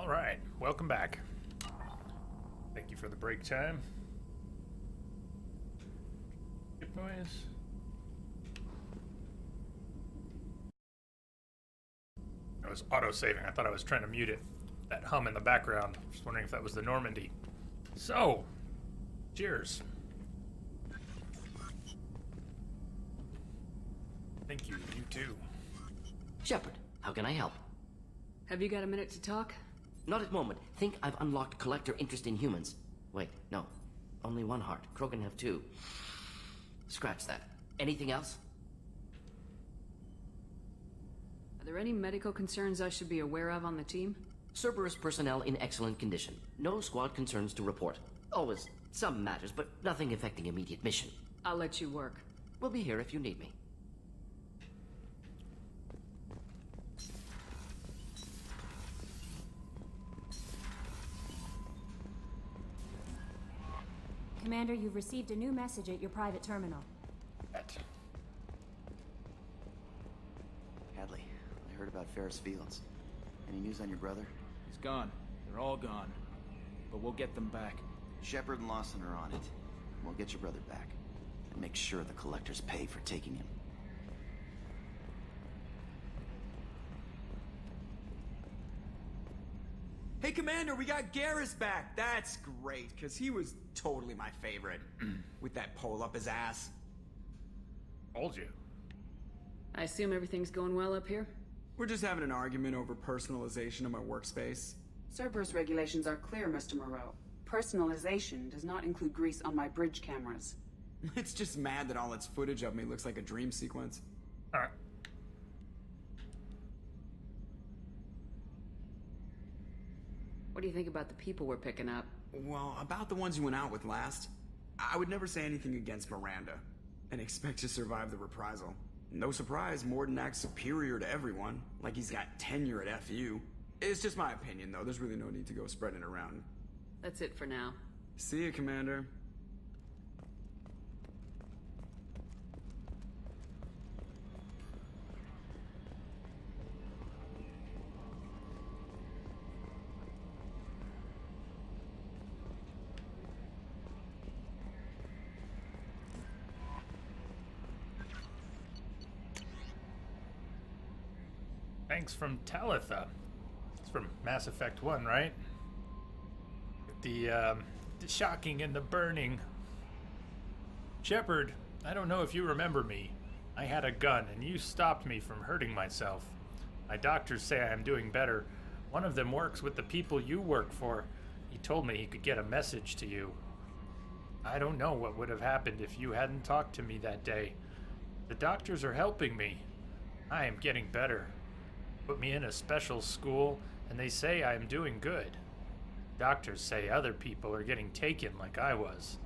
All right, welcome back. Thank you for the break time. Skip noise. I was auto-saving. I thought I was trying to mute it. That hum in the background. Just wondering if that was the Normandy. So, cheers. Thank you. You too. Shepard, how can I help? Have you got a minute to talk? Not at moment. Think I've unlocked collector interest in humans. Wait, no. Only one heart. Krogan have two. Scratch that. Anything else? Are there any medical concerns I should be aware of on the team? Cerberus personnel in excellent condition. No squad concerns to report. Always some matters, but nothing affecting immediate mission. I'll let you work. We'll be here if you need me. Commander, you've received a new message at your private terminal. Hadley, I heard about Ferris Fields. Any news on your brother? He's gone. They're all gone. But we'll get them back. Shepard and Lawson are on it. We'll get your brother back. And make sure the collectors pay for taking him. Hey, Commander, we got Garrus back. That's great, because he was totally my favorite. With that pole up his ass. Told you. I assume everything's going well up here? We're just having an argument over personalization of my workspace. Cerberus regulations are clear, Mr. Moreau. Personalization does not include grease on my bridge cameras. It's just mad that all its footage of me looks like a dream sequence. Alright. What do you think about the people we're picking up? Well, about the ones you went out with last, I would never say anything against Miranda, and expect to survive the reprisal. No surprise, Morden acts superior to everyone, like he's got tenure at FU. It's just my opinion, though. There's really no need to go spreading it around. That's it for now. See you, Commander. Thanks from Talitha. It's from Mass Effect 1, right? The shocking and the burning. Shepard, I don't know if you remember me. I had a gun and you stopped me from hurting myself. My doctors say I am doing better. One of them works with the people you work for. He told me he could get a message to you. I don't know what would have happened if you hadn't talked to me that day. The doctors are helping me. I am getting better. Put me in a special school, and they say I am doing good. Doctors say other people are getting taken like I was.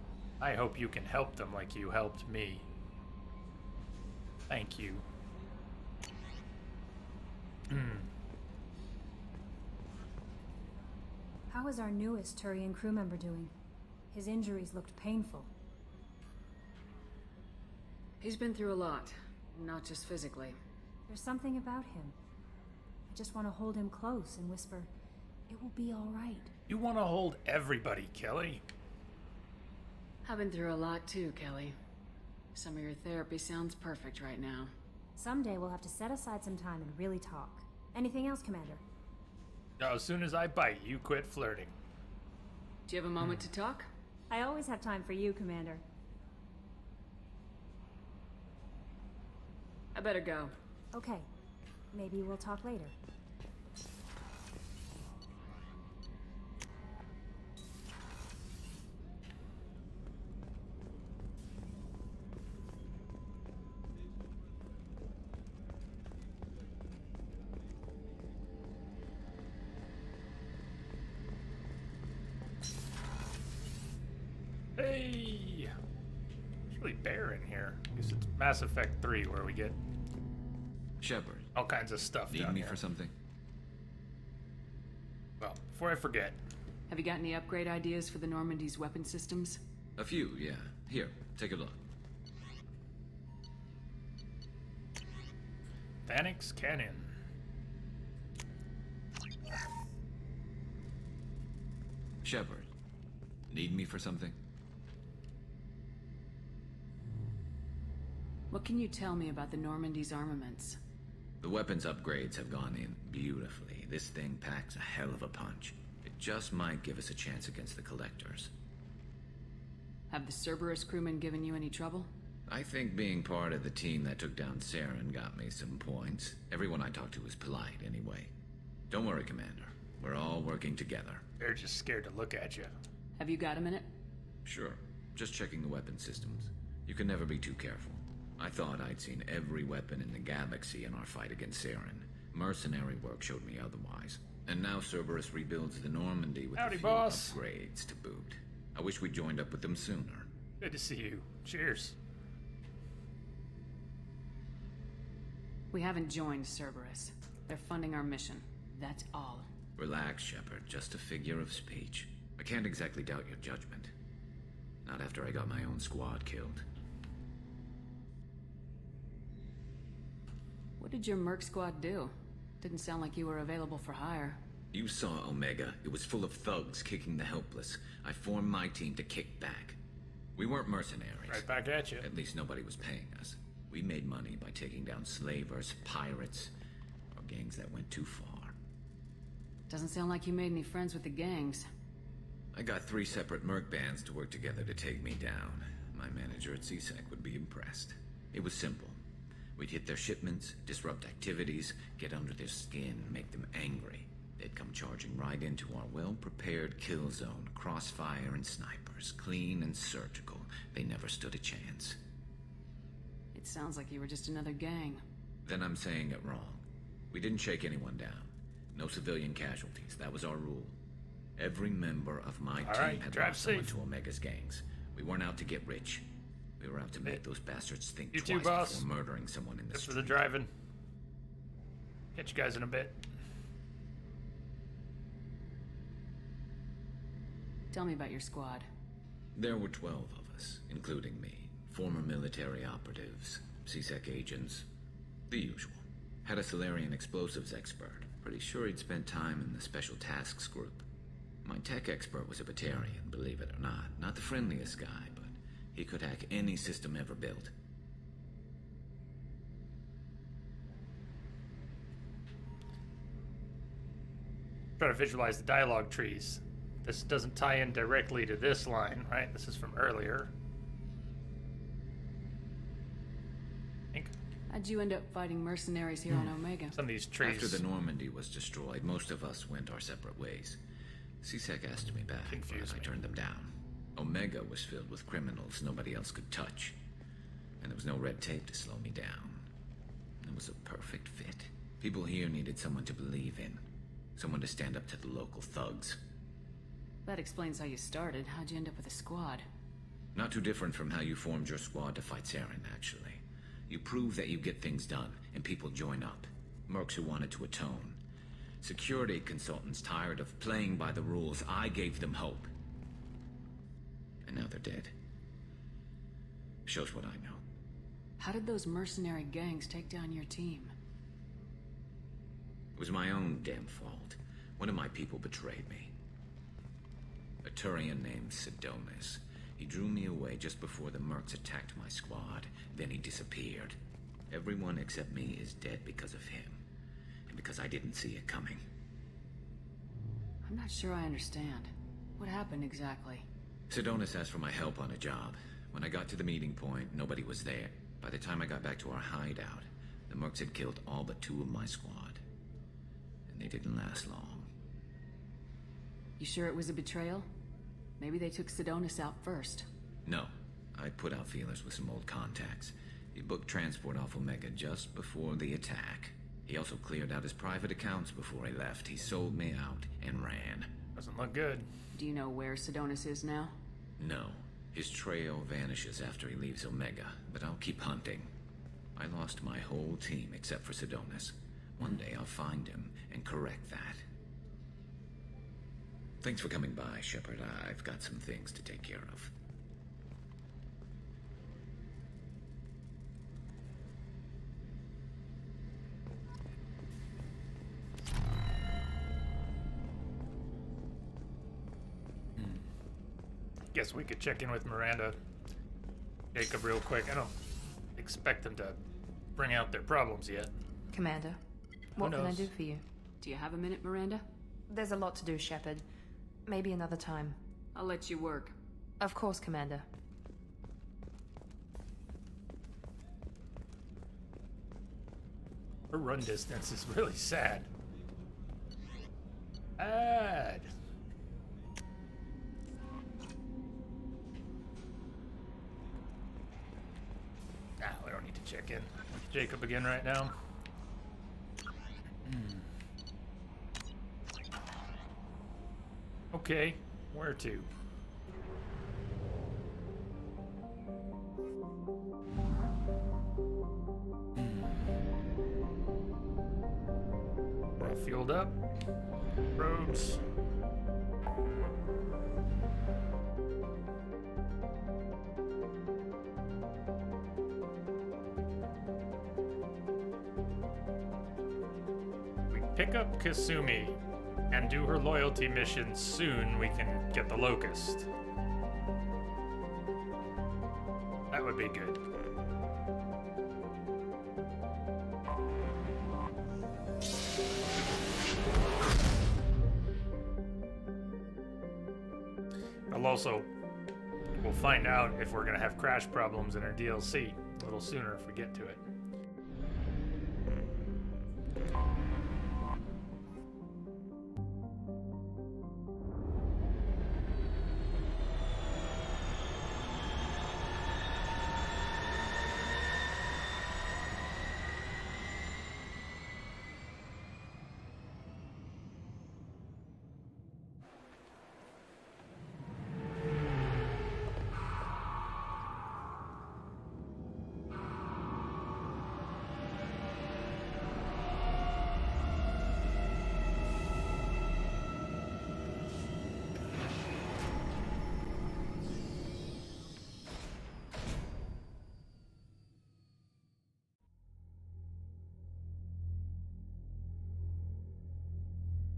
I hope you can help them like you helped me. Thank you. How is our newest Turian crew member doing? His injuries looked painful. He's been through a lot, not just physically. There's something about him. I just want to hold him close and whisper, "It will be all right." You want to hold everybody, Kelly. I've been through a lot too, Kelly. Some of your therapy sounds perfect right now. Someday we'll have to set aside some time and really talk. Anything else, Commander? As soon as I bite, you quit flirting. Do you have a moment to talk? I always have time for you, Commander. I better go. Okay. Maybe we'll talk later. Hey! It's really bare in here. I guess it's Mass Effect 3 where we get Shepard, all kinds of stuff need down me here. for something? Well, before I forget, Have you got any upgrade ideas for the Normandy's weapon systems? A few, yeah. Here, take a look. Thanix Cannon. Shepard, need me for something? What can you tell me about the Normandy's armaments? The weapons upgrades have gone in beautifully. This thing packs a hell of a punch. It just might give us a chance against the Collectors. Have the Cerberus crewmen given you any trouble? I think being part of the team that took down Saren got me some points. Everyone I talked to was polite anyway. Don't worry, Commander. We're all working together. They're just scared to look at you. Have you got a minute? Sure. Just checking the weapon systems. You can never be too careful. I thought I'd seen every weapon in the galaxy in our fight against Saren. Mercenary work showed me otherwise. And now Cerberus rebuilds the Normandy with Howdy, a few boss. upgrades to boot. I wish we'd joined up with them sooner. Good to see you. Cheers. We haven't joined Cerberus. They're funding our mission. That's all. Relax, Shepard. Just a figure of speech. I can't exactly doubt your judgment. Not after I got my own squad killed. What did your Merc squad do? Didn't sound like you were available for hire. You saw Omega. It was full of thugs kicking the helpless. I formed my team to kick back. We weren't mercenaries. Right back at you. At least nobody was paying us. We made money by taking down slavers, pirates, or gangs that went too far. Doesn't sound like you made any friends with the gangs. I got 3 separate merc bands to work together to take me down. My manager at CSEC would be impressed. It was simple. We'd hit their shipments, disrupt activities, get under their skin, make them angry. They'd come charging right into our well-prepared kill zone, crossfire and snipers, clean and surgical. They never stood a chance. It sounds like you were just another gang. Then I'm saying it wrong. We didn't shake anyone down. No civilian casualties. That was our rule. Every member of my team right, had drive lost someone safe. to Omega's gangs. We weren't out to get rich. We were out to make those bastards think You twice too, boss. before murdering someone in the Good for street. the driving. Catch you guys in a bit. Tell me about your squad. There were 12 of us, including me. Former military operatives, CSEC agents, the usual. Had a Solarian explosives expert. Pretty sure he'd spent time in the Special Tasks Group. My tech expert was a Batarian, believe it or not. Not the friendliest guy, but he could hack any system ever built. Try to visualize the dialogue trees. This doesn't tie in directly to this line, right? This is from earlier. I think How'd you end up fighting mercenaries here on Omega? some of these trees. After the Normandy was destroyed, most of us went our separate ways. CSEC asked me back, but Confused I me. turned them down. Omega was filled with criminals nobody else could touch. And there was no red tape to slow me down. It was a perfect fit. People here needed someone to believe in. Someone to stand up to the local thugs. That explains how you started. How'd you end up with a squad? Not too different from how you formed your squad to fight Saren, actually. You prove that you get things done, and people join up. Mercs who wanted to atone. Security consultants tired of playing by the rules. I gave them hope. And now they're dead. Shows what I know. How did those mercenary gangs take down your team? It was my own damn fault. One of my people betrayed me. A Turian named Sidonis. He drew me away just before the Mercs attacked my squad. Then he disappeared. Everyone except me is dead because of him. And because I didn't see it coming. I'm not sure I understand. What happened exactly? Sidonis asked for my help on a job. When I got to the meeting point, nobody was there. By the time I got back to our hideout, the Mercs had killed all but 2 of my squad. And they didn't last long. You sure it was a betrayal? Maybe they took Sidonis out first. No. I put out feelers with some old contacts. He booked transport off Omega just before the attack. He also cleared out his private accounts before he left. He sold me out and ran. Doesn't look good. Do you know where Sidonis is now? No. His trail vanishes after he leaves Omega, but I'll keep hunting. I lost my whole team except for Sidonis. One day I'll find him and correct that. Thanks for coming by, Shepard. I've got some things to take care of. Guess we could check in with Miranda, Jacob, real quick. I don't expect them to bring out their problems yet. Commander, what can I do for you? Do you have a minute, Miranda? There's a lot to do, Shepard. Maybe another time. I'll let you work. Of course, Commander. Her run distance is really sad. Sad. We don't need to check in with Jacob again right now. Okay, where to? We're all fueled up. Roads. We pick up Kasumi and do her loyalty mission soon, we can get the Locust. That would be good. We'll find out if we're gonna have crash problems in our DLC a little sooner if we get to it.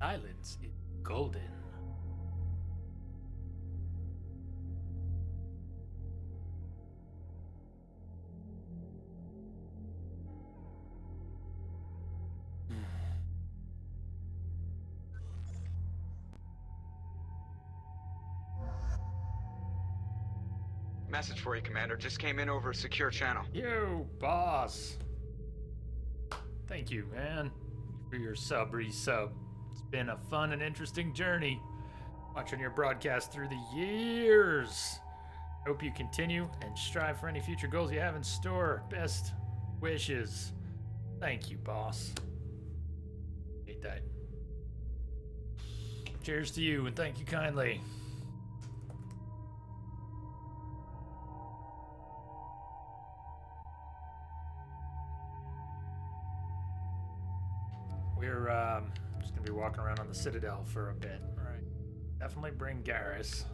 Silence is golden. Message for you, Commander. Just came in over a secure channel. Yo, boss. Thank you, man, for your resub. It's been a fun and interesting journey watching your broadcast through the years. Hope you continue and strive for any future goals you have in store. Best wishes. Thank you, boss. Hate that. Cheers to you and thank you kindly. We're just gonna be walking around on the Citadel for a bit. All right, definitely bring Garrus.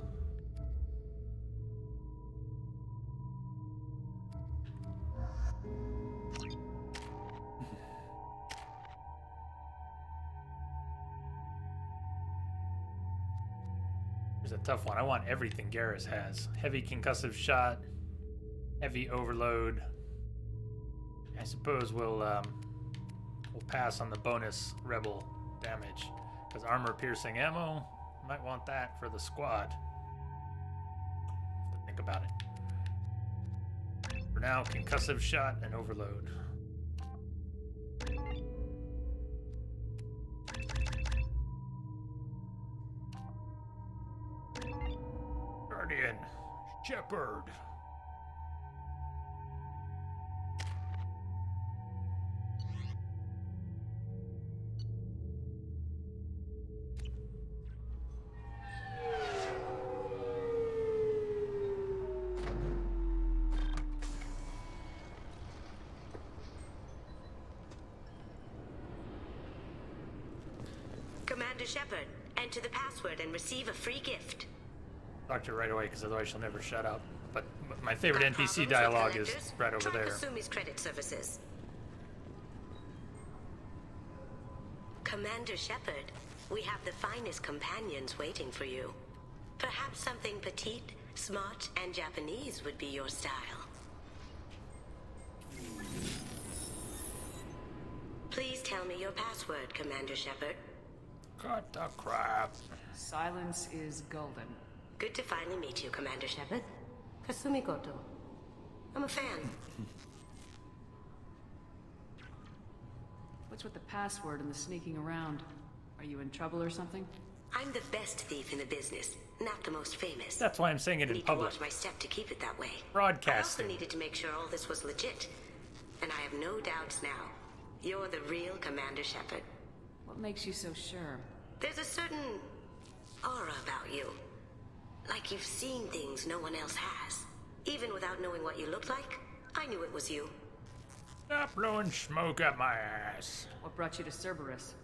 Here's a tough one. I want everything Garrus has. Heavy concussive shot, heavy overload. I suppose we'll pass on the bonus rebel damage, because armor piercing ammo, might want that for the squad. Have to think about it. For now, concussive shot and overload. Guardian, Shepard. Commander Shepard, enter the password and receive a free gift. Talk to her right away, because otherwise she'll never shut up. But my favorite NPC dialogue is right over there. Kasumi's credit services. Commander Shepard, we have the finest companions waiting for you. Perhaps something petite Smart and Japanese would be your style. Please tell me your password, Commander Shepard. Cut the crap. Silence is golden. Good to finally meet you, Commander Shepard. Kasumi Goto. I'm a fan. What's with the password and the sneaking around? Are you in trouble or something? I'm the best thief in the business, not the most famous. That's why I'm saying it in Need public. to watch my step to keep it that way. Broadcasting. I also needed to make sure all this was legit. And I have no doubts now. You're the real Commander Shepard. What makes you so sure? There's a certain aura about you. Like you've seen things no one else has. Even without knowing what you looked like, I knew it was you. Stop blowing smoke up my ass. What brought you to Cerberus?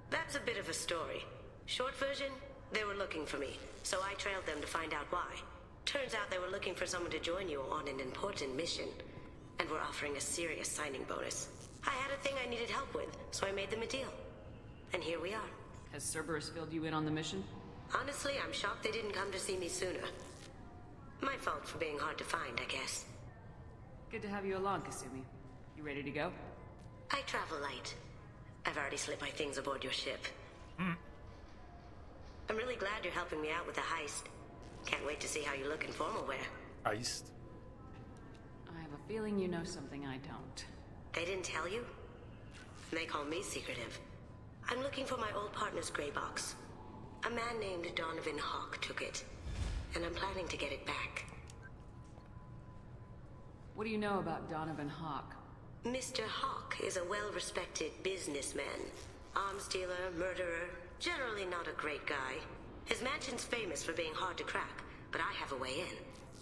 That's a bit of a story. Short version, they were looking for me, so I trailed them to find out why. Turns out they were looking for someone to join you on an important mission, and were offering a serious signing bonus. I had a thing I needed help with, so I made them a deal. And here we are. Has Cerberus filled you in on the mission? Honestly, I'm shocked they didn't come to see me sooner. My fault for being hard to find, I guess. Good to have you along, Kasumi. You ready to go? I travel light. I've already slipped my things aboard your ship. I'm really glad you're helping me out with the heist. Can't wait to see how you look in formal wear. Heist. I have a feeling you know something I don't. They didn't tell you? They call me secretive. I'm looking for my old partner's gray box. A man named Donovan Hawk took it, and I'm planning to get it back. What do you know about Donovan Hawk? Mr. Hawk is a well-respected businessman. Arms dealer, murderer, generally not a great guy. His mansion's famous for being hard to crack, but I have a way in,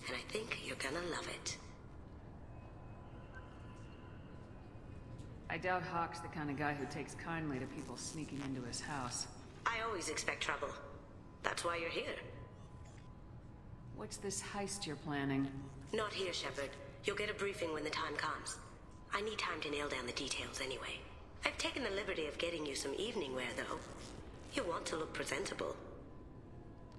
and I think you're gonna love it. I doubt Hawk's the kind of guy who takes kindly to people sneaking into his house. I always expect trouble. That's why you're here. What's this heist you're planning? Not here, Shepard. You'll get a briefing when the time comes. I need time to nail down the details anyway. I've taken the liberty of getting you some evening wear, though. You want to look presentable.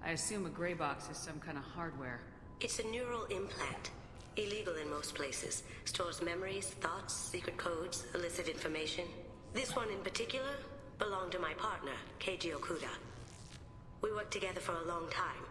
I assume a gray box is some kind of hardware. It's a neural implant. Illegal in most places. Stores memories, thoughts, secret codes, illicit information. This one in particular belonged to my partner, Keiji Okuda. We worked together for a long time,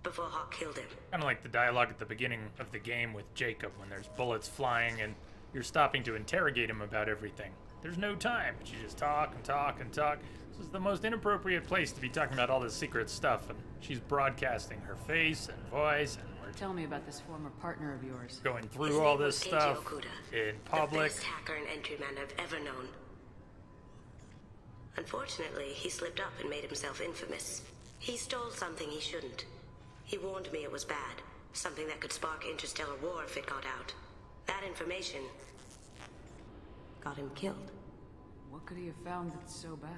before Hawk killed him. Kind of like the dialogue at the beginning of the game with Jacob when there's bullets flying and you're stopping to interrogate him about everything. There's no time, but you just talk and talk and talk. This is the most inappropriate place to be talking about all this secret stuff, and she's broadcasting her face and voice, and we're Tell me about this former partner of yours. going His through all name this was Keiji stuff Okuda, in the public. best hacker and entryman I've ever known. Unfortunately, he slipped up and made himself infamous. He stole something he shouldn't. He warned me it was bad, something that could spark interstellar war if it got out. That information got him killed. What could he have found that's so bad?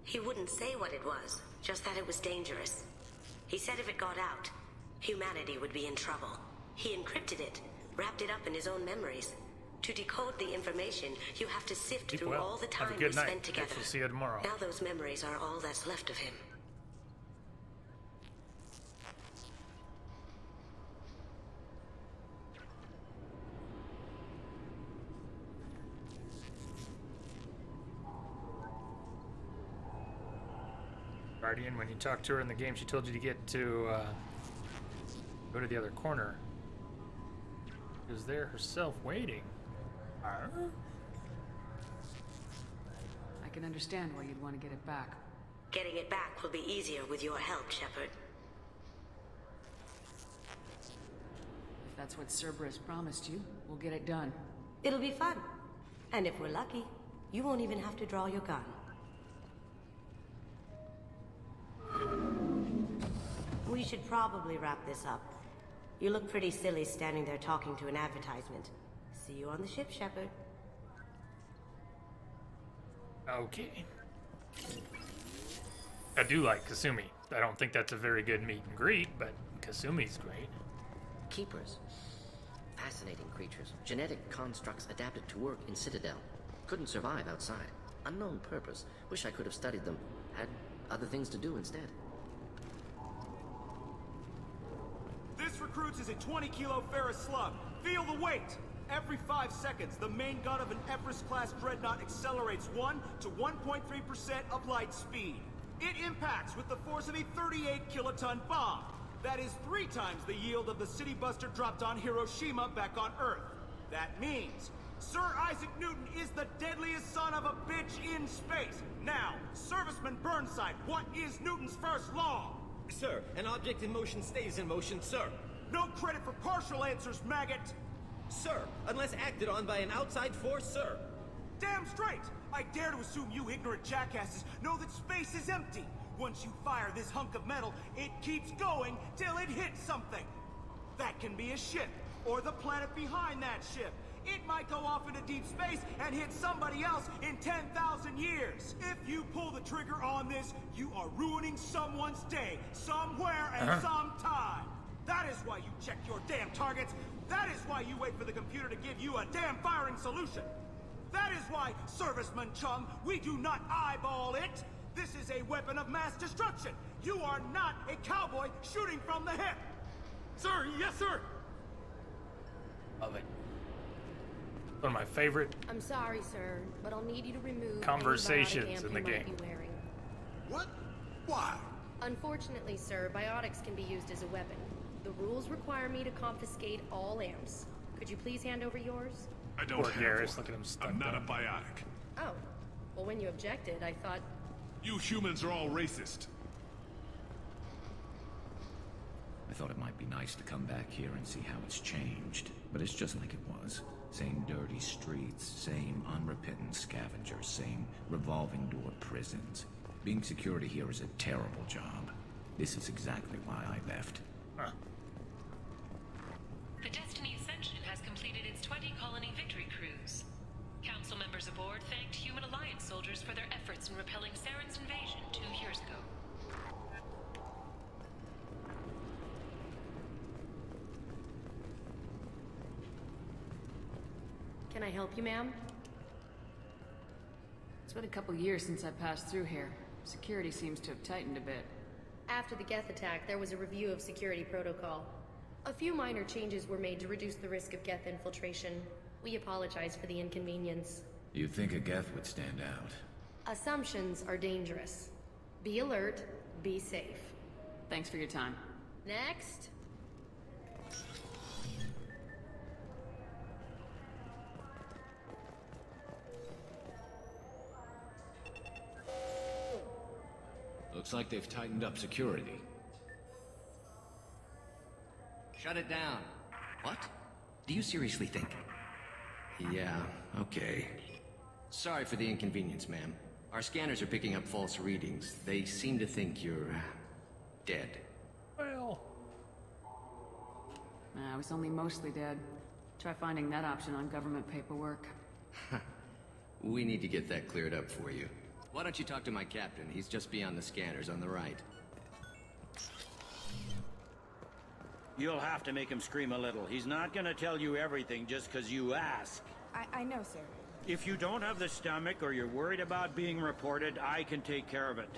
He wouldn't say what it was, just that it was dangerous. He said if it got out, humanity would be in trouble. He encrypted it, wrapped it up in his own memories. To decode the information, you have to sift Keep through well. all the Have a time good we night. spent together. Guess we'll see you tomorrow. Now those memories are all that's left of him. Guardian, when you talked to her in the game, she told you to get to, go to the other corner. She was there herself waiting. I can understand why you'd want to get it back. Getting it back will be easier with your help, Shepard. If that's what Cerberus promised you, we'll get it done. It'll be fun. And if we're lucky, you won't even have to draw your gun. We should probably wrap this up. You look pretty silly standing there talking to an advertisement. See you on the ship, Shepard. Okay. I do like Kasumi. I don't think that's a very good meet and greet, but Kasumi's great. Keepers. Fascinating creatures. Genetic constructs adapted to work in Citadel. Couldn't survive outside. Unknown purpose. Wish I could have studied them. Had other things to do instead. This recruits is a 20-kilo ferrous slug. Feel the weight! Every 5 seconds, the main gun of an Everest-class dreadnought accelerates 1 to 1.3% of light speed. It impacts with the force of a 38-kiloton bomb. That is 3 times the yield of the city buster dropped on Hiroshima back on Earth. That means Sir Isaac Newton is the deadliest son of a bitch in space. Now, Serviceman Burnside, what is Newton's first law? Sir, an object in motion stays in motion, sir. No credit for partial answers, maggot! Sir, unless acted on by an outside force, sir. Damn straight! I dare to assume you ignorant jackasses know that space is empty. Once you fire this hunk of metal, it keeps going till it hits something. That can be a ship, or the planet behind that ship. It might go off into deep space and hit somebody else in 10,000 years. If you pull the trigger on this, you are ruining someone's day, somewhere and sometime. That is why you check your damn targets. That is why you wait for the computer to give you a damn firing solution. That is why, Serviceman Chung, we do not eyeball it. This is a weapon of mass destruction. You are not a cowboy shooting from the hip. Sir, yes, sir. Love it. One of my favorite I'm sorry, sir, but I'll need you to remove conversations any biotic in the amp you game. might be wearing. What? Why? Unfortunately, sir, biotics can be used as a weapon. The rules require me to confiscate all amps. Could you please hand over yours? I don't Poor have Garrus, one. look at him stuck I'm not there. a biotic. Oh. Well, when you objected, I thought... You humans are all racist. I thought it might be nice to come back here and see how it's changed, but it's just like it was. Same dirty streets, same unrepentant scavengers, same revolving door prisons. Being security here is a terrible job. This is exactly why I left. The Destiny Ascension has completed its 20-colony victory cruise. Council members aboard thanked Human Alliance soldiers for their efforts in repelling Saren's invasion 2 years ago. Can I help you, ma'am? It's been a couple years since I passed through here. Security seems to have tightened a bit. After the Geth attack, there was a review of security protocol. A few minor changes were made to reduce the risk of Geth infiltration. We apologize for the inconvenience. You'd think a Geth would stand out. Assumptions are dangerous. Be alert, be safe. Thanks for your time. Next. Looks like they've tightened up security. Shut it down. What? Do you seriously think? Yeah, okay. Sorry for the inconvenience, ma'am. Our scanners are picking up false readings. They seem to think you're... dead. Well... I was only mostly dead. Try finding that option on government paperwork. We need to get that cleared up for you. Why don't you talk to my captain? He's just beyond the scanners on the right. You'll have to make him scream a little. He's not gonna tell you everything just 'cause you ask. I know, sir. If you don't have the stomach or you're worried about being reported, I can take care of it.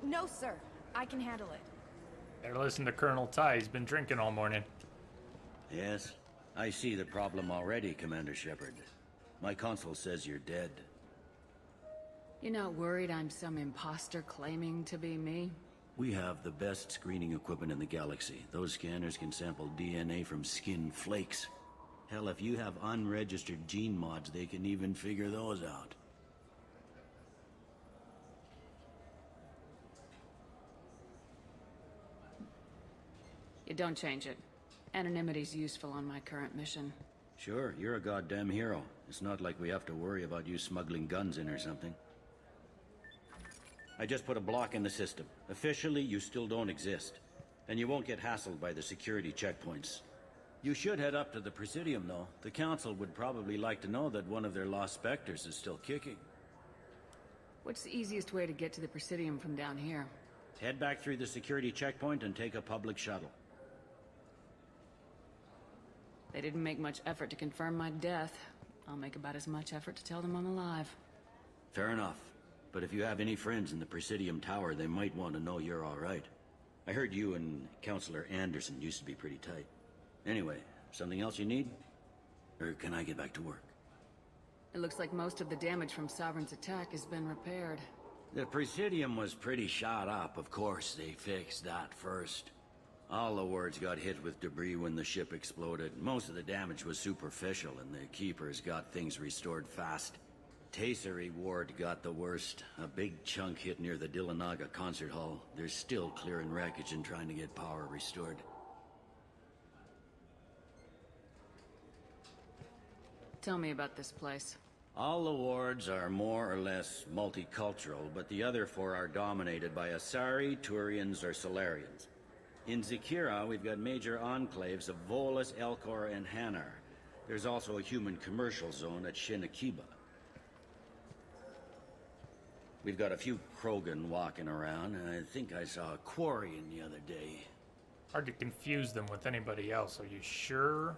No, sir. I can handle it. Better listen to Colonel Ty. He's been drinking all morning. Yes, I see the problem already, Commander Shepard. My consul says you're dead. You're not worried I'm some imposter claiming to be me? We have the best screening equipment in the galaxy. Those scanners can sample DNA from skin flakes. Hell, if you have unregistered gene mods, they can even figure those out. You don't change it. Anonymity's useful on my current mission. Sure, you're a goddamn hero. It's not like we have to worry about you smuggling guns in or something. I just put a block in the system. Officially, you still don't exist. And you won't get hassled by the security checkpoints. You should head up to the Presidium, though. The Council would probably like to know that one of their lost Spectres is still kicking. What's the easiest way to get to the Presidium from down here? Head back through the security checkpoint and take a public shuttle. They didn't make much effort to confirm my death. I'll make about as much effort to tell them I'm alive. Fair enough. But if you have any friends in the Presidium Tower, they might want to know you're all right. I heard you and Counselor Anderson used to be pretty tight. Anyway, something else you need? Or can I get back to work? It looks like most of the damage from Sovereign's attack has been repaired. The Presidium was pretty shot up, of course. They fixed that first. All the wards got hit with debris when the ship exploded. Most of the damage was superficial, and the Keepers got things restored fast. Tasery Ward got the worst. A big chunk hit near the Dillanaga concert hall. They're still clearing wreckage and trying to get power restored. Tell me about this place. All the wards are more or less multicultural, but the other four are dominated by Asari, Turians, or Solarians. In Zakira, we've got major enclaves of Volus, Elcor, and Hanar. There's also a human commercial zone at Shinakiba. We've got a few Krogan walking around, and I think I saw a Quarian the other day. Hard to confuse them with anybody else, are you sure?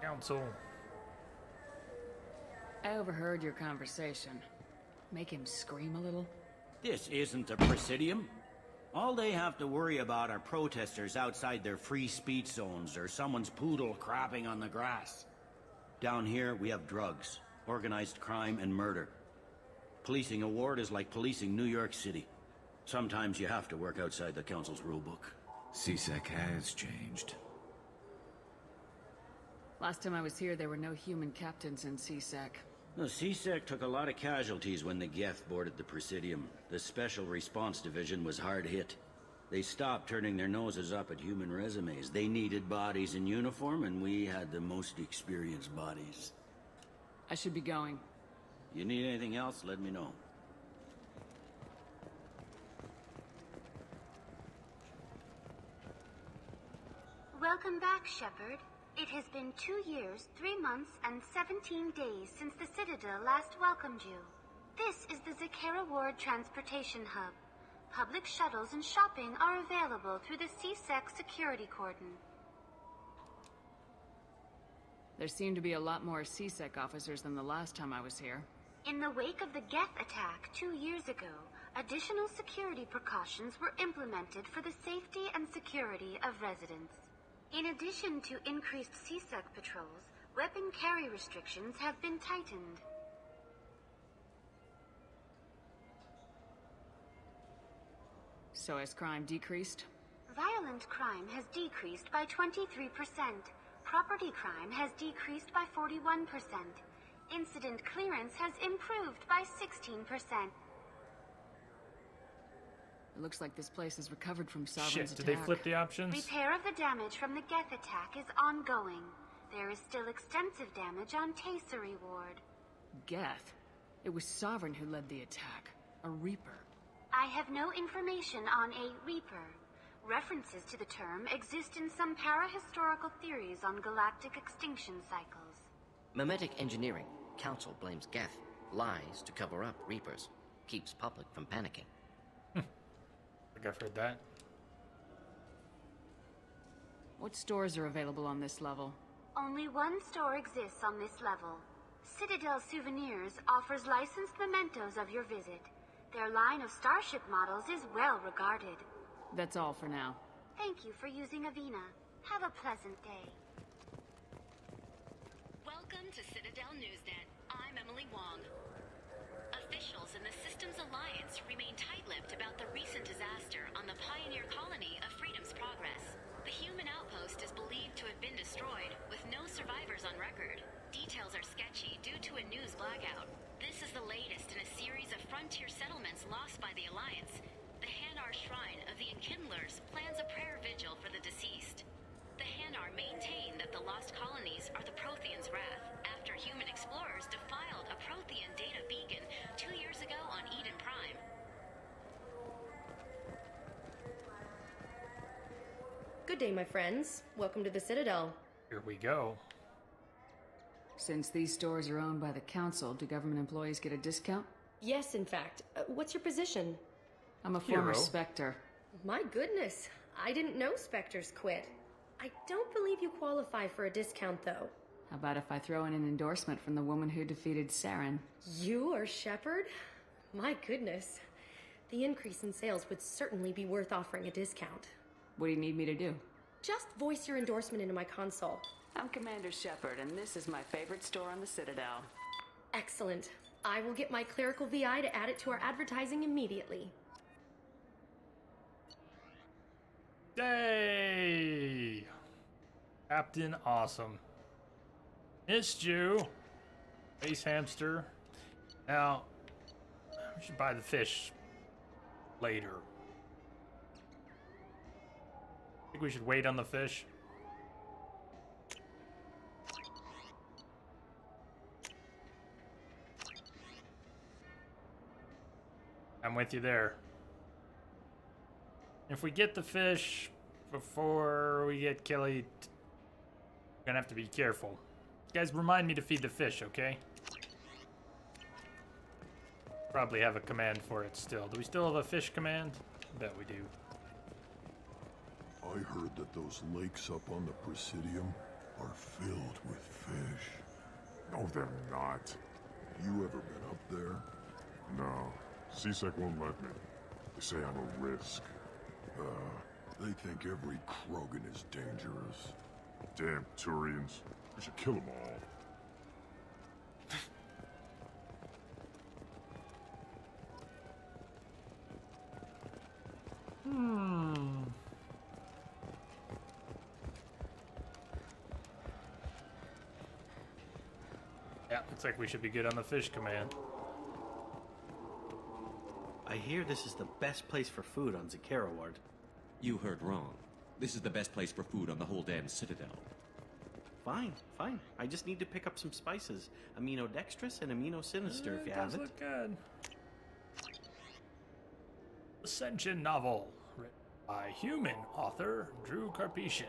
Council. I overheard your conversation. Make him scream a little? This isn't the Presidium. All they have to worry about are protesters outside their free speech zones or someone's poodle crapping on the grass. Down here, we have drugs, organized crime, and murder. Policing a ward is like policing New York City. Sometimes you have to work outside the Council's rulebook. CSEC has changed. Last time I was here, there were no human captains in CSEC. The CSEC took a lot of casualties when the Geth boarded the Presidium. The Special Response Division was hard hit. They stopped turning their noses up at human resumes. They needed bodies in uniform, and we had the most experienced bodies. I should be going. You need anything else, let me know. Welcome back, Shepard. It has been 2 years, 3 months, and 17 days since the Citadel last welcomed you. This is the Zakera Ward Transportation Hub. Public shuttles and shopping are available through the CSEC security cordon. There seem to be a lot more CSEC officers than the last time I was here. In the wake of the Geth attack 2 years ago, additional security precautions were implemented for the safety and security of residents. In addition to increased CSEC patrols, weapon carry restrictions have been tightened. So has crime decreased? Violent crime has decreased by 23%. Property crime has decreased by 41%. Incident clearance has improved by 16%. It looks like this place has recovered from Sovereign's Shit, attack. did they flip the options? Repair of the damage from the Geth attack is ongoing. There is still extensive damage on Tasery Ward. Geth? It was Sovereign who led the attack. A Reaper. I have no information on a Reaper. References to the term exist in some parahistorical theories on galactic extinction cycles. Memetic engineering. Council blames Geth. Lies to cover up Reapers. Keeps public from panicking. I think I've heard that. What stores are available on this level? Only one store exists on this level. Citadel Souvenirs offers licensed mementos of your visit. Their line of starship models is well regarded. That's all for now. Thank you for using Avina. Have a pleasant day. Welcome to Citadel Newsnet. I'm Emily Wong. Officials in the Systems Alliance remain tight-lipped about the recent disaster on the pioneer colony of Freedom's Progress. The human outpost is believed to have been destroyed, with no survivors on record. Details are sketchy due to a news blackout. This is the latest in a series of frontier settlements lost by the Alliance. The Hanar Shrine of the Enkindlers plans a prayer vigil for the deceased. The Hanar maintain that the lost colonies are the Protheans' wrath after human explorers defiled a Prothean data beacon 2 years ago on Eden Prime. Good day, my friends. Welcome to the Citadel. Here we go. Since these stores are owned by the Council, do government employees get a discount? Yes, in fact. What's your position? I'm a former Spectre. My goodness. I didn't know Spectres quit. I don't believe you qualify for a discount, though. How about if I throw in an endorsement from the woman who defeated Saren? You are Shepard? My goodness. The increase in sales would certainly be worth offering a discount. What do you need me to do? Just voice your endorsement into my console. I'm Commander Shepard, and this is my favorite store on the Citadel. Excellent. I will get my clerical VI to add it to our advertising immediately. Yay! Captain Awesome. Missed you. Space hamster. Now, we should buy the fish later. I think we should wait on the fish. I'm with you there. If we get the fish before we get Kelly, we're gonna have to be careful. Guys, remind me to feed the fish, okay? Probably have a command for it still. Do we still have a fish command? I bet we do. I heard that those lakes up on the Presidium are filled with fish. No, they're not. You ever been up there? No. CSEC won't let me. They say I'm a risk. They think every Krogan is dangerous. Damn Turians. We should kill them all. Yeah, looks like we should be good on the fish command. I hear this is the best place for food on Zakera Ward. You heard wrong. This is the best place for food on the whole damn Citadel. Fine, fine. I just need to pick up some spices. Aminodextrous and aminosinister if you have it. Look good. Ascension novel, written by human author Drew Karpyshyn.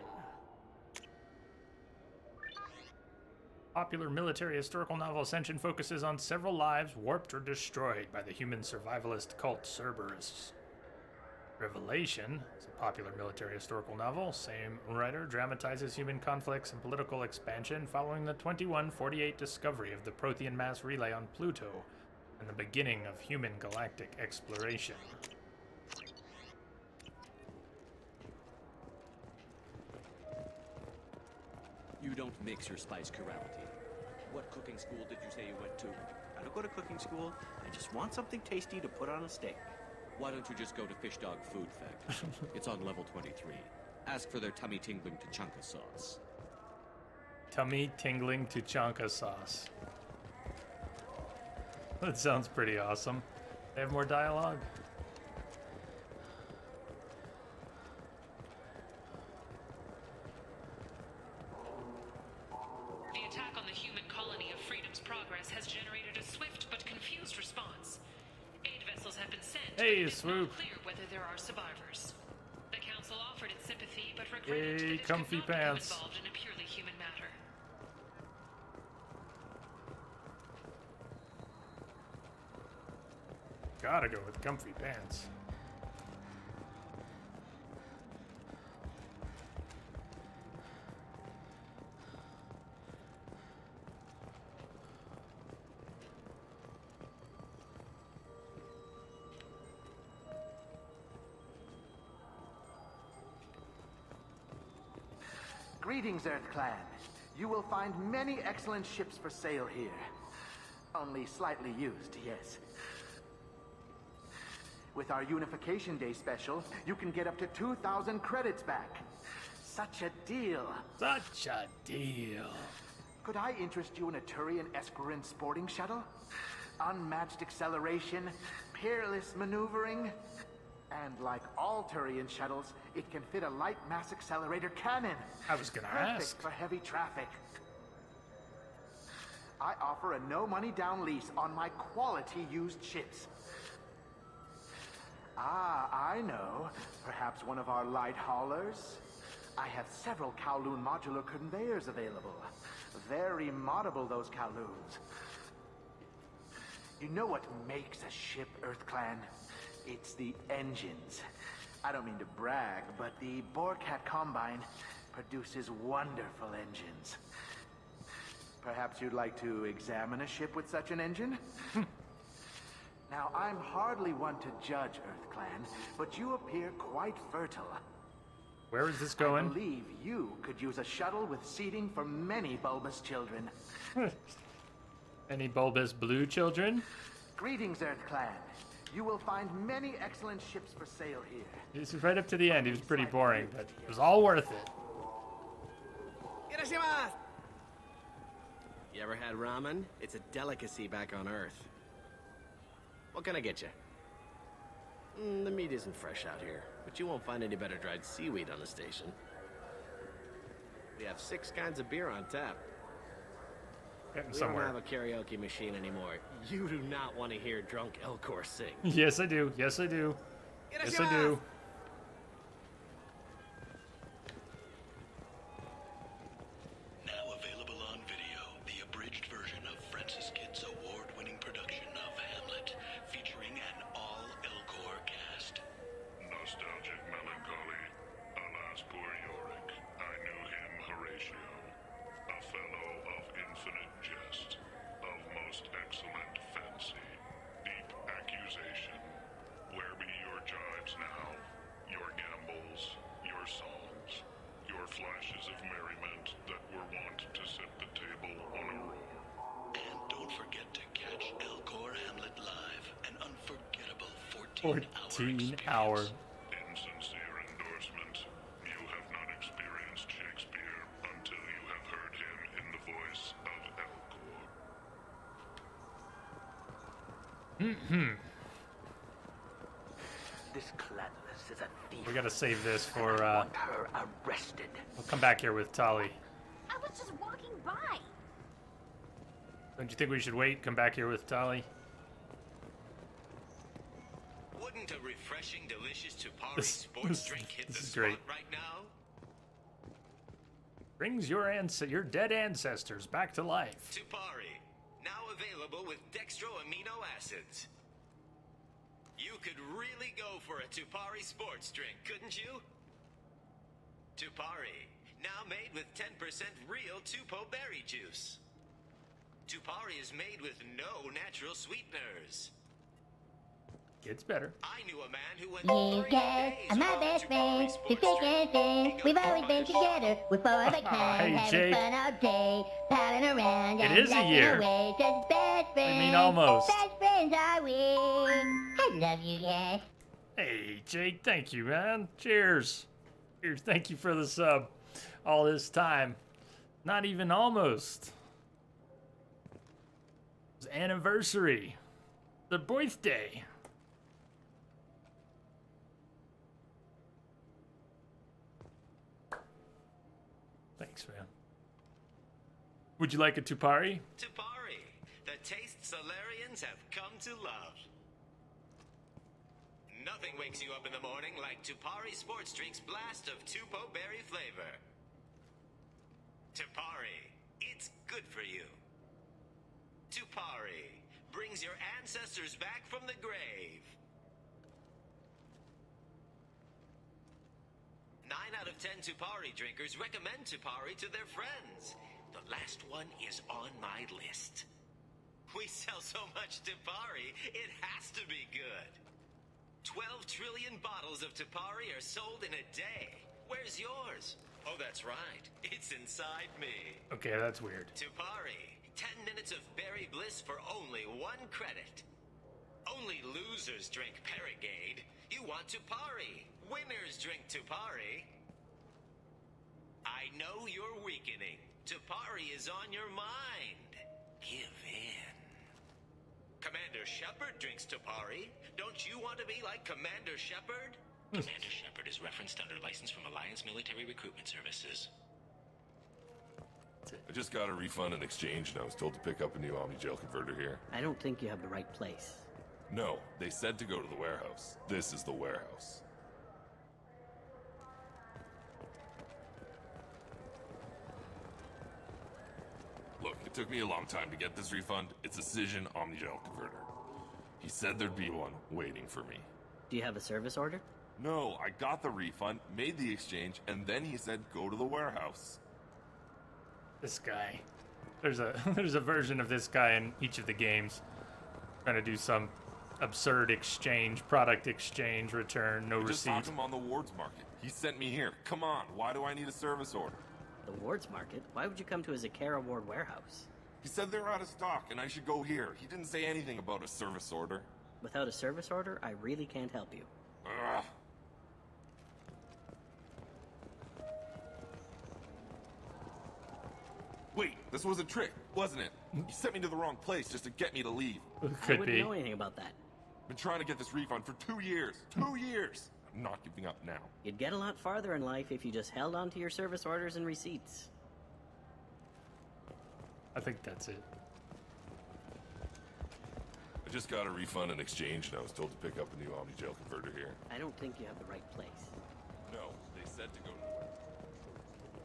Popular military historical novel Ascension focuses on several lives warped or destroyed by the human survivalist cult Cerberus. Revelation is a popular military historical novel. Same writer dramatizes human conflicts and political expansion following the 2148 discovery of the Prothean mass relay on Pluto and the beginning of human galactic exploration. You don't mix your spice chirality. What cooking school did you say you went to? I don't go to cooking school. I just want something tasty to put on a steak. Why don't you just go to Fish Dog Food Factory? It's on level 23. Ask for their tummy tingling Tuchanka sauce. Tummy tingling Tuchanka sauce. That sounds pretty awesome. They have more dialogue? The attack on the human colony of Freedom's Progress has generated a swift but confused response. Aid vessels have been sent, hey, but it's Swoop. not clear whether there are survivors. The council offered its sympathy, but regretted Hey, that it comfy could not become pants. involved in a purely human matter. Gotta go with comfy pants. Greetings, Earth Clan. You will find many excellent ships for sale here. Only slightly used, yes. With our Unification Day special, you can get up to 2,000 credits back. Such a deal. Such a deal. Could I interest you in a Turian Esquirine sporting shuttle? Unmatched acceleration, peerless maneuvering, and like all Turian shuttles, it can fit a light mass accelerator cannon. I was gonna Perfect ask. for heavy traffic. I offer a no money down lease on my quality used ships. Ah, I know. Perhaps one of our light haulers? I have several Kowloon modular conveyors available. Very moddable, those Kowloons. You know what makes a ship, EarthClan? It's the engines. I don't mean to brag, but the Borcat Combine produces wonderful engines. Perhaps you'd like to examine a ship with such an engine? Now Now, I'm hardly one to judge, EarthClan, but you appear quite fertile. Where is this I going? believe you could use a shuttle with seating for many bulbous children. Any bulbous blue children? Greetings, EarthClan. You will find many excellent ships for sale here. This is right up to the end. He was pretty boring, but it was all worth it. You ever had ramen? It's a delicacy back on Earth. What can I get you? The meat isn't fresh out here, but you won't find any better dried seaweed on the station. We have 6 kinds of beer on tap. Getting We somewhere. don't have a karaoke machine anymore. You do not want to hear drunk Elcor sing. Yes, I do. Yes, I do. Yes, I do. Now available on video, the abridged version of Francis Kidd's award-winning production of Hamlet, featuring an all-Elcor cast. Nostalgic melancholy, alas poor Yorick. I knew him, Horatio, a fellow of infinite jest, of most excellent fancy, deep accusation. Where be your jibes now, your gambols, your songs, your flashes of merriment that were wont to set the table on a roar? And don't forget to catch Elcor Hamlet live, an unforgettable 14-hour Insincere endorsement. You have not experienced Shakespeare until you have heard him in the voice of Elcor. This Cladless is a thief. We gotta save this for, I want her arrested. We'll come back here with Tali. I was just walking by. Don't you think we should wait, come back here with Tali? Wouldn't a refreshing, delicious Tupari This- sports this- drink hit this the is spot great. right now? Brings your dead ancestors back to life. Tupari, now available with dextro amino acids. You could really go for a Tupari sports drink, couldn't you? Tupari, now made with 10% real Tupo berry juice. Tupari is made with no natural sweeteners. Gets better. I knew a man who went You 3 guys days are my without best Tupari friends, we sports thick drink. and thin. We've always been together, we're four of a kind, Hey, having Jake. fun all day, palling around, It and is a laughing year. away, just best friends. I mean, almost. Best friends are we. I love you guys. Hey, Jake, thank you, man. Cheers. Cheers. Thank you for the sub all this time. Not even almost. It's anniversary. The birthday. Thanks, man. Would you like a Tupari? Tupari, the taste Solarians have come to love. Nothing wakes you up in the morning like Tupari Sports Drink's blast of Tupo berry flavor. Tupari, it's good for you. Tupari brings your ancestors back from the grave. 9 out of 10 Tupari drinkers recommend Tupari to their friends. The last one is on my list. We sell so much Tupari, it has to be good. 12 trillion bottles of Tupari are sold in a day. Where's yours? Oh, that's right. It's inside me. Okay, that's weird. Tupari. 10 minutes of berry bliss for only 1 credit. Only losers drink Paragade. You want Tupari. Winners drink Tupari. I know you're weakening. Tupari is on your mind. Give in. Commander Shepard drinks Tupari. Don't you want to be like Commander Shepard? Commander Shepard is referenced under license from Alliance Military Recruitment Services. I just got a refund and exchange, and I was told to pick up a new Omni-Gel converter here. I don't think you have the right place. No, they said to go to the warehouse. This is the warehouse. Look, it took me a long time to get this refund. It's a Cision Omni-Gel converter. He said there'd be one waiting for me. Do you have a service order? No, I got the refund, made the exchange, and then he said go to the warehouse. This guy. There's a there's a version of this guy in each of the games. Trying to do some absurd exchange, product exchange, return, no I just found receipt. him on the Wards Market. He sent me here. Come on, why do I need a service order? The Wards Market? Why would you come to a Zakara Ward warehouse? He said they're out of stock and I should go here. He didn't say anything about a service order. Without a service order, I really can't help you. Ugh. Wait, this was a trick, wasn't it? You sent me to the wrong place just to get me to leave. I wouldn't know anything about that. Been trying to get this refund for 2 years. 2 years! I'm not giving up now. You'd get a lot farther in life if you just held on to your service orders and receipts. I think that's it. I just got a refund and exchange and I was told to pick up a new Omni Gel converter here. I don't think you have the right place. No, they said to go to...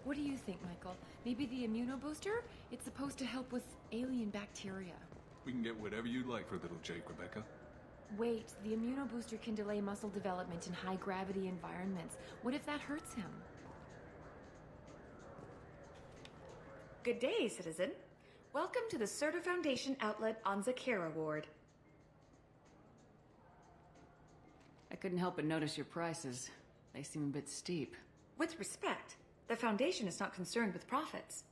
What do you think, Michael? Maybe the immunobooster? It's supposed to help with alien bacteria. We can get whatever you like for little Jake, Rebecca. Wait, the immunobooster can delay muscle development in high-gravity environments. What if that hurts him? Good day, citizen. Welcome to the Certa Foundation outlet on Zakara Ward. I couldn't help but notice your prices. They seem a bit steep. With respect, the Foundation is not concerned with profits.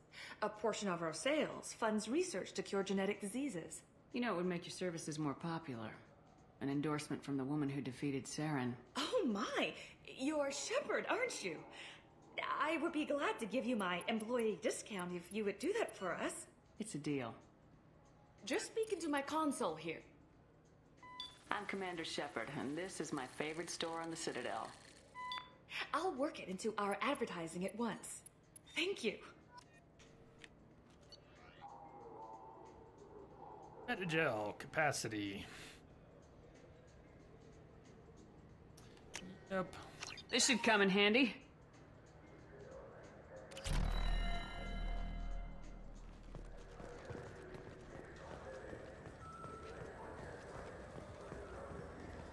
A portion of our sales funds research to cure genetic diseases. You know, it would make your services more popular. An endorsement from the woman who defeated Saren. Oh my! You're Shepard, aren't you? I would be glad to give you my employee discount if you would do that for us. It's a deal. Just speak into my console here. I'm Commander Shepard, and this is my favorite store on the Citadel. I'll work it into our advertising at once. Thank you. Metagel capacity. Yep. This should come in handy.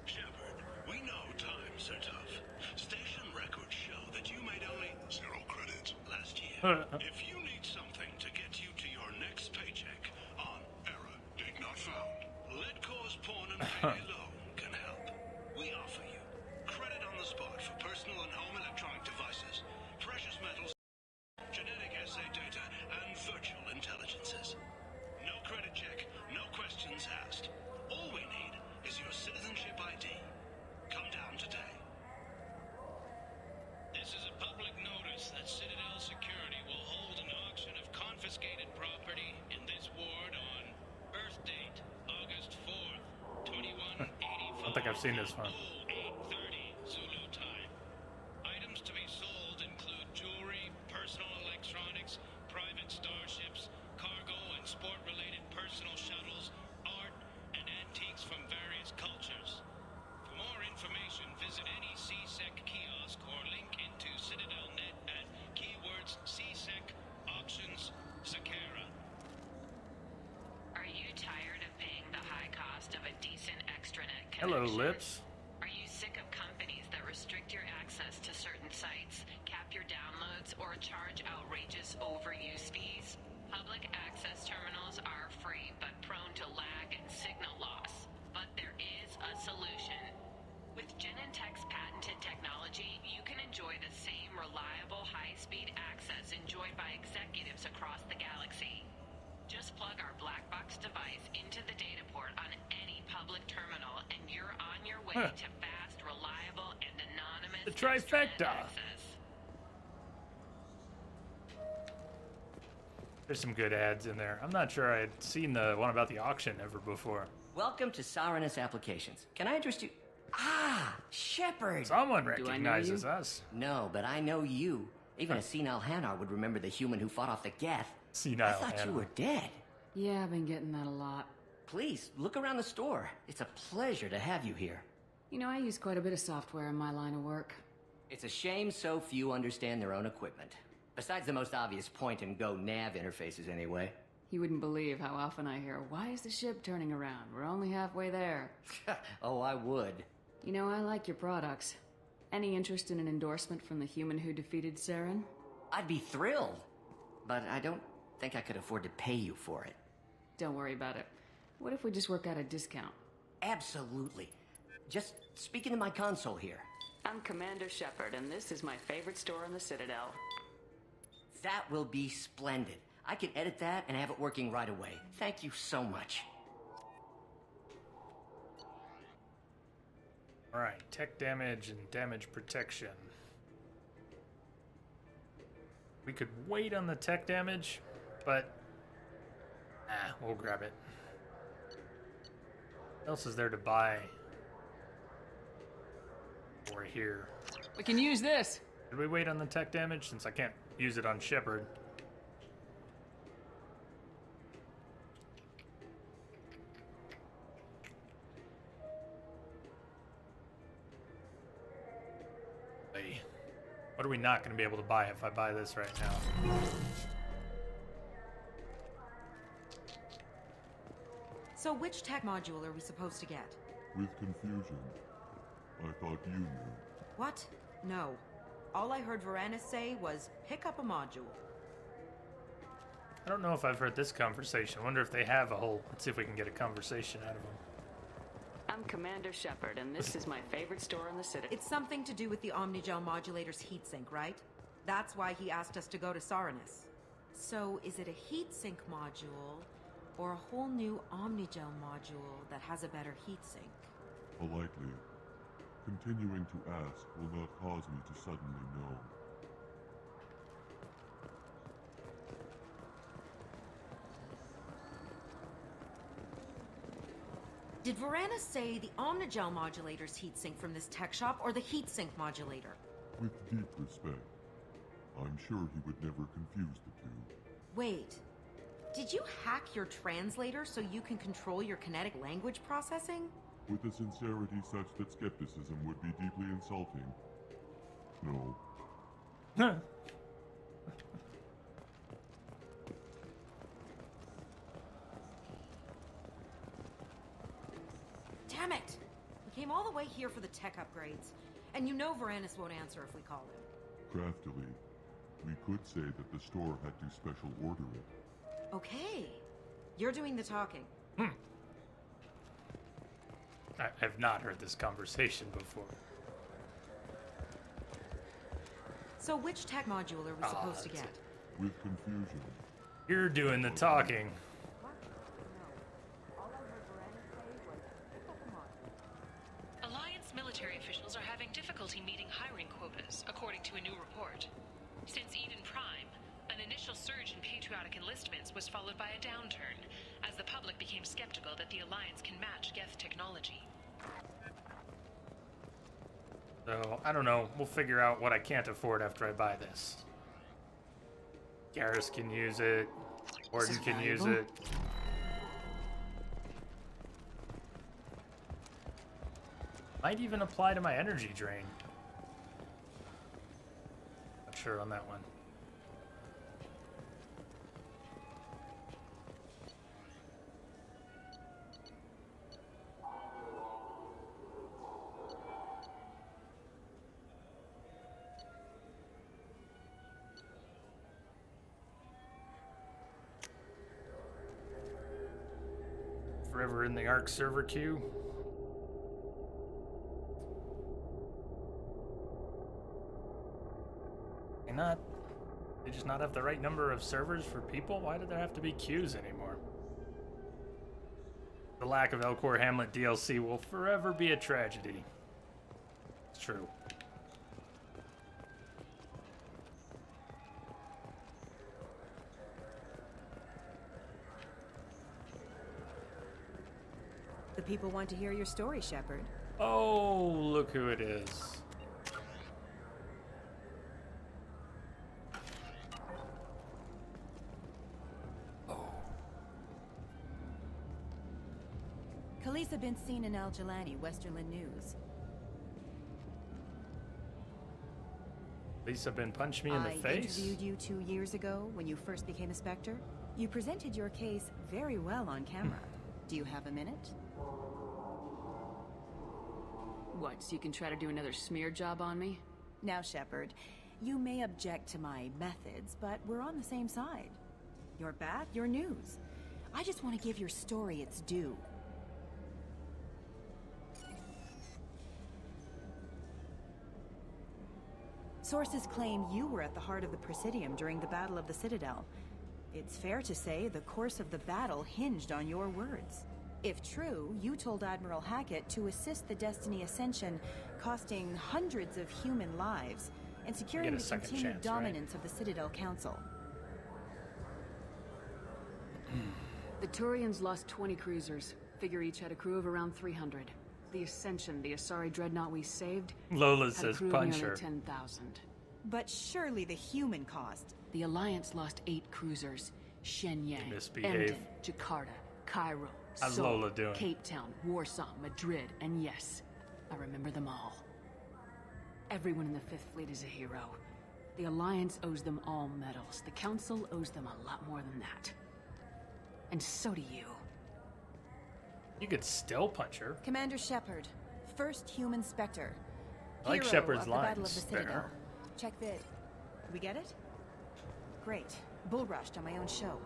Shepard, we know times are tough. Station records show that you made only 0 credits last year. If you need something to get you to your next paycheck on error, date not found, Ledcor's Pawn and Payday Loan can help. We offer you credit on the spot for personal and home electronic devices, precious metals, genetic assay data, and virtual intelligences. No credit check, no questions asked. All we need is your citizenship ID. Come down today. This is a public notice that Citadel Security will hold an auction of confiscated property in this ward on birth date, August 4th, 2185. I don't think I've seen this one. 0830 Zulu time. Items to be sold include jewelry, personal electronics, private starships, cargo and sport-related personal shuttles, art, and antiques from various cultures. For more information, visit any CSEC kiosk or link into CitadelNet at keywords CSEC Auctions Zakara. Are you tired of paying the high cost of a decent extranet Hello, connection? Lips. Are you sick of companies that restrict your access to certain sites, cap your downloads, or charge outrageous overuse fees? Public access terminals are free but prone to lag and signal loss. But there is a solution. With Genentech's patented technology, you can enjoy the same reliable high-speed access enjoyed by executives across the galaxy. Just plug our black box device into the data port on any public terminal and you're on your way to fast, reliable, and anonymous The trifecta. access. There's some good ads in there. I'm not sure I'd seen the one about the auction ever before. Welcome to Sarenus Applications. Can I address you? Ah, Shepard! Someone recognizes us. No, but I know you. Even a senile Hanar would remember the human who fought off the Geth. Senile I thought you Hanar. were dead. Yeah, I've been getting that a lot. Please, look around the store. It's a pleasure to have you here. You know, I use quite a bit of software in my line of work. It's a shame so few understand their own equipment. Besides the most obvious point-and-go nav interfaces, anyway. You wouldn't believe how often I hear, "Why is the ship turning around? We're only halfway there." Oh, I would. You know, I like your products. Any interest in an endorsement from the human who defeated Saren? I'd be thrilled. But I don't think I could afford to pay you for it. Don't worry about it. What if we just work out a discount? absolutely. Just speak into my console here. I'm Commander Shepard, and this is my favorite store in the Citadel. That will be splendid. I can edit that and have it working right away. Thank you so much. Alright, tech damage and damage protection. We could wait on the tech damage, but we'll grab it. What else is there to buy? Over here. We can use this. Did we wait on the tech damage since I can't use it on Shepard? What are we not going to be able to buy if I buy this right now? So which tech module are we supposed to get? With confusion. I thought you knew. What? No. All I heard Varanus say was, pick up a module. I don't know if I've heard this conversation. I wonder if they have a whole... Let's see if we can get a conversation out of them. I'm Commander Shepard, and this is my favorite store in the city. It's something to do with the Omnigel modulator's heatsink, right? That's why he asked us to go to Saranus. So, is it a heatsink module, or a whole new Omnigel module that has a better heatsink? Politely. Continuing to ask will not cause me to suddenly know. Did Varanus say the Omnigel modulator's heatsink from this tech shop, or the heatsink modulator? With deep respect, I'm sure he would never confuse the two. Wait. Did you hack your translator so you can control your kinetic language processing? With a sincerity such that skepticism would be deeply insulting. No. Damn it! We came all the way here for the tech upgrades. And you know Varanus won't answer if we call him. Craftily, we could say that the store had to special order it. Okay. You're doing the talking. I've not heard this conversation before. So which tech module are we supposed to get? With confusion. You're doing the talking. Alliance military officials are having difficulty meeting hiring quotas, according to a new report. Since Eden Prime, an initial surge in patriotic enlistments was followed by a downturn, as the public became skeptical that the Alliance can match Geth technology. So, I don't know. We'll figure out what I can't afford after I buy this. Garrus can use it. Gordon can use it. Might even apply to my energy drain. Not sure on that one. Forever in the ARC server queue. They just not have the right number of servers for people? Why do there have to be queues anymore? The lack of Elcor Hamlet DLC will forever be a tragedy. It's true. The people want to hear your story, Shepard. Oh, look who it is. Khaleesa been seen in Al Jelani, Westerland News. Lisa been punched me in the face? I interviewed you 2 years ago when you first became a Spectre. You presented your case very well on camera. Do you have a minute? What, so you can try to do another smear job on me? Now, Shepard, you may object to my methods, but we're on the same side. You're back, you're news. I just want to give your story its due. Sources claim you were at the heart of the Presidium during the Battle of the Citadel. It's fair to say the course of the battle hinged on your words. If true, you told Admiral Hackett to assist the Destiny Ascension, costing hundreds of human lives, and securing the continued dominance of the Citadel Council. The Turians lost 20 cruisers. Figure each had a crew of around 300. The Ascension, the Asari dreadnought we saved, Lola had a says crew of punch nearly her. 10,000. But surely the human cost. The Alliance lost 8 cruisers. Shenyang, Misbehave. Emden, Jakarta, Cairo, How's Seoul, Lola doing? Cape Town, Warsaw, Madrid, and yes, I remember them all. Everyone in the Fifth Fleet is a hero. The Alliance owes them all medals. The Council owes them a lot more than that. And so do you. You could still punch her. Commander Shepard, first human Spectre. I like Hero Shepard's of the Battle of lines the Citadel. better. Check vid. We get it? Great. Bull rushed on my own show.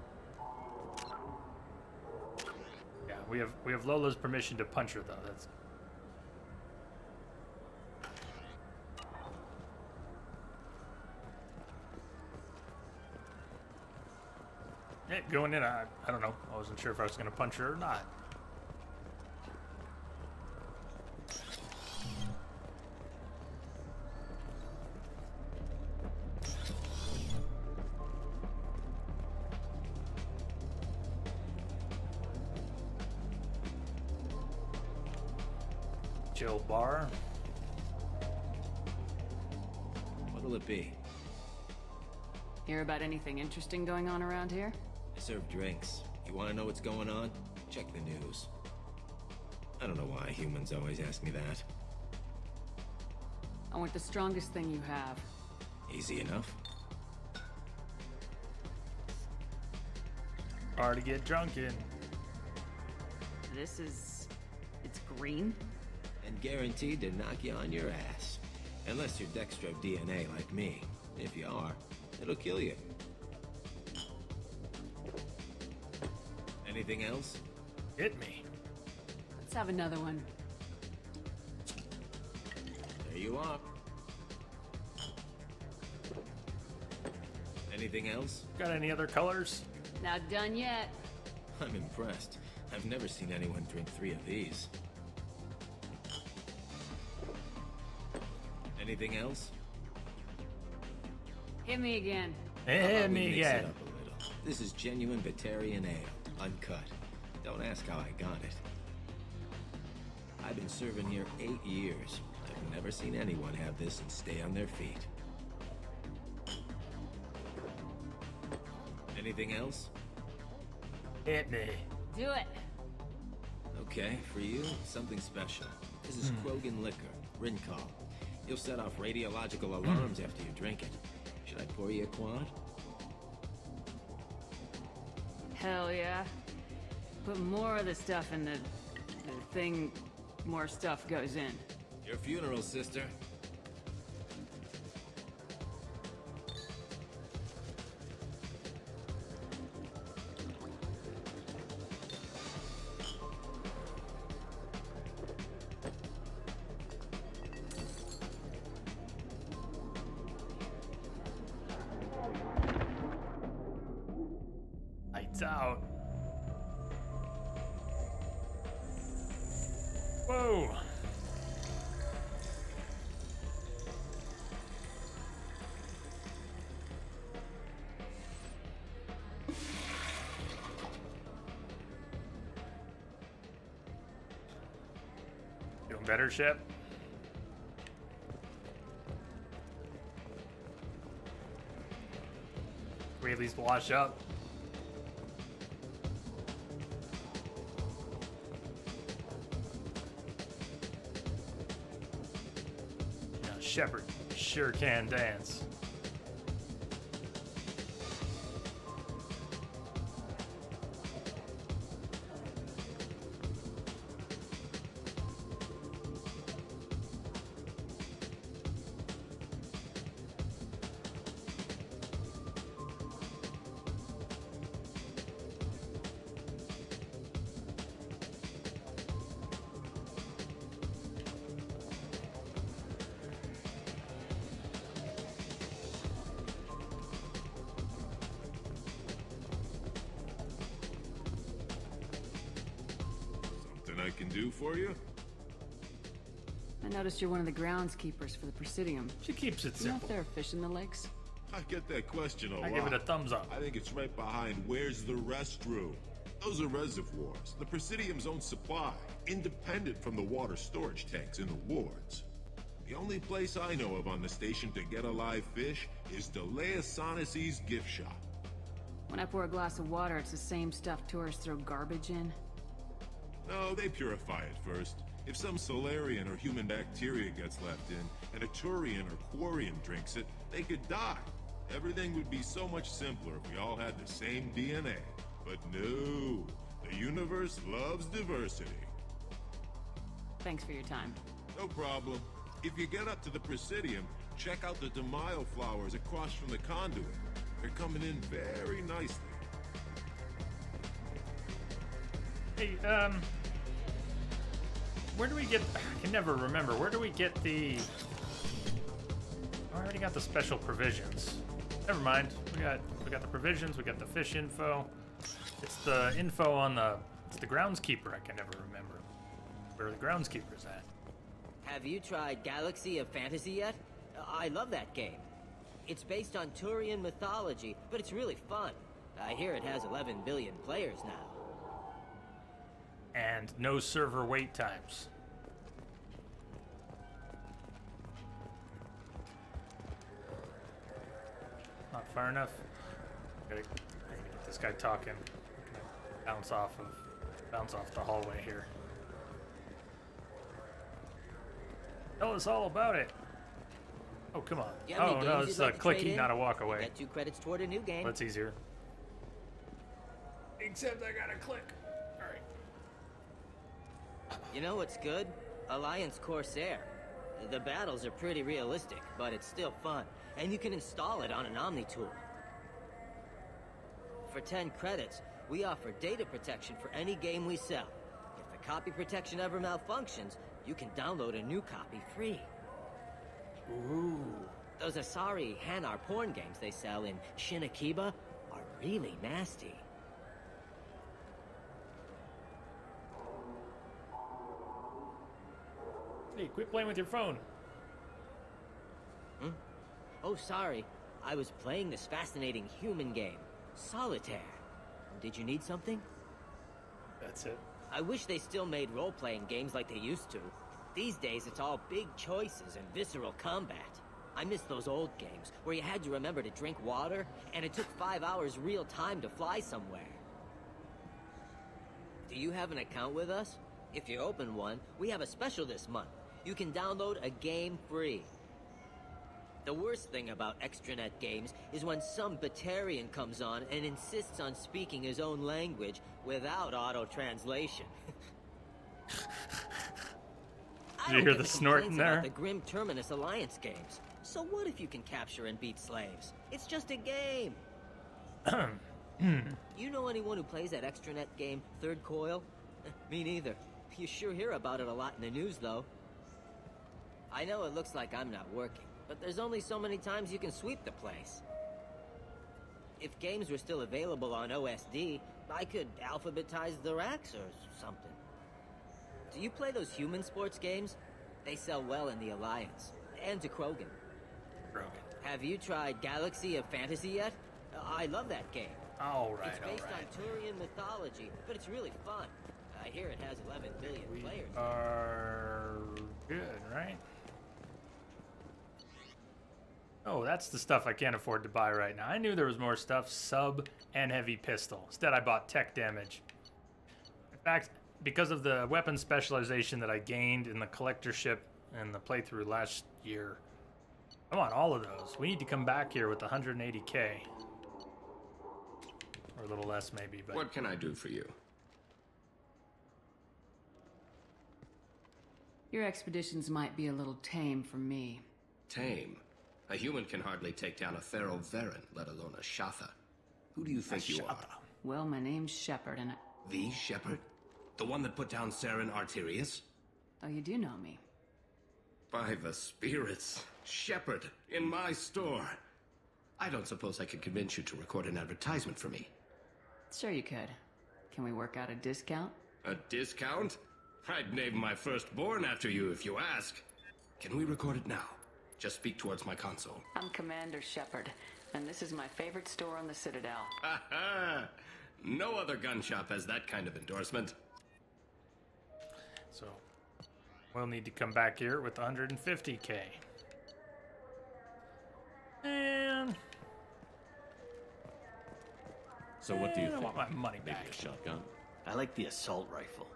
Yeah, we have Lola's permission to punch her though. That's yeah, going in, I don't know. I wasn't sure if I was going to punch her or not. Jill Bar. What'll it be? Hear about anything interesting going on around here? I serve drinks. You want to know what's going on? Check the news. I don't know why humans always ask me that. I want the strongest thing you have. Easy enough. Hard to get drunk in. This is... it's green? And guaranteed to knock you on your ass. Unless you're Dextro DNA like me. If you are, it'll kill you. Anything else? Hit me. Let's have another one. There you are. Anything else? Got any other colors? Not done yet. I'm impressed. I've never seen anyone drink 3 of these. Anything else? Hit me again. How about Hit we me mix again. it up a little? This is genuine Batarian ale, uncut. Don't ask how I got it. I've been serving here 8 years. I've never seen anyone have this and stay on their feet. Anything else? Hit me. Do it. Okay, for you, something special. This is Krogan liquor, Rincol. You'll set off radiological alarms after you drink it. Should I pour you a quad? Hell yeah. Put more of the stuff in the thing, more stuff goes in. Your funeral, sister. Lights out. Whoa. Doing better, Shep? We at least wash up. Now, Shepard sure can dance. do for you? I noticed you're one of the groundskeepers for the Presidium. She keeps it Do you know simple. if there are fish in the lakes? I get that question a lot. I give it a thumbs up. I think it's right behind where's the restroom. Those are reservoirs, the Presidium's own supply, independent from the water storage tanks in the wards. The only place I know of on the station to get a live fish is Delea Sonasy's gift shop. When I pour a glass of water, it's the same stuff tourists throw garbage in. No, they purify it first. If some Solarian or human bacteria gets left in, and a Turian or Quarian drinks it, they could die. Everything would be so much simpler if we all had the same DNA. But no, the universe loves diversity. Thanks for your time. No problem. If you get up to the Presidium, check out the DeMaio flowers across from the conduit. They're coming in very nicely. Hey, where do we get... I can never remember. Where do we get the... I already got the special provisions. Never mind. We got the provisions, we got the fish info. It's the info on the... It's the groundskeeper I can never remember. Where are the groundskeepers at? Have you tried Galaxy of Fantasy yet? I love that game. It's based on Turian mythology, but it's really fun. I hear it has 11 billion players now. And no server wait times. Not far enough. Gotta get this guy talking. Bounce off the hallway here. Tell us all about it. Oh, come on. Oh, no, it's a clicky, not a walk away. Get 2 credits toward a new game. That's easier. Except I gotta click. Alright. You know what's good? Alliance Corsair. The battles are pretty realistic, but it's still fun. And you can install it on an Omni tool. For 10 credits, we offer data protection for any game we sell. If the copy protection ever malfunctions, you can download a new copy free. Ooh. Those Asari Hanar porn games they sell in Shinakiba are really nasty. Hey, quit playing with your phone. Hmm? Oh, sorry. I was playing this fascinating human game, Solitaire. Did you need something? That's it. I wish they still made role-playing games like they used to. These days, it's all big choices and visceral combat. I miss those old games, where you had to remember to drink water, and it took 5 hours real time to fly somewhere. Do you have an account with us? If you open one, we have a special this month. You can download a game free. The worst thing about extranet games is when some Batarian comes on and insists on speaking his own language without auto-translation. Did you hear the snorting there? The Grim Terminus Alliance games. So what if you can capture and beat slaves? It's just a game. You know anyone who plays that extranet game, Third Coil? Me neither. You sure hear about it a lot in the news, though. I know it looks like I'm not working, but there's only so many times you can sweep the place. If games were still available on OSD, I could alphabetize the racks or something. Do you play those human sports games? They sell well in the Alliance, and to Krogan. Have you tried Galaxy of Fantasy yet? I love that game. Alright, It's based on Turian mythology, but it's really fun. I hear it has 11 billion players. Are good, right? Oh, that's the stuff I can't afford to buy right now. I knew there was more stuff, sub and heavy pistol. Instead, I bought tech damage. In fact, because of the weapon specialization that I gained in the collectorship and the playthrough last year, I want all of those. We need to come back here with 180k. Or a little less, maybe. But what can I do for you? Your expeditions might be a little tame for me. Tame? A human can hardly take down a Pharaoh Varen, let alone a Shatha. Who do you think you are? Well, my name's Shepard, and The Shepard? The one that put down Saren Arterius? Oh, you do know me. By the spirits. Shepard, in my store. I don't suppose I could convince you to record an advertisement for me. Sure you could. Can we work out a discount? A discount? I'd name my firstborn after you if you ask. Can we record it now? Just speak towards my console. I'm Commander Shepard, and this is my favorite store on the Citadel. Ha ha! No other gun shop has that kind of endorsement. So, we'll need to come back here with 150K. And... So what do you I think? want my money Maybe back. a shotgun? I like the assault rifle.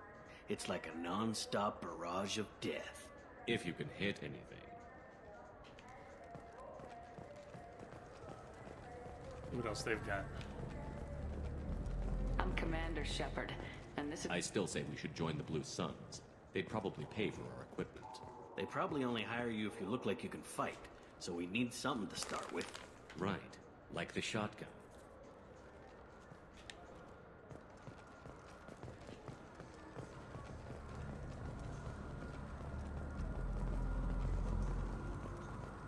It's like a non-stop barrage of death. If you can hit anything. What else they've got? I'm Commander Shepard, and this is... I still say we should join the Blue Suns. They'd probably pay for our equipment. They probably only hire you if you look like you can fight, so we need something to start with. Right, like the shotgun.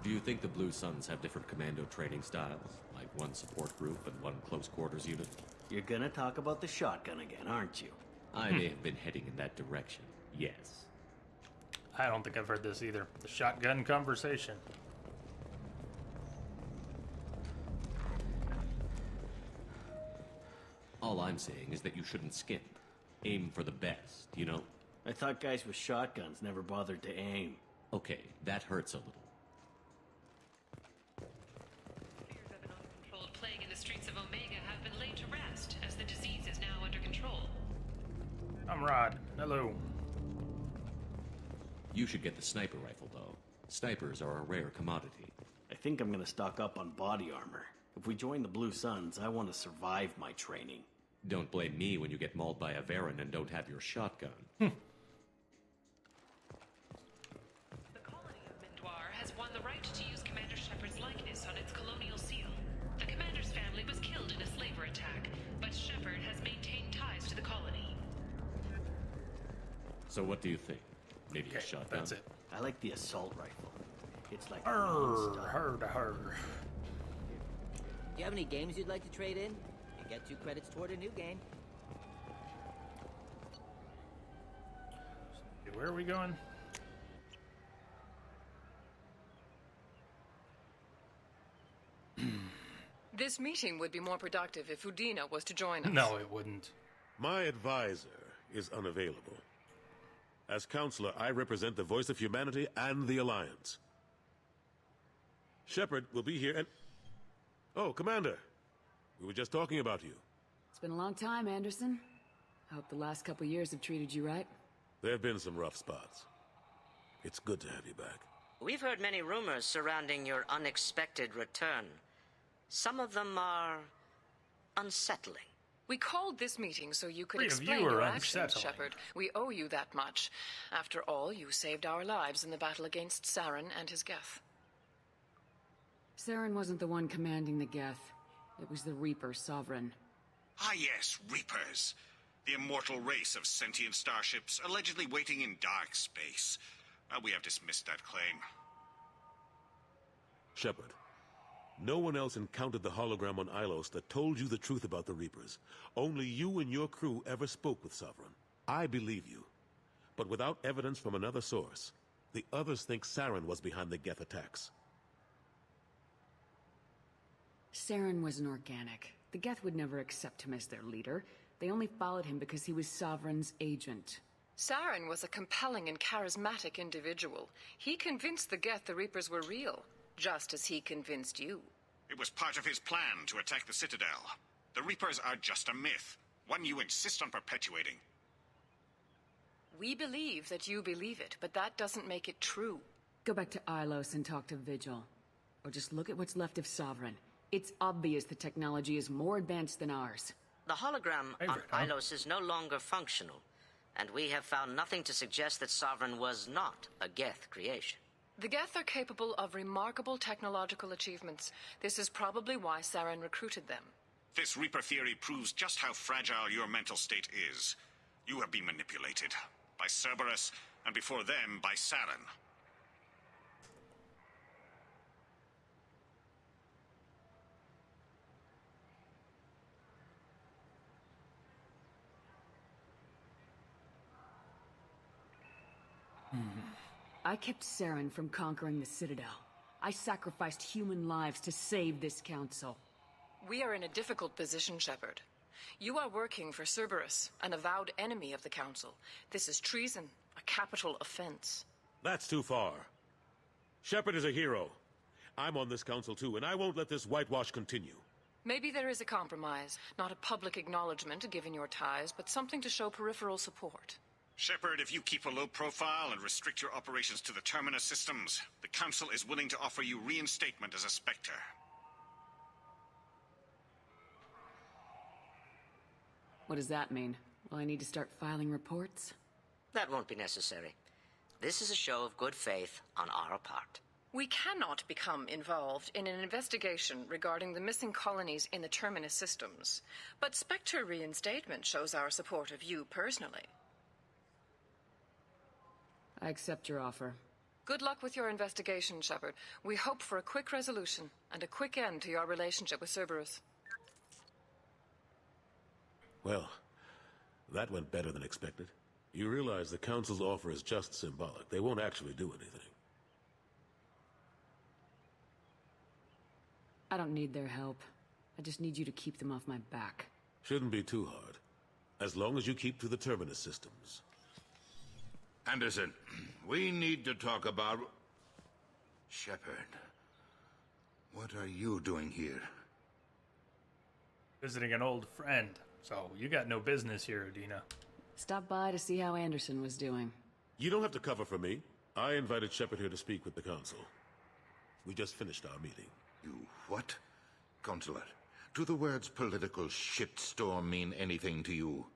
Do you think the Blue Suns have different commando training styles? Like one support group and one close quarters unit? You're gonna talk about the shotgun again, aren't you? I may have been heading in that direction, yes. I don't think I've heard this either. The shotgun conversation. All I'm saying is that you shouldn't skimp. Aim for the best, you know? I thought guys with shotguns never bothered to aim. Okay, that hurts a little. Fears of an uncontrolled plague in the streets of Omega have been laid to rest, as the disease is now under control. I'm Rod. Hello. You should get the sniper rifle, though. Snipers are a rare commodity. I think I'm gonna stock up on body armor. If we join the Blue Suns, I want to survive my training. Don't blame me when you get mauled by a Varen and don't have your shotgun. The colony of Mindoir has won the right to use Commander Shepard's likeness on its colonial seal. The commander's family was killed in a slaver attack, but Shepard has maintained ties to the colony. So what do you think? Maybe a shotgun? That's it. I like the assault rifle. It's like Arr. Do you have any games you'd like to trade in? You get 2 credits toward a new game. Where are we going? This meeting would be more productive if Udina was to join us. No, it wouldn't. My advisor is unavailable. As counselor, I represent the voice of humanity and the Alliance. Shepard will be here and... Oh, Commander. We were just talking about you. It's been a long time, Anderson. I hope the last couple years have treated you right. There have been some rough spots. It's good to have you back. We've heard many rumors surrounding your unexpected return. Some of them are unsettling. We called this meeting so you could Three of you explain are your actions, unsettling. Shepard. We owe you that much. After all, you saved our lives in the battle against Saren and his Geth. Saren wasn't the one commanding the Geth. It was the Reaper Sovereign. Ah yes, Reapers. The immortal race of sentient starships allegedly waiting in dark space. We have dismissed that claim. Shepard, no one else encountered the hologram on Ilos that told you the truth about the Reapers. Only you and your crew ever spoke with Sovereign. I believe you. But without evidence from another source, the others think Saren was behind the Geth attacks. Saren was an organic. The Geth would never accept him as their leader. They only followed him because he was Sovereign's agent. Saren was a compelling and charismatic individual. He convinced the Geth the Reapers were real, just as he convinced you. It was part of his plan to attack the Citadel. The Reapers are just a myth, one you insist on perpetuating. We believe that you believe it, but that doesn't make it true. Go back to Ilos and talk to Vigil. Or just look at what's left of Sovereign. It's obvious the technology is more advanced than ours. The hologram on Ilos is no longer functional, and we have found nothing to suggest that Sovereign was not a Geth creation. The Geth are capable of remarkable technological achievements. This is probably why Saren recruited them. This Reaper theory proves just how fragile your mental state is. You have been manipulated. By Cerberus, and before them, by Saren. I kept Saren from conquering the Citadel. I sacrificed human lives to save this council. We are in a difficult position, Shepard. You are working for Cerberus, an avowed enemy of the Council. This is treason, a capital offense. That's too far. Shepard is a hero. I'm on this council too, and I won't let this whitewash continue. Maybe there is a compromise. Not a public acknowledgement given your ties, but something to show peripheral support. Shepard, if you keep a low profile and restrict your operations to the Terminus systems, the Council is willing to offer you reinstatement as a Spectre. What does that mean? Will I need to start filing reports? That won't be necessary. This is a show of good faith on our part. We cannot become involved in an investigation regarding the missing colonies in the Terminus systems, but Spectre reinstatement shows our support of you personally. I accept your offer. Good luck with your investigation, Shepard. We hope for a quick resolution and a quick end to your relationship with Cerberus. Well, that went better than expected. You realize the Council's offer is just symbolic. They won't actually do anything. I don't need their help. I just need you to keep them off my back. Shouldn't be too hard. As long as you keep to the Terminus systems. Anderson, we need to talk about... Shepard. What are you doing here? Visiting an old friend. So, you got no business here, Udina. Stop by to see how Anderson was doing. You don't have to cover for me. I invited Shepard here to speak with the Council. We just finished our meeting. You what? Consular, do the words political shitstorm mean anything to you?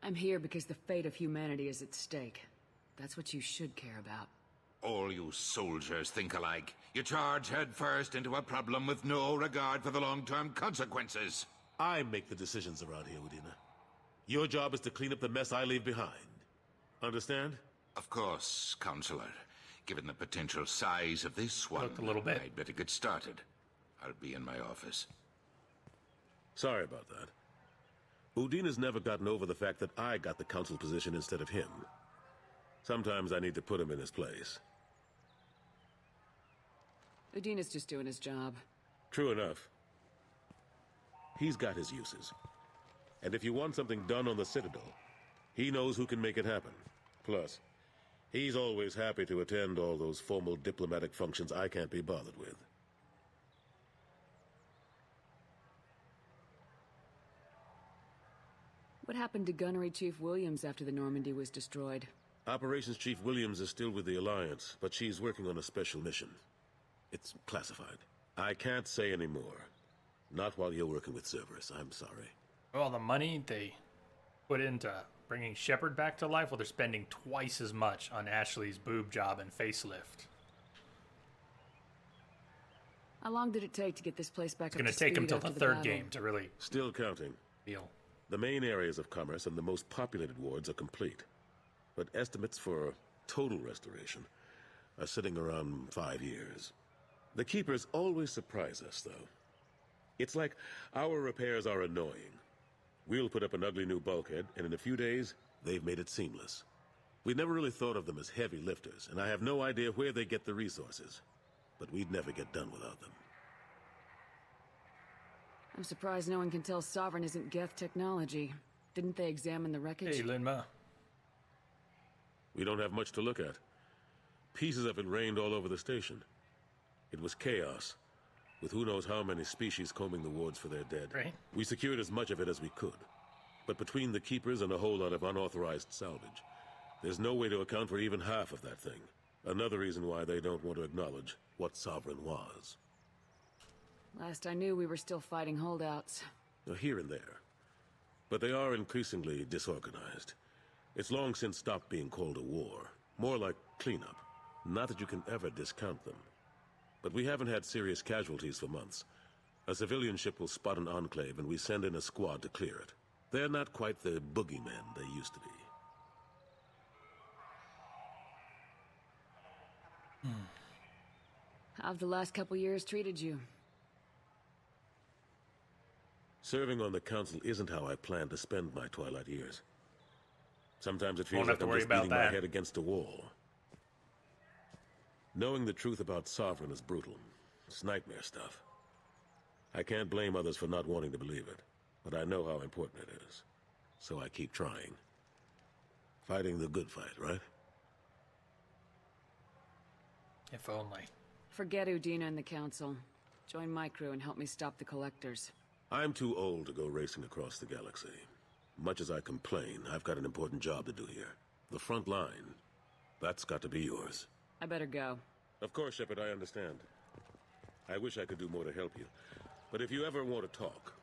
I'm here because the fate of humanity is at stake. That's what you should care about. All you soldiers think alike. You charge headfirst into a problem with no regard for the long-term consequences. I make the decisions around here, Udina. Your job is to clean up the mess I leave behind. Understand? Of course, Counselor. Given the potential size of this one, a little bit. I'd better get started. I'll be in my office. Sorry about that. Udina's never gotten over the fact that I got the Council position instead of him. Sometimes I need to put him in his place. Udina's just doing his job. True enough. He's got his uses. And if you want something done on the Citadel, he knows who can make it happen. Plus, he's always happy to attend all those formal diplomatic functions I can't be bothered with. What happened to Gunnery Chief Williams after the Normandy was destroyed? Operations Chief Williams is still with the Alliance, but she's working on a special mission. It's classified. I can't say any more. Not while you're working with Cerberus, I'm sorry. Well, the money they put into bringing Shepard back to life, well, they're spending twice as much on Ashley's boob job and facelift. How long did it take to get this place back up to speed? It's going to take them till the third battle? game to really... Still counting. Deal. The main areas of commerce and the most populated wards are complete. But estimates for total restoration are sitting around 5 years. The Keepers always surprise us, though. It's like our repairs are annoying. We'll put up an ugly new bulkhead, and in a few days, they've made it seamless. We never really thought of them as heavy lifters, and I have no idea where they get the resources. But we'd never get done without them. I'm surprised no one can tell Sovereign isn't Geth technology. Didn't they examine the wreckage? Hey, Linma. We don't have much to look at. Pieces of it rained all over the station. It was chaos, with who knows how many species combing the wards for their dead. Right. We secured as much of it as we could. But between the Keepers and a whole lot of unauthorized salvage, there's no way to account for even half of that thing. Another reason why they don't want to acknowledge what Sovereign was. Last I knew, we were still fighting holdouts. Here and there. But they are increasingly disorganized. It's long since stopped being called a war. More like cleanup. Not that you can ever discount them. But we haven't had serious casualties for months. A civilian ship will spot an enclave and we send in a squad to clear it. They're not quite the boogeymen they used to be. How have the last couple years treated you? Serving on the Council isn't how I planned to spend my twilight years. Sometimes it feels Won't have like to I'm worry just about beating my that. head against a wall. Knowing the truth about Sovereign is brutal. It's nightmare stuff. I can't blame others for not wanting to believe it, but I know how important it is. So I keep trying. Fighting the good fight, right? If only. Forget Udina and the Council. Join my crew and help me stop the Collectors. I'm too old to go racing across the galaxy. Much as I complain, I've got an important job to do here. The front line. That's got to be yours. I better go. Of course, Shepard, I understand. I wish I could do more to help you. But if you ever want to talk,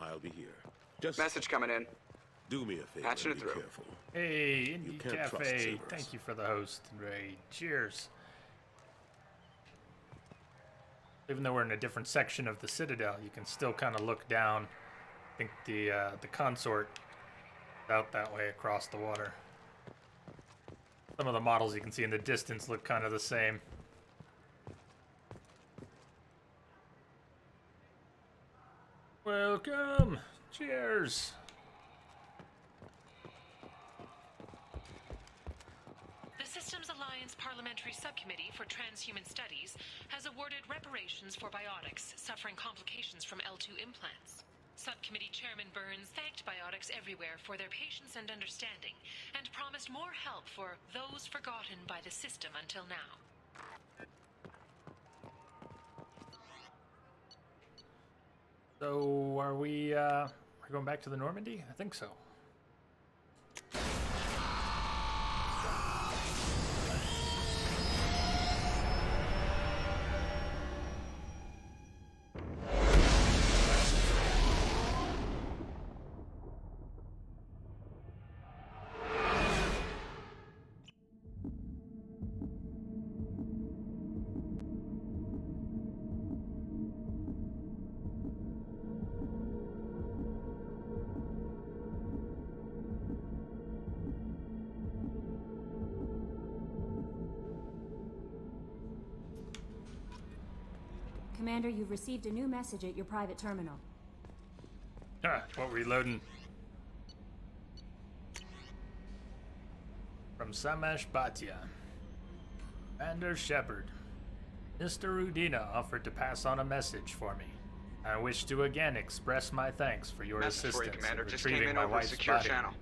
I'll be here. Just message coming in. Do me a favor. Patching it be through. Careful. Hey, You Indie can't trust Cafe. Cerberus. Thank you for the host, Ray. Cheers. Even though we're in a different section of the Citadel, you can still kind of look down. I think the consort is out that way across the water. Some of the models you can see in the distance look kind of the same. Welcome. Cheers. The Systems Alliance Parliamentary Subcommittee for Transhuman Studies has awarded reparations for biotics suffering complications from L2 implants. Subcommittee Chairman Burns thanked biotics everywhere for their patience and understanding, and promised more help for those forgotten by the system until now. So, are we going back to the Normandy? I think so. Commander, you've received a new message at your private terminal. Ah, what reloading? From Samash Bhatia. Commander Shepard. Mr. Udina offered to pass on a message for me. I wish to again express my thanks for your Message for you, assistance Commander. in Just retrieving came in my over wife's secure body. channel.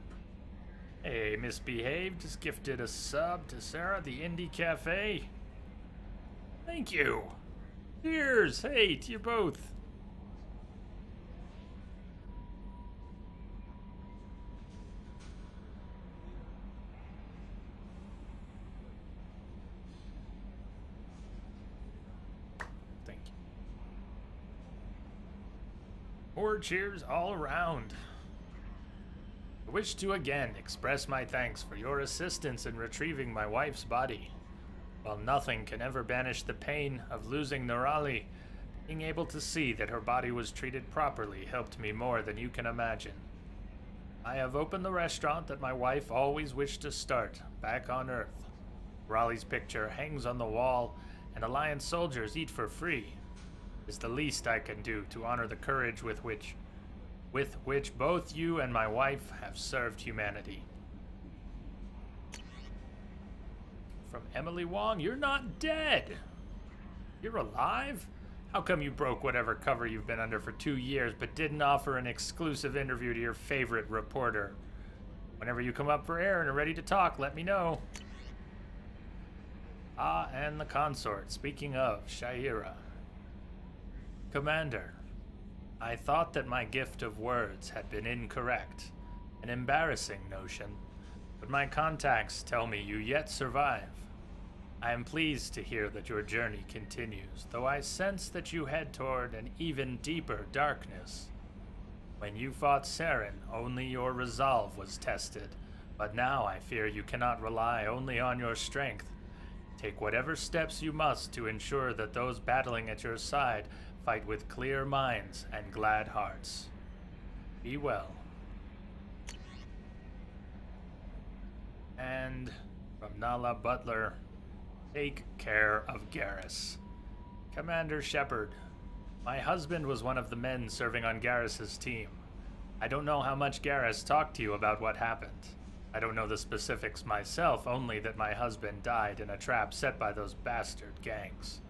Hey, misbehaved, just gifted a sub to Sarah, the Indie Cafe. Thank you. Cheers. Hey, to you both. Thank you. More cheers all around. I wish to again express my thanks for your assistance in retrieving my wife's body. While nothing can ever banish the pain of losing Nerali, being able to see that her body was treated properly helped me more than you can imagine. I have opened the restaurant that my wife always wished to start, back on Earth. Raleigh's picture hangs on the wall, and Alliance soldiers eat for free. It's the least I can do to honor the courage with which both you and my wife have served humanity. From Emily Wong, you're not dead. You're alive? How come you broke whatever cover you've been under for 2 years but didn't offer an exclusive interview to your favorite reporter? Whenever you come up for air and are ready to talk, let me know. Ah, and the consort. Speaking of, Sha'ira. Commander, I thought that my gift of words had been incorrect. An embarrassing notion. But my contacts tell me you yet survive. I am pleased to hear that your journey continues, though I sense that you head toward an even deeper darkness. When you fought Saren, only your resolve was tested, but now I fear you cannot rely only on your strength. Take whatever steps you must to ensure that those battling at your side fight with clear minds and glad hearts. Be well. And from Nala Butler, take care of Garrus. Commander Shepard, my husband was one of the men serving on Garrus's team. I don't know how much Garrus talked to you about what happened. I don't know the specifics myself, only that my husband died in a trap set by those bastard gangs.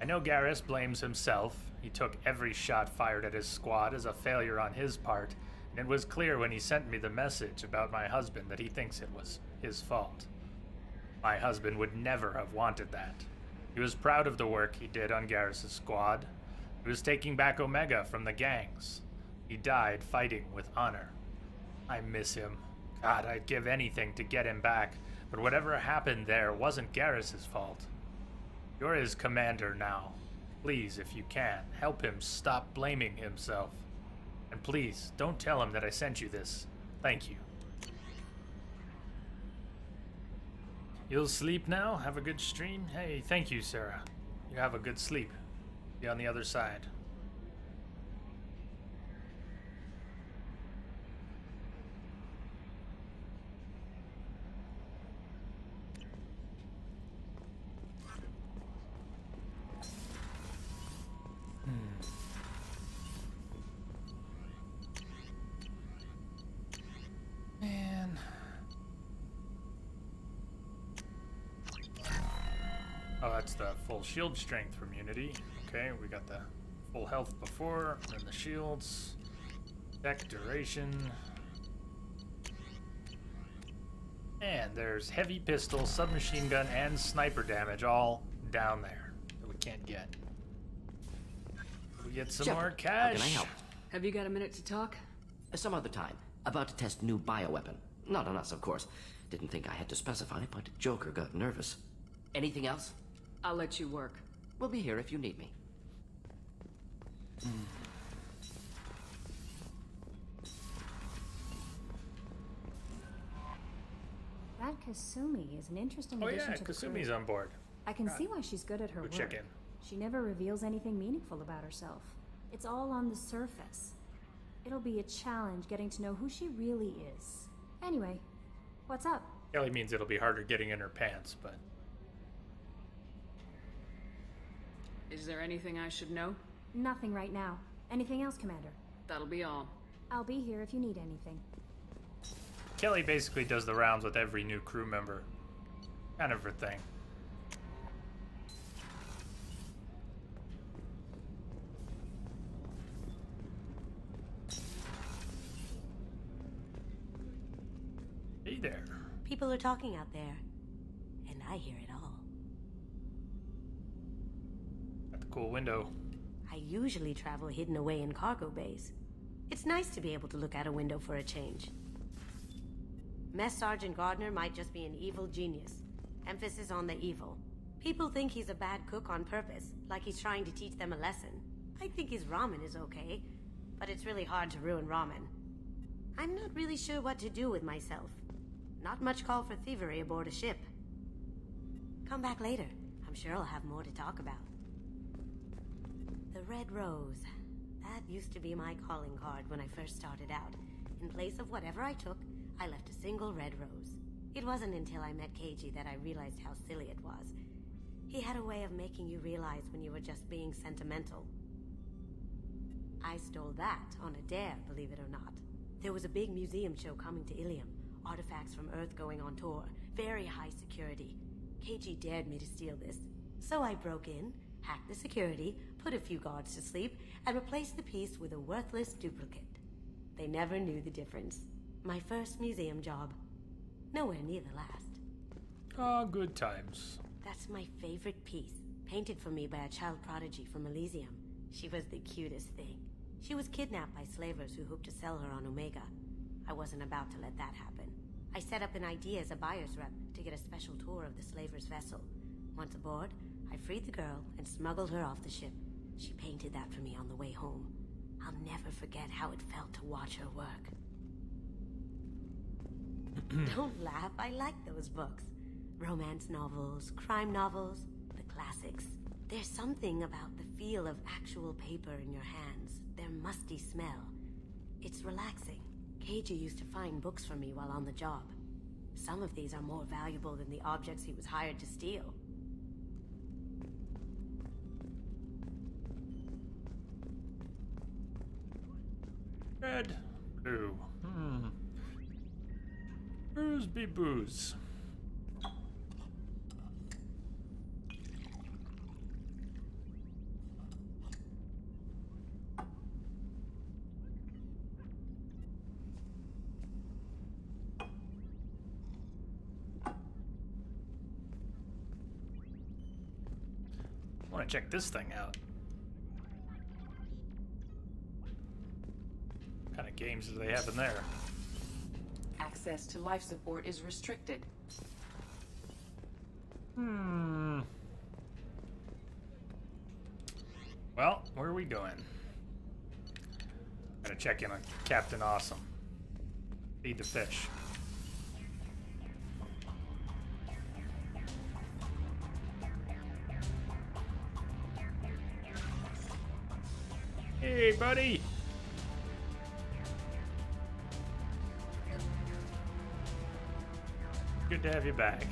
I know Garrus blames himself. He took every shot fired at his squad as a failure on his part, and it was clear when he sent me the message about my husband that he thinks it was his fault. My husband would never have wanted that. He was proud of the work he did on Garrus' squad. He was taking back Omega from the gangs. He died fighting with honor. I miss him. God, I'd give anything to get him back, but whatever happened there wasn't Garrus' fault. You're his commander now. Please, if you can, help him stop blaming himself. And please, don't tell him that I sent you this. Thank you. You'll sleep now? Have a good stream? Hey, thank you, Sarah. You have a good sleep. Be on the other side. Man. Oh, that's the full shield strength from Unity. Okay, we got the full health before, then the shields, deck duration. And there's heavy pistol, submachine gun, and sniper damage all down there that we can't get. We get some more cash. How can I help? Have you got a minute to talk? Some other time. About to test new bioweapon. Not on us, of course. Didn't think I had to specify, but Joker got nervous. Anything else? I'll let you work. We'll be here if you need me. That Kasumi is an interesting Oh addition yeah, to the crew. Kasumi's on board. I can see why she's good at her Go work. check in. She never reveals anything meaningful about herself. It's all on the surface. It'll be a challenge getting to know who she really is. Anyway, what's up? Kelly means it'll be harder getting in her pants, but... Is there anything I should know? Nothing right now. Anything else, Commander? That'll be all. I'll be here if you need anything. Kelly basically does the rounds with every new crew member. Kind of her thing. Hey there. People are talking out there, and I hear it all. Got the cool window. I usually travel hidden away in cargo bays. It's nice to be able to look out a window for a change. Mess Sergeant Gardner might just be an evil genius. Emphasis on the evil. People think he's a bad cook on purpose, like he's trying to teach them a lesson. I think his ramen is okay, but it's really hard to ruin ramen. I'm not really sure what to do with myself. Not much call for thievery aboard a ship. Come back later. I'm sure I'll have more to talk about. The Red Rose. That used to be my calling card when I first started out. In place of whatever I took, I left a single red rose. It wasn't until I met Keiji that I realized how silly it was. He had a way of making you realize when you were just being sentimental. I stole that on a dare, believe it or not. There was a big museum show coming to Ilium. Artifacts from Earth going on tour. Very high security. Keiji dared me to steal this. So I broke in, hacked the security, put a few guards to sleep, and replaced the piece with a worthless duplicate. They never knew the difference. My first museum job. Nowhere near the last. Ah, good times. That's my favorite piece. Painted for me by a child prodigy from Elysium. She was the cutest thing. She was kidnapped by slavers who hoped to sell her on Omega. I wasn't about to let that happen. I set up an idea as a buyer's rep to get a special tour of the slaver's vessel. Once aboard, I freed the girl and smuggled her off the ship. She painted that for me on the way home. I'll never forget how it felt to watch her work. Don't laugh, I like those books. Romance novels, crime novels, the classics. There's something about the feel of actual paper in your hands, their musty smell. It's relaxing. Keiji used to find books for me while on the job. Some of these are more valuable than the objects he was hired to steal. Red. Blue. Booze be booze. I want to check this thing out. What kind of games do they have in there? Access to life support is restricted. Well, where are we going? Gotta check in on Captain Awesome. Feed the fish. Hey, buddy! Good to have you back.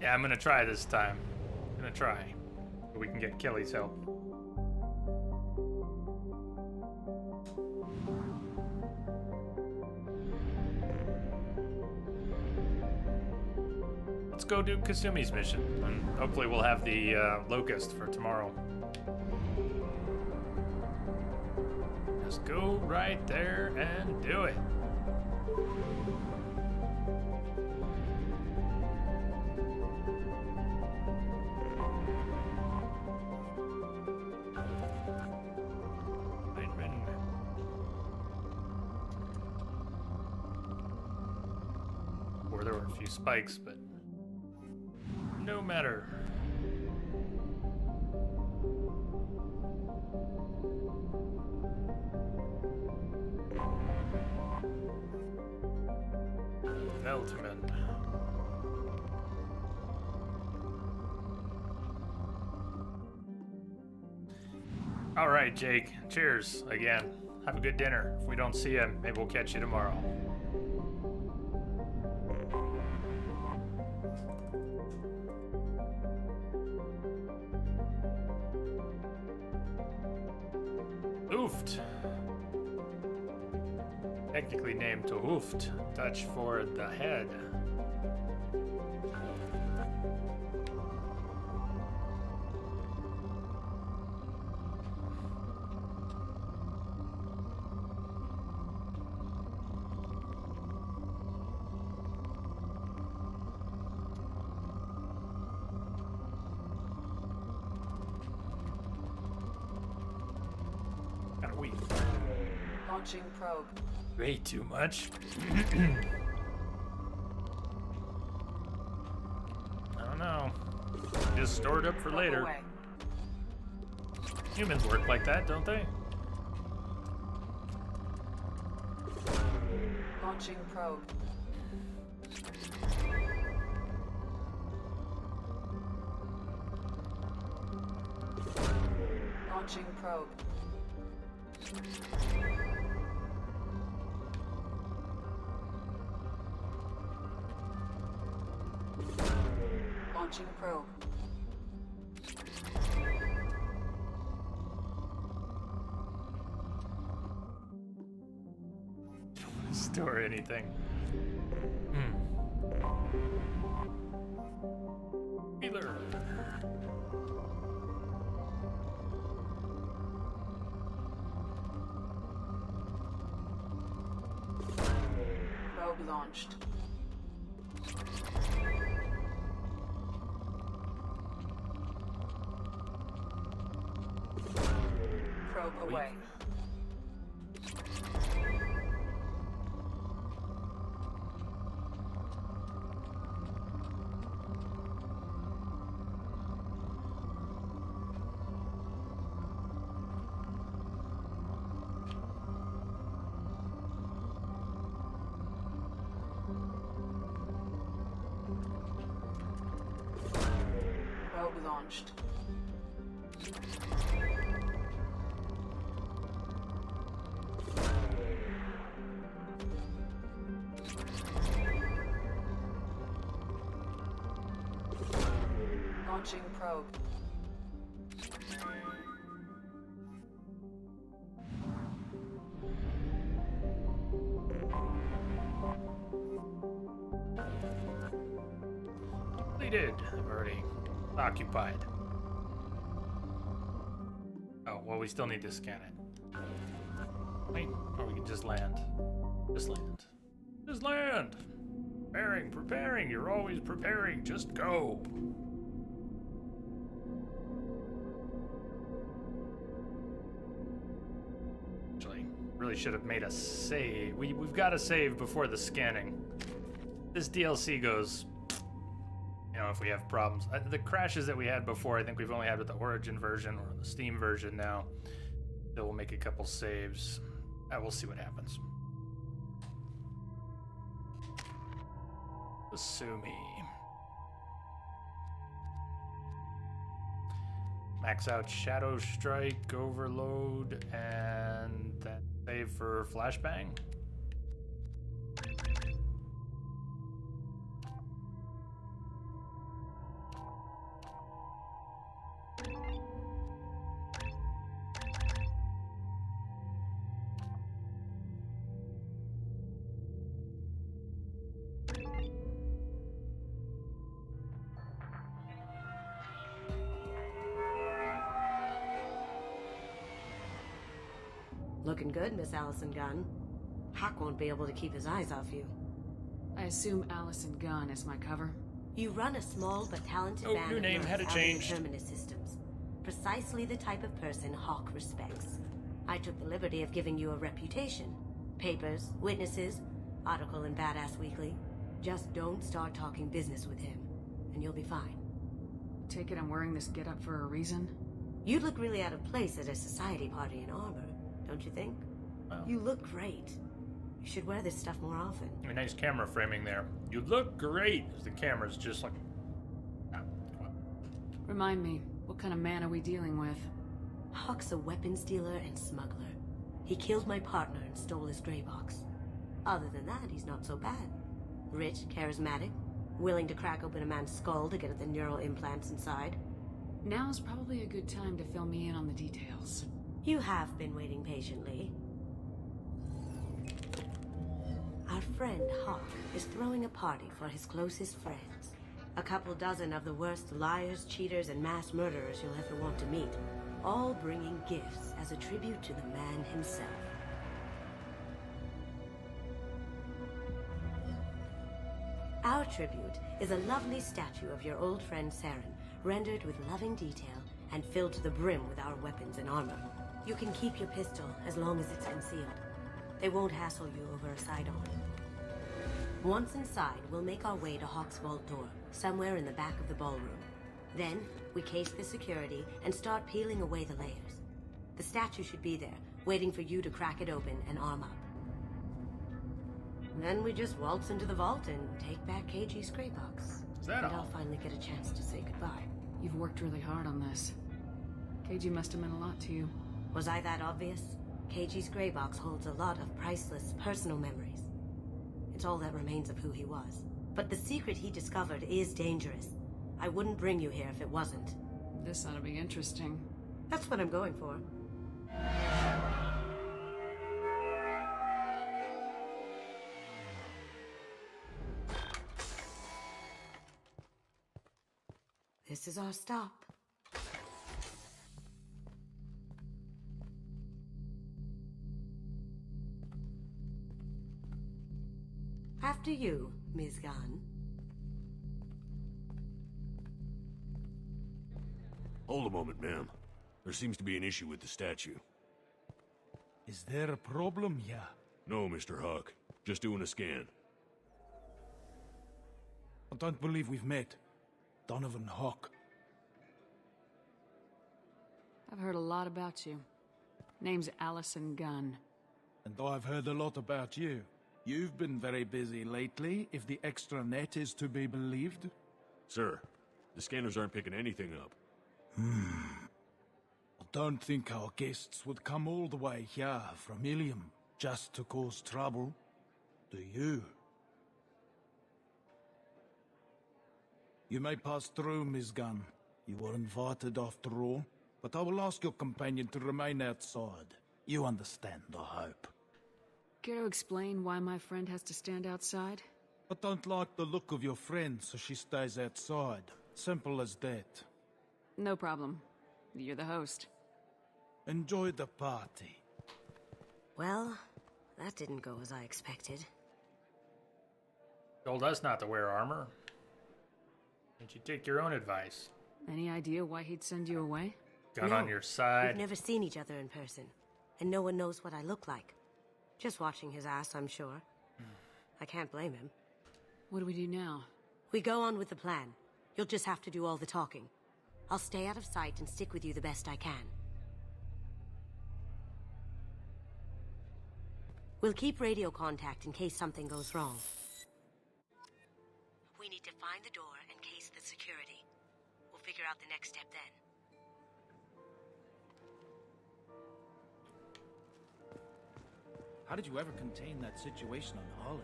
Yeah, I'm gonna try this time. I'm gonna try. So we can get Kelly's help. Let's go do Kasumi's mission, and hopefully we'll have the Locust for tomorrow. Just go right there and do it. Or there were a few spikes, but no matter. Veltman. All right, Jake. Cheers again. Have a good dinner. If we don't see you, maybe we'll catch you tomorrow. Hooft. Technically named to Hooft, Dutch for the head. Kind of weak. Launching probe. Way too much. I don't know. Just store it up for later. Away. Humans work like that, don't they? Launching probe. Launching probe. Launching probe. Don't want to store anything. Healer. Probe launched. Probe away. Probe launched. Launching probe. Completed. I'm already occupied. Oh, well, we still need to scan it. Wait, or we can just land. Just land. Just land! Preparing. You're always preparing. Just go. Actually, really should have made a save. We've got to save before the scanning. This DLC goes, you know, if we have problems. The crashes that we had before, I think we've only had with the Origin version or the Steam version now. So we'll make a couple saves. We'll see what happens. Asumi. Max out Shadow Strike, Overload, and that save for Flashbang. Looking good, Miss Allison Gunn. Hawk won't be able to keep his eyes off you. I assume Allison Gunn is my cover? You run a small but talented Oh, band new of name nerds had to out in change. Terminus Systems. Precisely the type of person Hawk respects. I took the liberty of giving you a reputation. Papers, witnesses, article in Badass Weekly. Just don't start talking business with him, and you'll be fine. Take it I'm wearing this getup for a reason? You'd look really out of place at a society party in armor, don't you think? Well. You look great. You should wear this stuff more often. A nice camera framing there. You look great. The camera's just like. Remind me, what kind of man are we dealing with? Hawk's a weapons dealer and smuggler. He killed my partner and stole his gray box. Other than that, he's not so bad. Rich, charismatic, willing to crack open a man's skull to get at the neural implants inside. Now's probably a good time to fill me in on the details. You have been waiting patiently. Our friend Hawk is throwing a party for his closest friends. A couple dozen of the worst liars, cheaters, and mass murderers you'll ever want to meet. All bringing gifts as a tribute to the man himself. Our tribute is a lovely statue of your old friend Saren, rendered with loving detail and filled to the brim with our weapons and armor. You can keep your pistol as long as it's concealed. They won't hassle you over a sidearm. Once inside, we'll make our way to Hawk's vault door, somewhere in the back of the ballroom. Then, we case the security and start peeling away the layers. The statue should be there, waiting for you to crack it open and arm up. Then we just waltz into the vault and take back KG's gray box. Is that and all? I'll finally get a chance to say goodbye. You've worked really hard on this. KG must have meant a lot to you. Was I that obvious? KG's gray box holds a lot of priceless personal memories. It's all that remains of who he was. But the secret he discovered is dangerous. I wouldn't bring you here if it wasn't. This ought to be interesting. That's what I'm going for. This is our stop. After you, Ms. Gunn. Hold a moment, ma'am. There seems to be an issue with the statue. Is there a problem here? No, Mr. Hawk. Just doing a scan. I don't believe we've met. Donovan Hawk. I've heard a lot about you. Name's Allison Gunn. And I've heard a lot about you. You've been very busy lately, if the extranet is to be believed. Sir, the scanners aren't picking anything up. I don't think our guests would come all the way here from Ilium just to cause trouble. Do you? You may pass through, Ms. Gunn. You were invited after all, but I will ask your companion to remain outside. You understand, I hope. Care to explain why my friend has to stand outside? I don't like the look of your friend, so she stays outside. Simple as that. No problem. You're the host. Enjoy the party. Well, that didn't go as I expected. Told us not to wear armor. Didn't you take your own advice? Any idea why he'd send you away? Gun on your side. We've never seen each other in person, and no one knows what I look like. Just watching his ass, I'm sure. I can't blame him. What do we do now? We go on with the plan. You'll just have to do all the talking. I'll stay out of sight and stick with you the best I can. We'll keep radio contact in case something goes wrong. We need to find the door and case the security. We'll figure out the next step then. How did you ever contain that situation on Olive?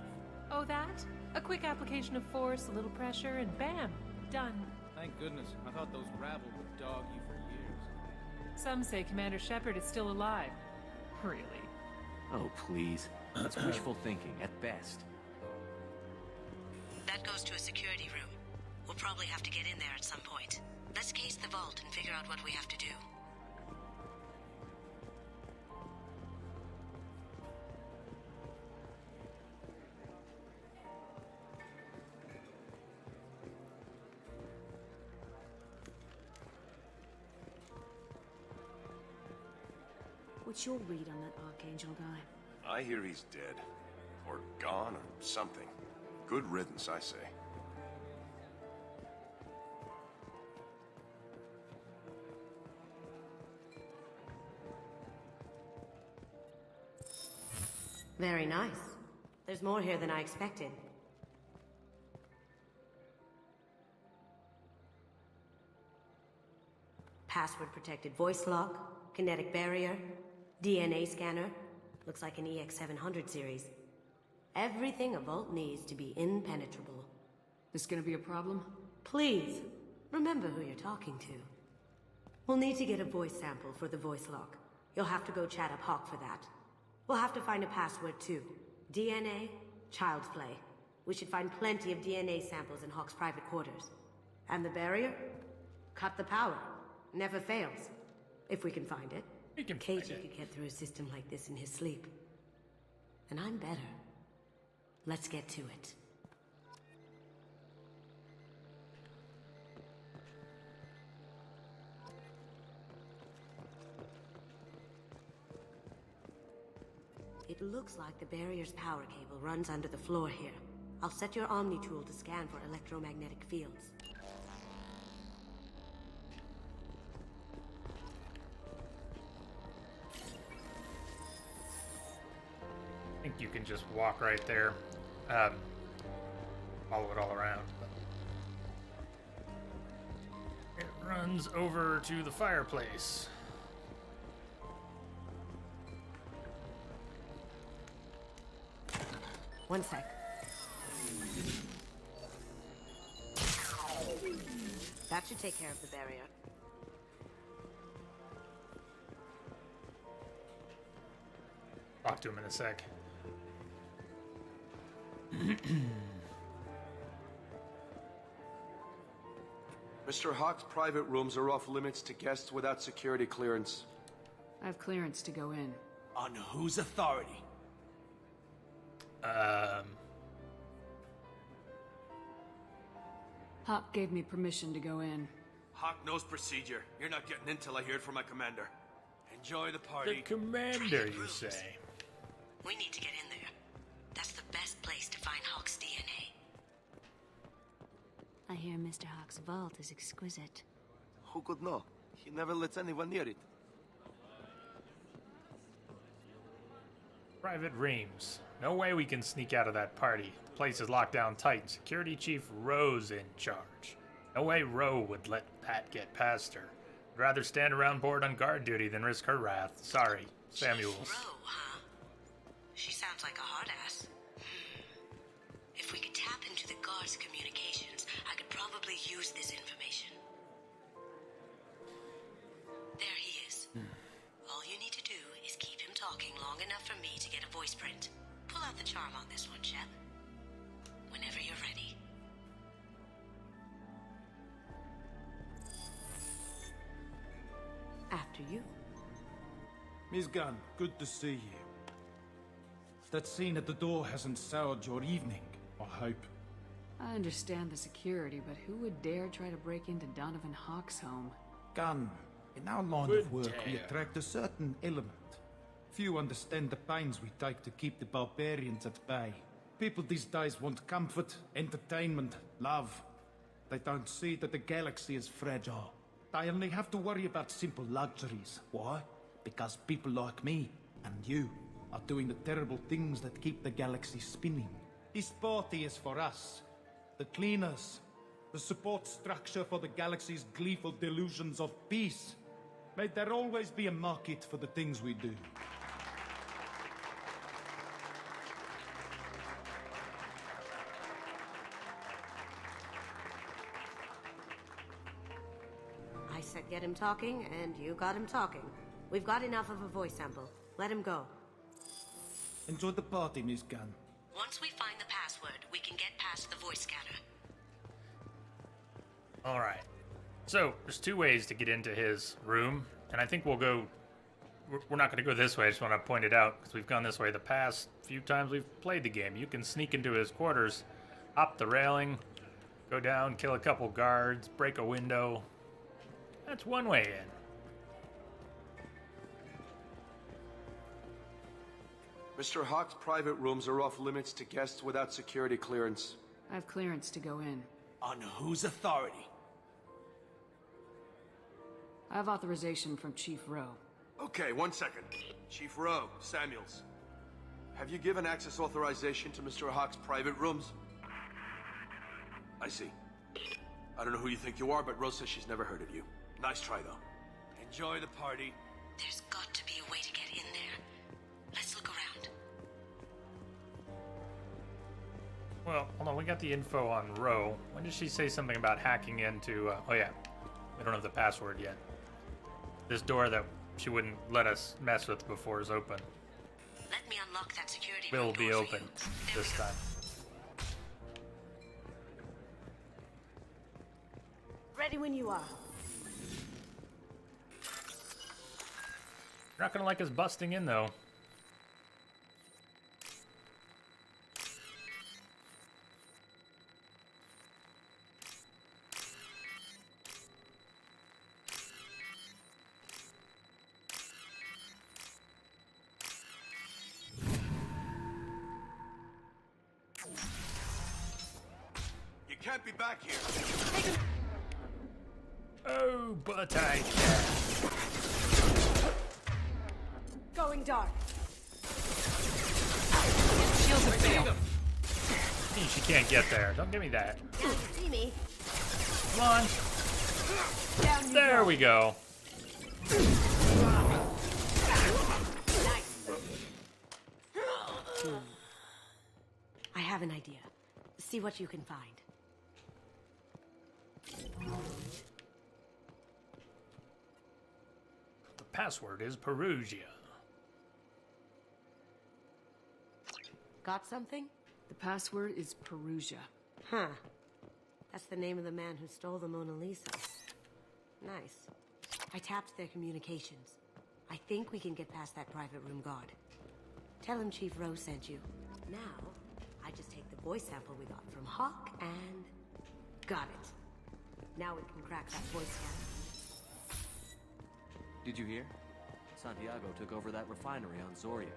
Oh, that? A quick application of force, a little pressure, and bam! Done. Thank goodness. I thought those rabble would dog you for years. Some say Commander Shepard is still alive. Really? Oh, please. That's wishful thinking, at best. That goes to a security room. We'll probably have to get in there at some point. Let's case the vault and figure out what we have to do. What's your read on that Archangel guy? I hear he's dead. Or gone, or something. Good riddance, I say. Very nice. There's more here than I expected. Password-protected voice lock, kinetic barrier, DNA scanner. Looks like an EX700 series. Everything a vault needs to be impenetrable. This gonna be a problem? Please, remember who you're talking to. We'll need to get a voice sample for the voice lock. You'll have to go chat up Hawk for that. We'll have to find a password too. DNA, child's play. We should find plenty of DNA samples in Hawk's private quarters. And the barrier? Cut the power. Never fails. If we can find it. We can KG find it. could get through a system like this in his sleep. And I'm better. Let's get to it. It looks like the barrier's power cable runs under the floor here. I'll set your Omni tool to scan for electromagnetic fields. I think you can just walk right there. Follow it all around. It runs over to the fireplace. One sec. That should take care of the barrier. Talk to him in a sec. Mr. Hawk's private rooms are off limits to guests without security clearance. I have clearance to go in. On whose authority? Hawk gave me permission to go in. Hawk knows procedure. You're not getting in till I hear it from my commander. Enjoy the party. The commander, you say? We need to get in there. That's the best place to find Hawk's DNA. I hear Mr. Hawk's vault is exquisite. Who could know? He never lets anyone near it. Private Reams. No way we can sneak out of that party. The place is locked down tight. Security Chief Rowe's in charge. No way Rowe would let that get past her. I'd rather stand around board on guard duty than risk her wrath. Sorry, Samuels. Rowe, huh? She sounds like a hard ass. If we could tap into the guard's communications, I could probably use this information. voice print. Pull out the charm on this one, Shep. Whenever you're ready. After you. Miss Gunn, good to see you. That scene at the door hasn't soured your evening, I hope. I understand the security, but who would dare try to break into Donovan Hawk's home? Gunn, in our line of work, we attract a certain element. Few understand the pains we take to keep the barbarians at bay. People these days want comfort, entertainment, love. They don't see that the galaxy is fragile. They only have to worry about simple luxuries. Why? Because people like me and you are doing the terrible things that keep the galaxy spinning. This party is for us, the cleaners, the support structure for the galaxy's gleeful delusions of peace. May there always be a market for the things we do. I said get him talking, and you got him talking. We've got enough of a voice sample. Let him go. Enjoy the party, Miss Gunn. Once we find the password, we can get past the voice scanner. Alright. So, there's two ways to get into his room, and I think we'll go... We're not going to go this way, I just want to point it out, because we've gone this way the past few times we've played the game. You can sneak into his quarters, hop the railing, go down, kill a couple guards, break a window. That's one way in. Mr. Hawk's private rooms are off limits to guests without security clearance. I have clearance to go in. On whose authority? I have authorization from Chief Rowe. Okay, 1 second. Chief Rowe, Samuels. Have you given access authorization to Mr. Hawk's private rooms? I see. I don't know who you think you are, but Rose says she's never heard of you. Nice try, though. Enjoy the party. There's got to be a way to get in there. Let's look around. Well, hold on, we got the info on Rowe. When did she say something about hacking into... oh yeah, we don't have the password yet. This door that she wouldn't let us mess with before is open. Let me unlock that security Will room be door open for you. this time. Ready when you are. You're not gonna like us busting in, though. You can't be back here. Oh, but I can. Going dark. Shields have failed. She can't get there. Don't give me that. Now you see me. Come on. Down you There go. we go. I have an idea. See what you can find. The password is Perugia. Got something? The password is Perugia. Huh. That's the name of the man who stole the Mona Lisa. Nice. I tapped their communications. I think we can get past that private room guard. Tell him Chief Rowe sent you. Now, I just take the voice sample we got from Hawk and... got it. Now we can crack that voice scanner. Did you hear? Santiago took over that refinery on Zoria.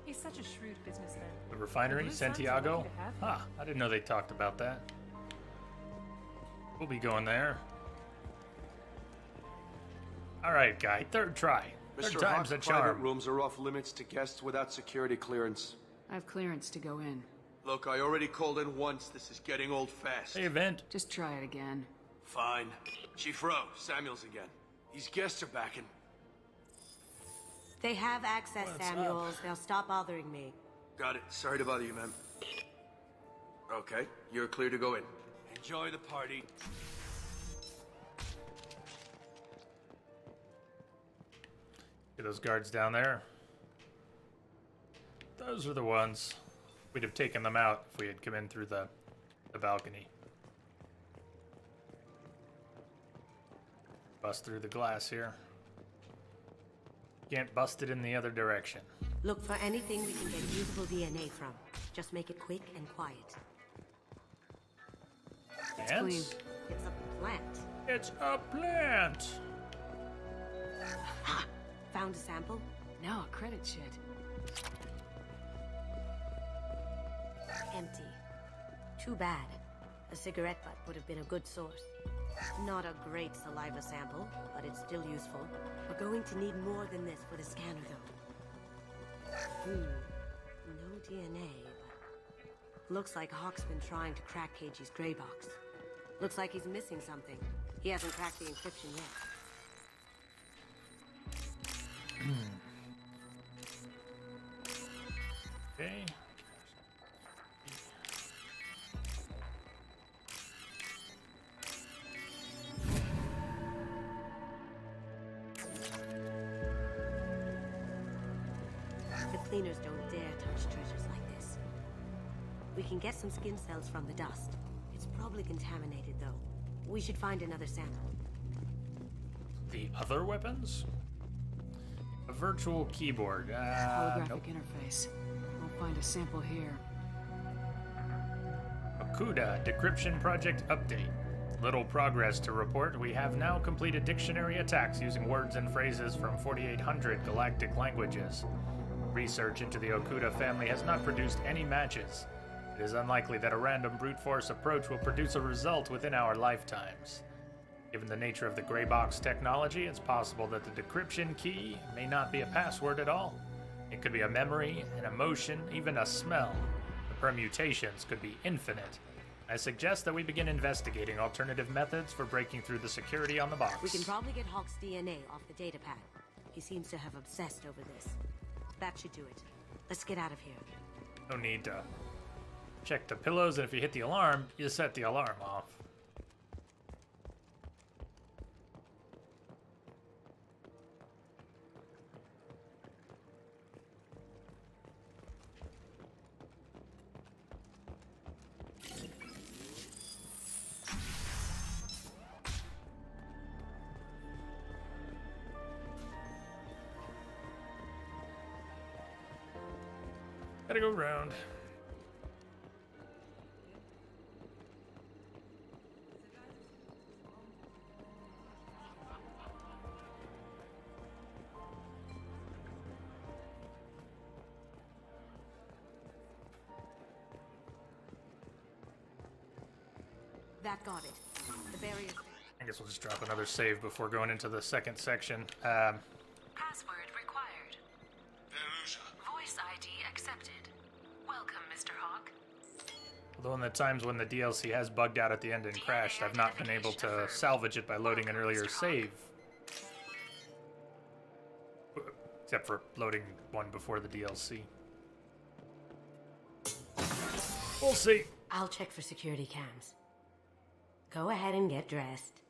He's such a shrewd businessman. The refinery, Blue Suns are Santiago? lucky to have him. Huh, I didn't know they talked about that. We'll be going there. Alright, guy, third try. Third Mr. time's Hawk's a private charm. rooms are off limits to guests without security clearance. I have clearance to go in. Look, I already called in once. This is getting old fast. Hey, Event. Just try it again. Fine. Chief Rowe, Samuels again. These guests are back and... They have access, What's Samuels. They'll stop bothering me. Got it. Sorry to bother you, ma'am. Okay, you're clear to go in. Enjoy the party. Get those guards down there. Those are the ones. We'd have taken them out if we had come in through the balcony. Bust through the glass here. Can't bust it in the other direction. Look for anything we can get usable DNA from. Just make it quick and quiet. Plants? It's clean. It's a plant. It's a plant! Ha! Found a sample? No, a credit shed. Empty. Too bad. A cigarette butt would have been a good source. Not a great saliva sample, but it's still useful. We're going to need more than this for the scanner, though. No DNA, but... Looks like Hawk's been trying to crack Keiji's gray box. Looks like he's missing something. He hasn't cracked the encryption yet. Okay. The cleaners don't dare touch treasures like this. We can get some skin cells from the dust. It's probably contaminated, though. We should find another sample. The other weapons? A virtual keyboard. Holographic Nope. interface. We'll find a sample here. Okuda Decryption Project Update. Little progress to report. We have now completed dictionary attacks using words and phrases from 4,800 galactic languages. Research into the Okuda family has not produced any matches. It is unlikely that a random brute force approach will produce a result within our lifetimes. Given the nature of the gray box technology, it's possible that the decryption key may not be a password at all. It could be a memory, an emotion, even a smell. The permutations could be infinite. I suggest that we begin investigating alternative methods for breaking through the security on the box. We can probably get Hawk's DNA off the datapad. He seems to have obsessed over this. That should do it. Let's get out of here. No need to check the pillows, and if you hit the alarm, you set the alarm off. Gotta go round. That got it. The barrier. I guess we'll just drop another save before going into the second section. Password required. Voice ID accepted. Welcome, Mr. Hawk. Although in the times when the DLC has bugged out at the end and crashed, I've not been able to salvage it by loading an earlier save. Except for loading one before the DLC. We'll see. I'll check for security cams. Go ahead and get dressed.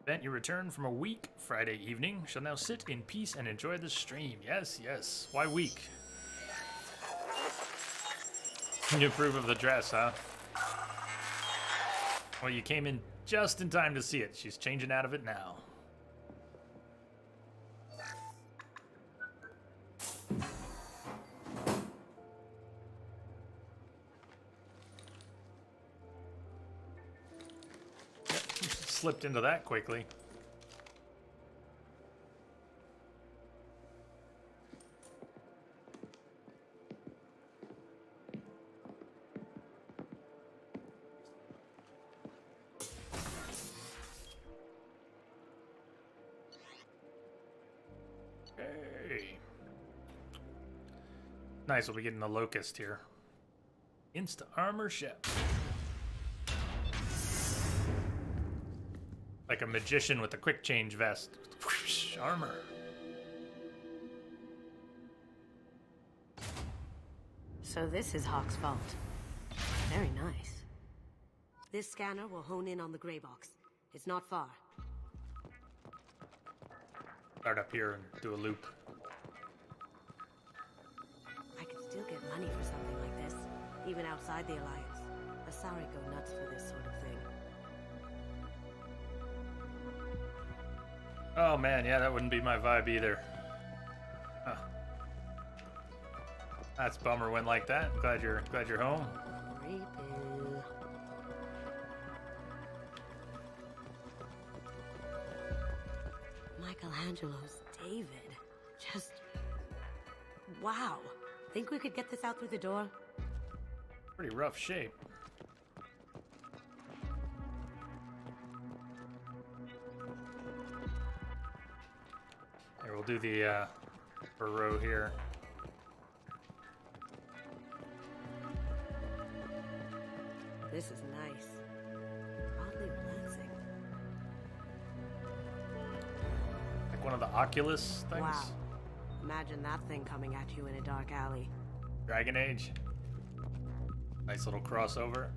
Bent, you return from a week Friday evening. Shall now sit in peace and enjoy the stream. Yes, yes. Why week? You approve of the dress, huh? Well, you came in just in time to see it. She's changing out of it now. Slipped into that quickly. Hey. Nice, we'll be getting the Locust here. Insta armor ship. Like a magician with a quick change vest. Whoosh, armor. So this is Hawk's vault. Very nice. This scanner will hone in on the gray box. It's not far. Start up here and do a loop. even outside the Alliance. The Asari go nuts for this sort of thing. Oh man, yeah, that wouldn't be my vibe either. Huh. That's a bummer went like that. Glad you're home. Creepy. Michelangelo's David. Just... wow. Think we could get this out through the door? Pretty rough shape. Here, we'll do the upper row here. This is nice. Oddly relaxing. Like one of the Oculus things? Wow. Imagine that thing coming at you in a dark alley. Dragon Age. Nice little crossover.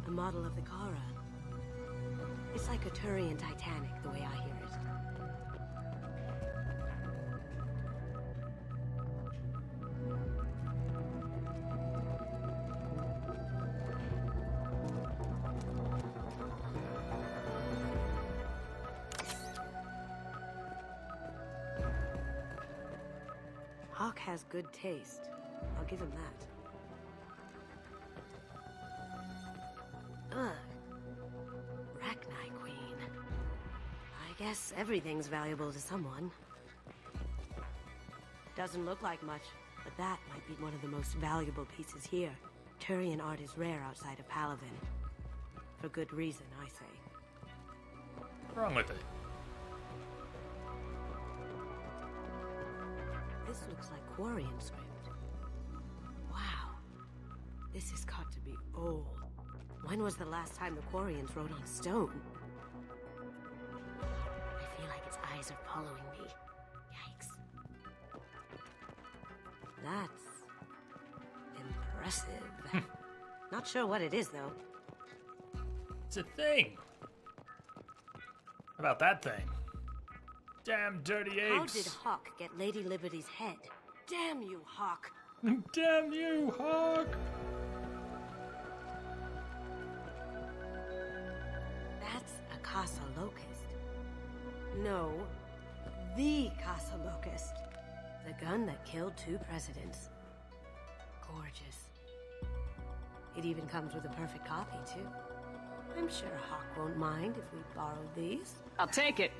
A model of the Kara. It's like a Turian Titanic, the way I hear it. Hawk has good taste. I'll give him that. Ugh. Rachni Queen. I guess everything's valuable to someone. Doesn't look like much, but that might be one of the most valuable pieces here. Turian art is rare outside of Palaven. For good reason, I say. What's wrong with it? This looks like Quarian script. Wow. This has got to be old. When was the last time the Quarians wrote on stone? I feel like its eyes are following me. Yikes. That's... impressive. Not sure what it is, though. It's a thing. How about that thing? Damn dirty apes. How did Hawk get Lady Liberty's head? Damn you, Hawk. Damn you, Hawk. That's a Casa Locust. No, the Casa Locust. The gun that killed 2 presidents. Gorgeous. It even comes with a perfect copy, too. I'm sure Hawk won't mind if we borrow these. I'll take it.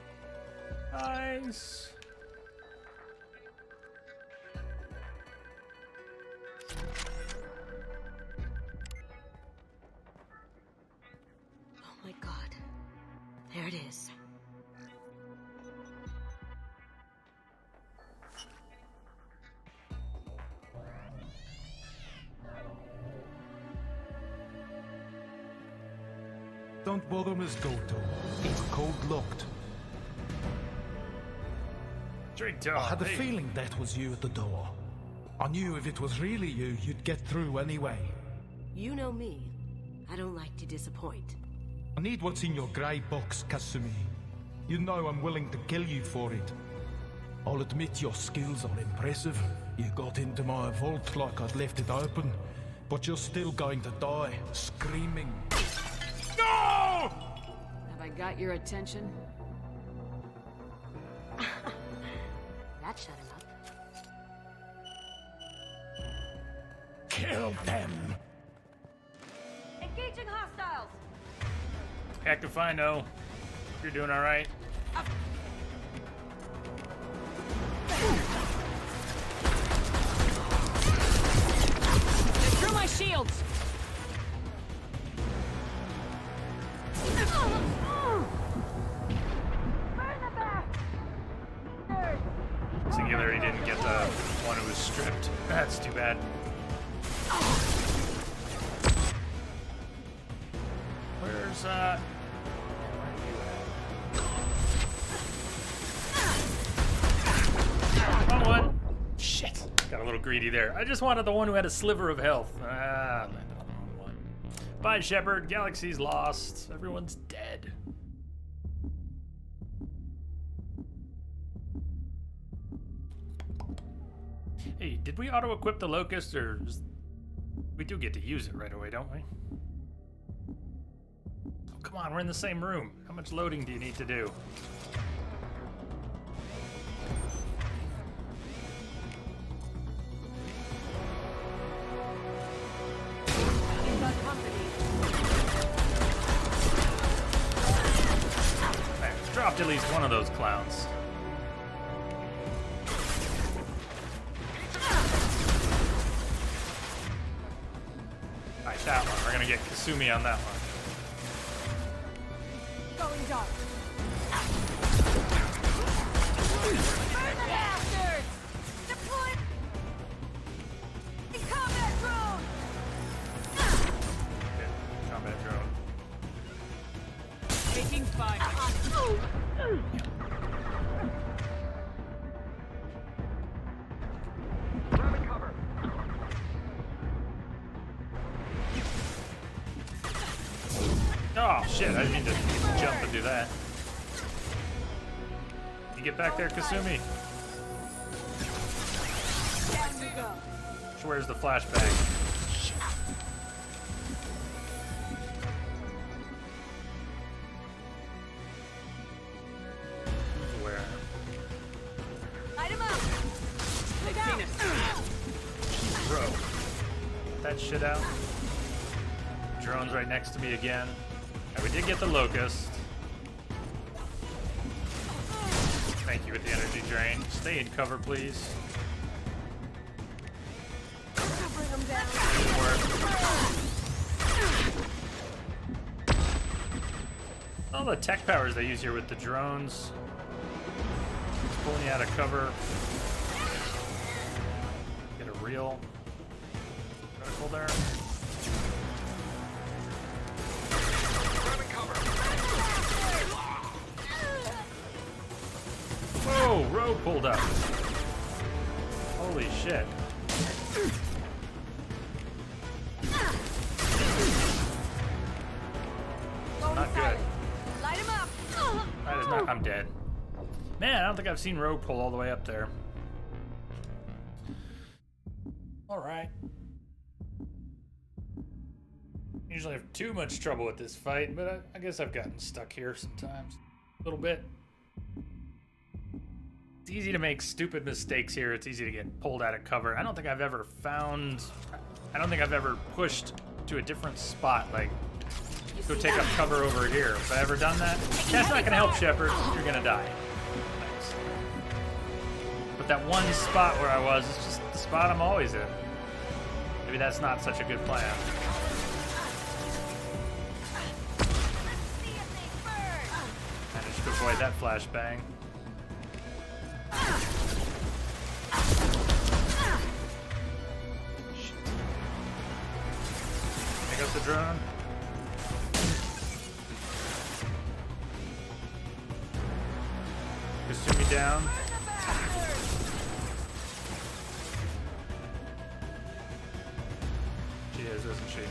Nice. Oh my god. There it is. Don't bother, Miss Goto. It's code locked. I had a feeling that was you at the door. I knew if it was really you, you'd get through anyway. You know me. I don't like to disappoint. I need what's in your grey box, Kasumi. You know I'm willing to kill you for it. I'll admit your skills are impressive. You got into my vault like I'd left it open, but you're still going to die, screaming. No! Have I got your attention? That shut him up. Kill them! Engaging hostiles! Heck if I know. You're doing all right. Through my shields! Singularity didn't get the one who was stripped. That's too bad. Where's Wrong one. Shit. Got a little greedy there. I just wanted the one who had a sliver of health. Ah, man, the wrong one. Bye, Shepard. Galaxy's lost. Everyone's dead. Hey, did we auto-equip the Locust, or we do get to use it right away, don't we? Oh, come on, we're in the same room. How much loading do you need to do? Right, dropped at least one of those clowns. Alright, that one. We're gonna get Kasumi on that one. Going dark. Burn the bastards! Deploy the combat drone! Okay, combat drone. Taking fire. Oh shit, I didn't mean to jump and do that. You get back there, Kasumi. Down you go. Where's the flashbang? Where? Light him up. Look out. Bro. Get that shit out. Drone's right next to me again. And we did get the Locust. Thank you with the energy drain. Stay in cover, please. Bring him down. All the tech powers they use here with the drones. It's pulling you out of cover. Get a real reticle there. Whoa, Rogue pulled up. Holy shit. Not good. Light him up. That is not. I'm dead. Man, I don't think I've seen Rogue pull all the way up there. Alright. Usually have too much trouble with this fight, but I guess I've gotten stuck here sometimes. A little bit. It's easy to make stupid mistakes here. It's easy to get pulled out of cover. I don't think I've ever pushed to a different spot, like go take up cover over here. Have I ever done that? That's not gonna help, Shepard. You're gonna die. Thanks. But that one spot where I was, it's just the spot I'm always in. Maybe that's not such a good plan. Managed to avoid that flashbang. Pick up the drone. Just shoot me down. She is, isn't she?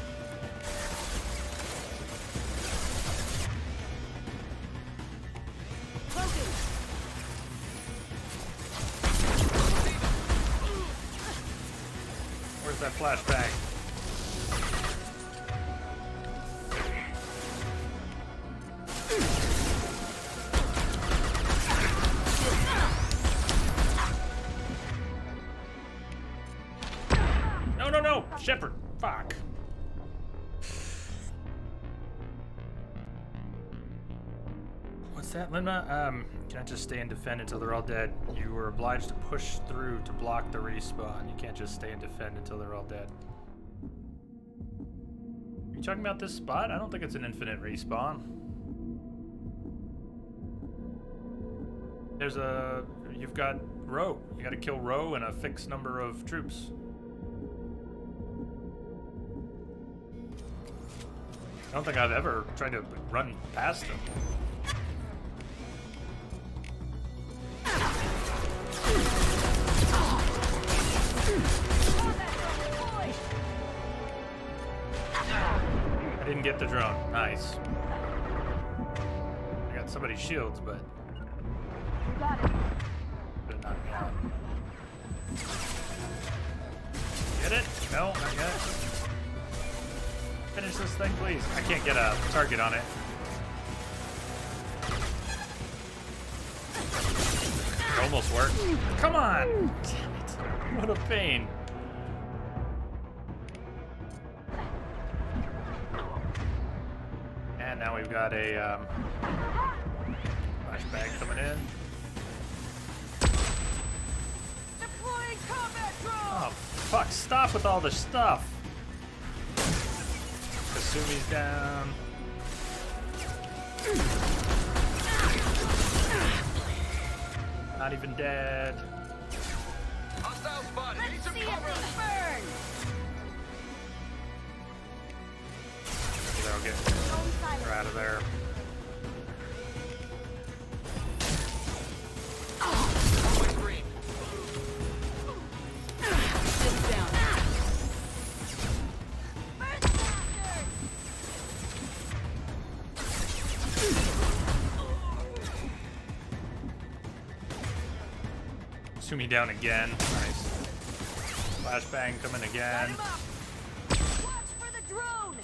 Where's that flashbang? No, no, no! Shepard! Fuck! What's that, Linma? Can't just stay and defend until they're all dead. You were obliged to push through to block the respawn. You can't just stay and defend until they're all dead. Are you talking about this spot? I don't think it's an infinite respawn. You've got Roe. You gotta kill Roe and a fixed number of troops. I don't think I've ever tried to run past them. I didn't get the drone. Nice. I got somebody's shields, but You got it. could have knocked me out. Finish this thing, please. I can't get a target on it. It almost worked. Come on! Damn it. What a pain. And now we've got a flashbang coming in. Deploying combat drone! Oh, fuck. Stop with all the stuff. Kasumi's down. Not even dead. Hostile spotted. Need some cover. Burn. That'll get her out of there. Sumi down again. Nice. Flashbang coming again. Watch for the drone.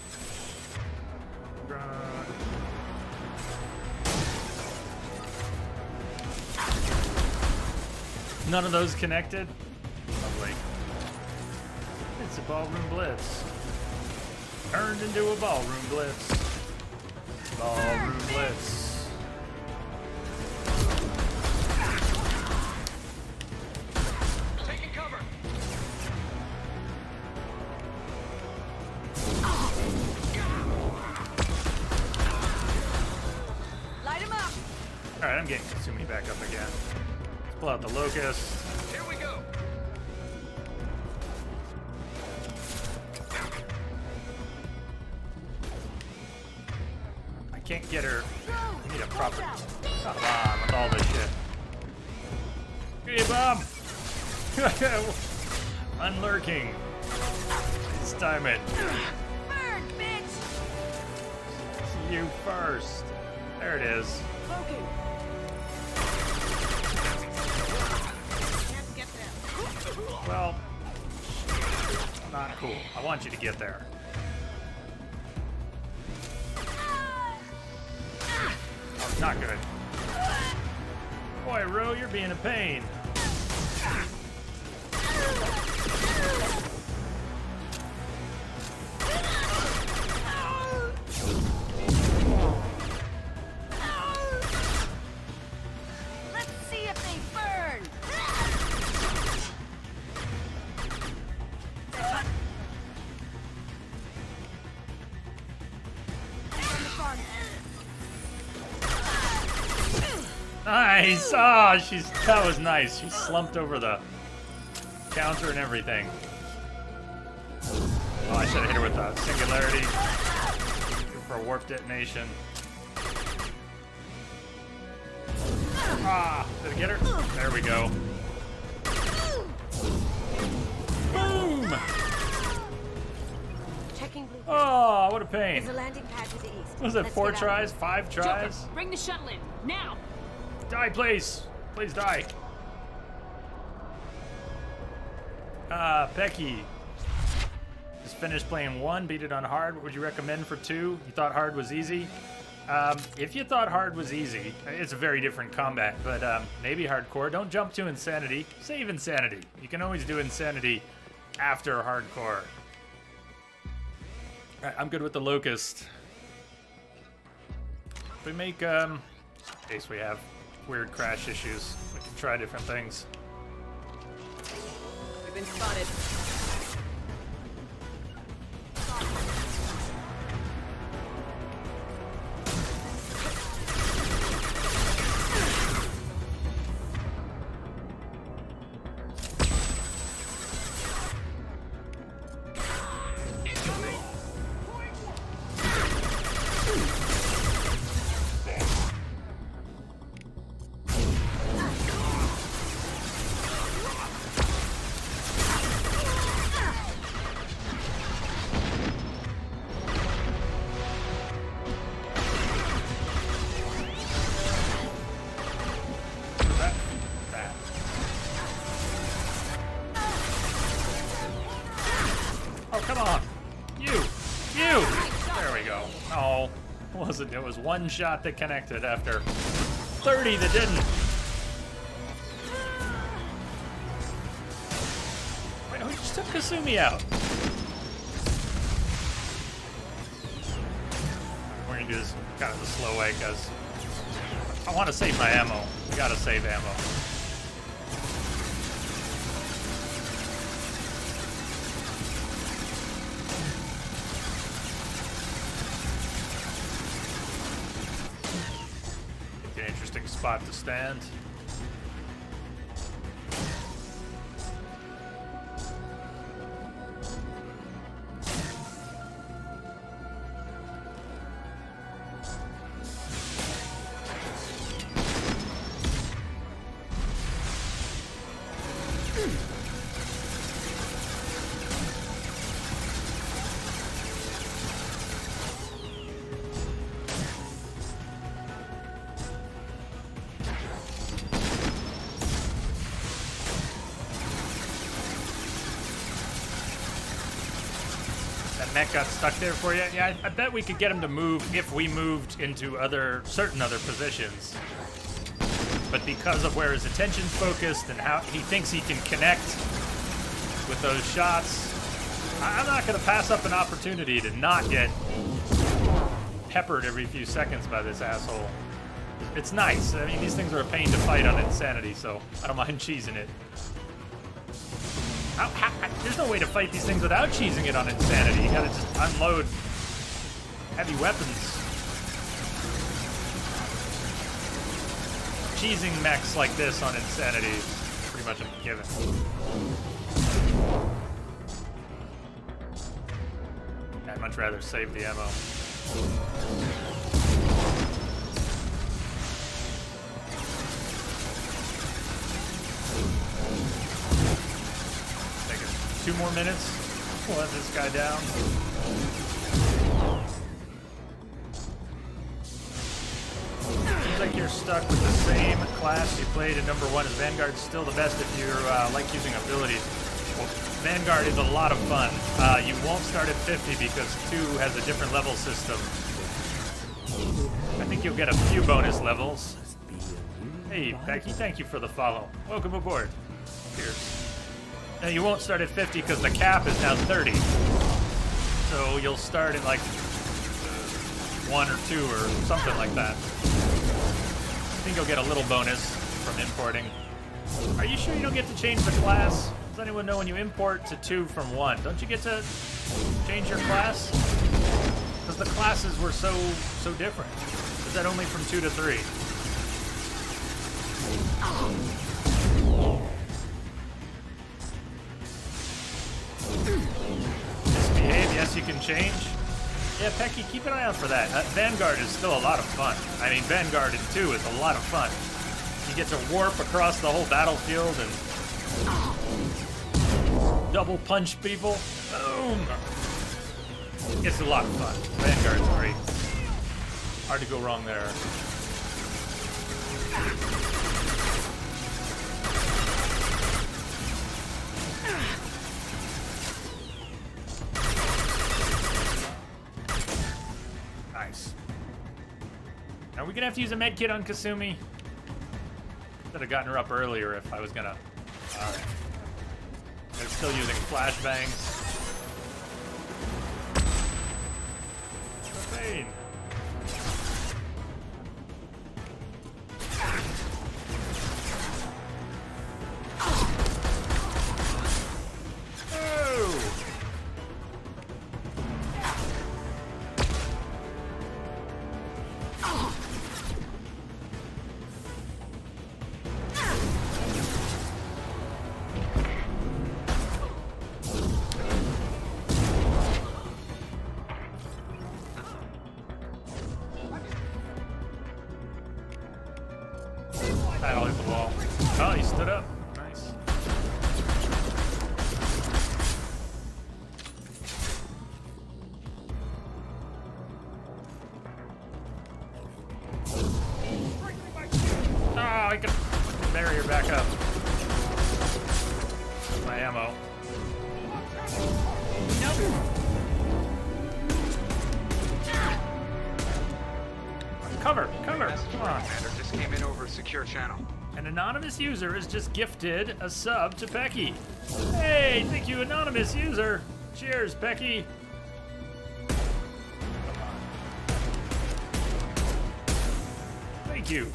None of those connected? Lovely. It's a ballroom blitz. Turned into a ballroom blitz. Ballroom blitz. Taking cover. Light him up. Alright, I'm getting Kasumi back up again. Let's pull out the locust. Here we go. I can't get her. I need a proper. Come on with all this shit. Hey, Bob! Unlurking. Let's time it. Burn, bitch. You first. There it is. Cloaking. Well, not cool. I want you to get there. Oh, not good. Boy, Ro, you're being a pain. Let's see if they burn. Nice! Ah, that was nice. She slumped over the counter and everything. Oh, I should have hit her with a singularity. Go for a warp detonation. Ah, did I get her? There we go. Boom! Checking blue. Oh, what a pain. There's a landing pad to the east. Was it Let's 4 get out. tries? 5 tries? Joker, bring the shuttle in, now! Die, please! Please die. Becky. Just finished playing 1, beat it on hard. What would you recommend for 2? You thought hard was easy? If you thought hard was easy, it's a very different combat, but maybe hardcore. Don't jump to insanity. Save insanity. You can always do insanity after hardcore. Alright, I'm good with the locust. If we make, in case we have weird crash issues, we can try different things. We've been spotted. Oh, come on. You! Wasn't. It was one shot that connected after 30 that didn't. Wait, who just took Kasumi out? We're gonna do this kind of the slow way because I want to save my ammo. We gotta save ammo. An interesting spot to stand. Mech got stuck there for you. Yeah, I bet we could get him to move if we moved into certain other positions. But because of where his attention's focused and how he thinks he can connect with those shots, I'm not going to pass up an opportunity to not get peppered every few seconds by this asshole. It's nice. I mean, these things are a pain to fight on Insanity, so I don't mind cheesing it. There's no way to fight these things without cheesing it on Insanity. You gotta just unload heavy weapons. Cheesing mechs like this on Insanity is pretty much a given. I'd much rather save the ammo. Take it 2 more minutes. We'll let this guy down. Seems like you're stuck with the same class you played in number 1 as Vanguard's still the best if you like using abilities. Well, Vanguard is a lot of fun. You won't start at 50 because 2 has a different level system. I think you'll get a few bonus levels. Hey, Becky, thank you for the follow. Welcome aboard. Cheers. Now, you won't start at 50 because the cap is now 30. So you'll start at like 1 or 2 or something like that. I think you'll get a little bonus from importing. Are you sure you don't get to change the class? Does anyone know when you import to 2 from 1? Don't you get to change your class? Because the classes were so different. Is that only from 2 to 3? Misbehave, yes, you can change. Yeah, Pecky, keep an eye out for that. Vanguard is still a lot of fun. I mean, Vanguard in 2 is a lot of fun. You get to warp across the whole battlefield and double punch people. Boom! It's a lot of fun. Vanguard's great. Hard to go wrong there. Nice. Now we're gonna have to use a med kit on Kasumi. Should have gotten her up earlier if I was gonna. Alright. They're still using flashbangs. Pain. That'll hit the wall. Oh, he stood up. Nice. Oh, I can barrier back up. My ammo. Nope. on. Commander just came in over a secure channel. An anonymous user has just gifted a sub to Pecky. Hey, thank you, anonymous user. Cheers, Pecky. Thank you.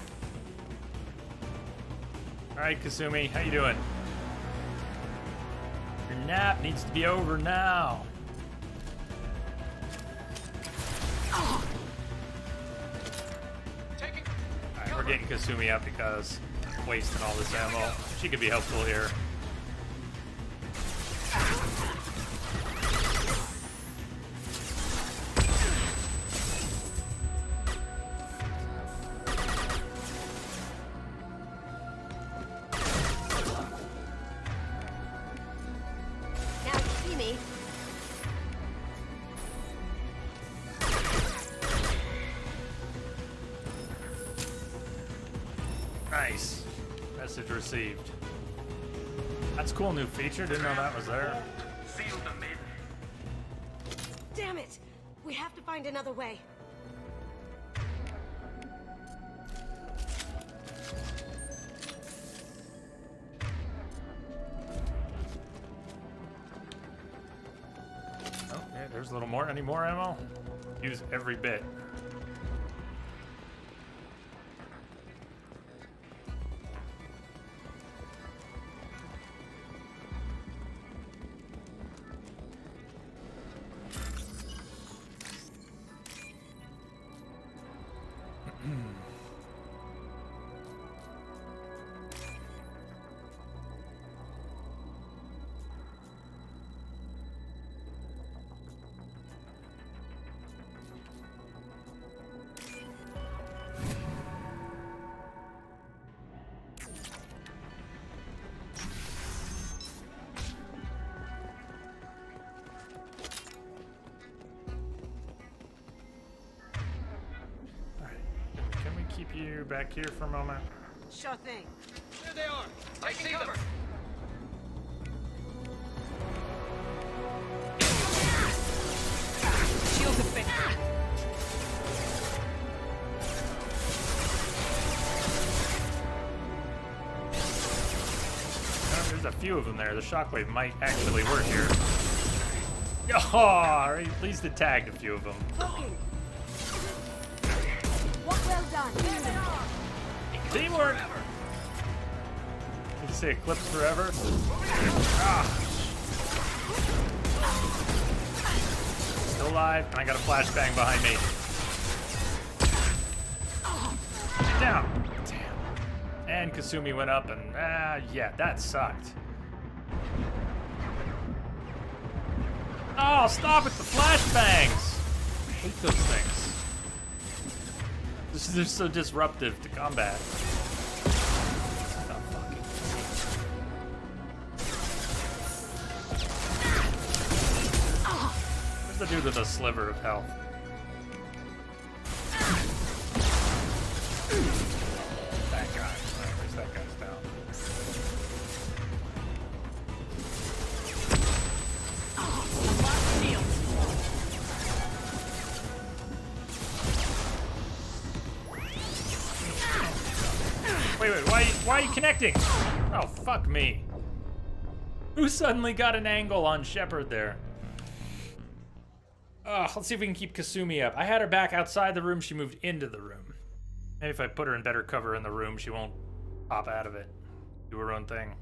All right, Kasumi, how you doing? Your nap needs to be over now. All right, we're getting Kasumi up because I'm wasting all this ammo. She could be helpful here. Nice. Message received. That's a cool new feature. Didn't know that was there. Seal them in. Damn it! We have to find another way. Oh, yeah, there's a little more. Any more ammo? Use every bit. Keep you back here for a moment. Sure thing. There they are. Taking cover. Shields effective. There's a few of them there. The shockwave might actually work here. Oh, at least it tagged a few of them. Well done. Teamwork! Did you say Eclipse forever? Ah. Still alive, and I got a flashbang behind me. Get down! Damn. And Kasumi went up, and yeah, that sucked. Oh, stop with the flashbangs! I hate those things. They're so disruptive to combat. Where's the dude with a sliver of health? That guy. Where's that guy's down? Wait, why are you connecting? Oh, fuck me. Who suddenly got an angle on Shepard there? Let's see if we can keep Kasumi up. I had her back outside the room, she moved into the room. Maybe if I put her in better cover in the room, she won't pop out of it. Do her own thing.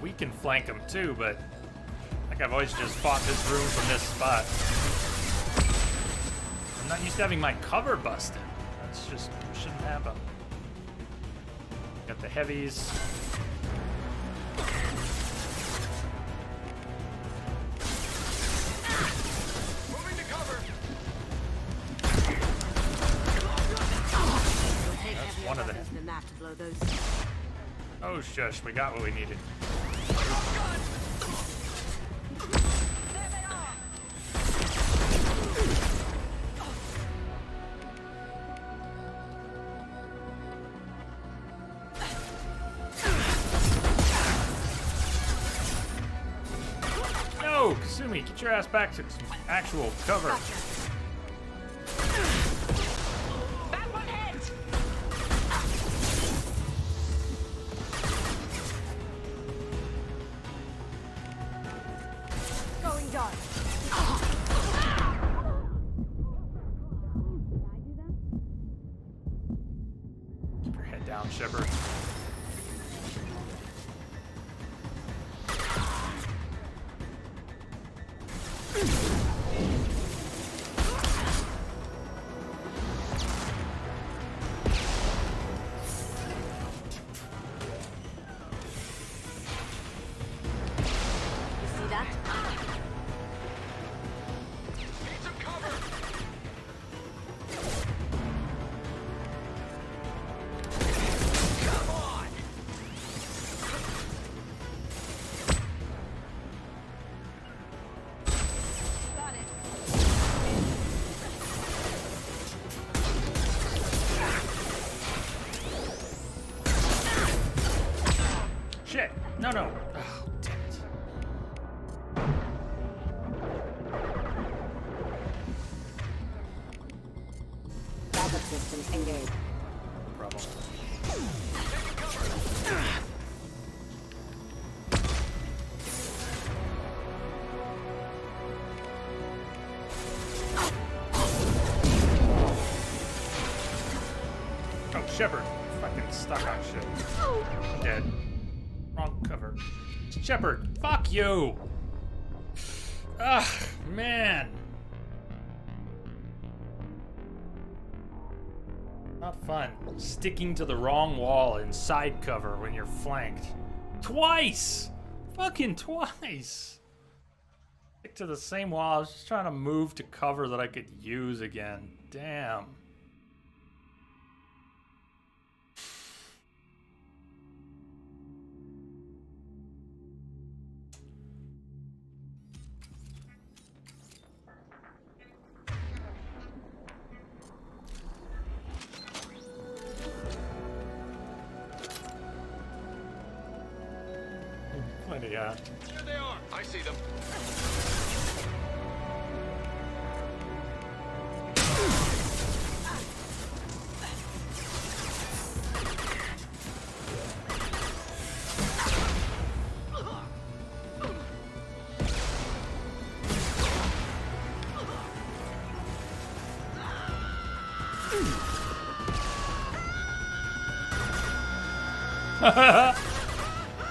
We can flank them too, but I think I've always just fought this room from this spot. I'm not used to having my cover busted. That's just shouldn't happen. Got the heavies. follow those. Oh, shush. We got what we needed. No! Kasumi, get your ass back to some actual cover. That one hit! Going dark. Keep your head down, Shepard. You see that? Need some cover! Come on! Got it. Shit! No, no. Oh, damn it. Backup systems engaged. No problem. Oh, Shepard. Fucking stuck on shit. Dead. Wrong cover. Shepard, fuck you! Ugh, man. Not fun. Sticking to the wrong wall in side cover when you're flanked. Twice! Fucking twice! Stick to the same wall. I was just trying to move to cover that I could use again. Damn. Plenty, Here they are. I see them.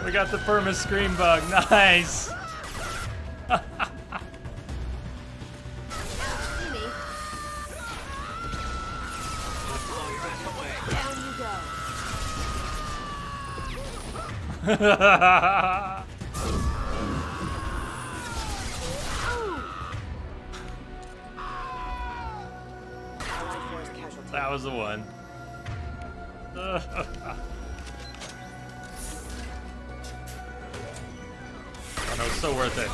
We got the perma scream bug. Nice. That was the one. Oh no, it's so worth it.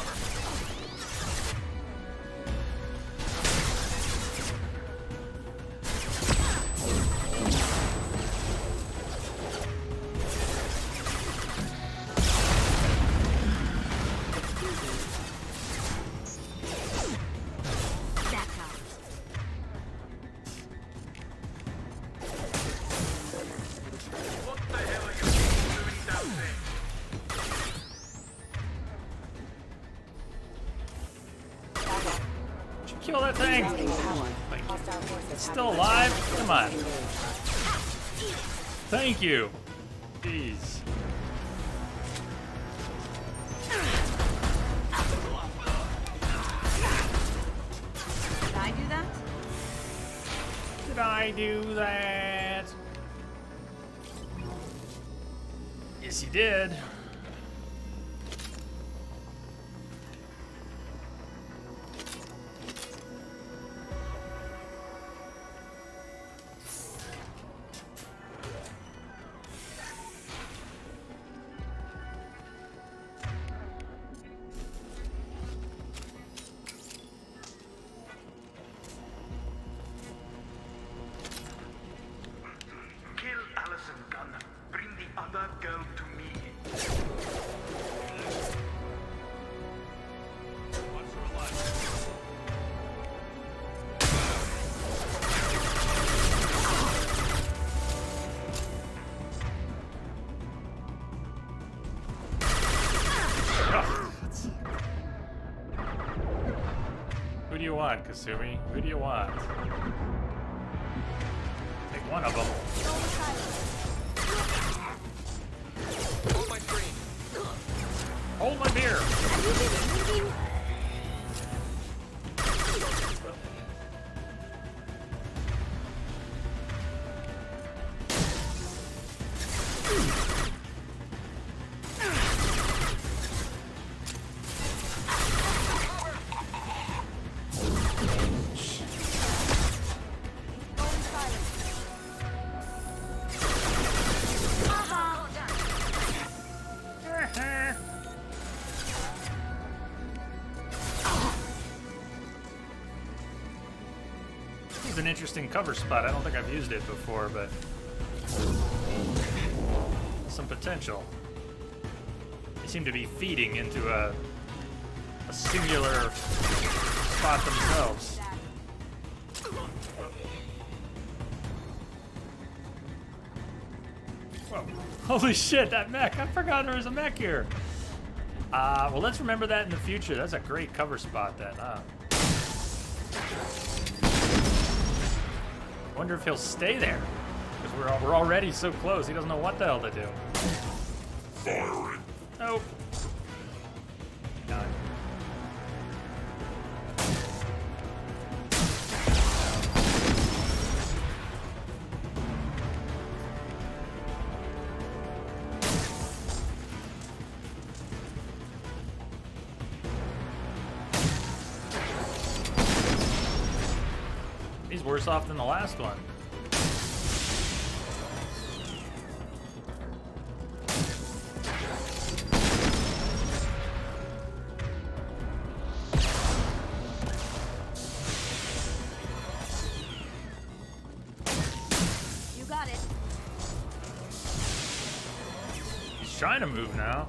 Kill that thing! It's still alive? Come on. Thank you. Jeez. Did I do that? Did I do that? Yes, you did. Who do you want, Kasumi? Who do you want? Take one of them. Hold my screen. Hold my beer. An interesting cover spot. I don't think I've used it before, but some potential. They seem to be feeding into a singular spot themselves. Whoa. Holy shit, that mech! I forgot there was a mech here. Well, let's remember that in the future. That's a great cover spot then, huh? Wonder if he'll stay there, because we're already so close. He doesn't know what the hell to do. Firing. Nope. None. He's worse off than the last one. You got it. He's trying to move now.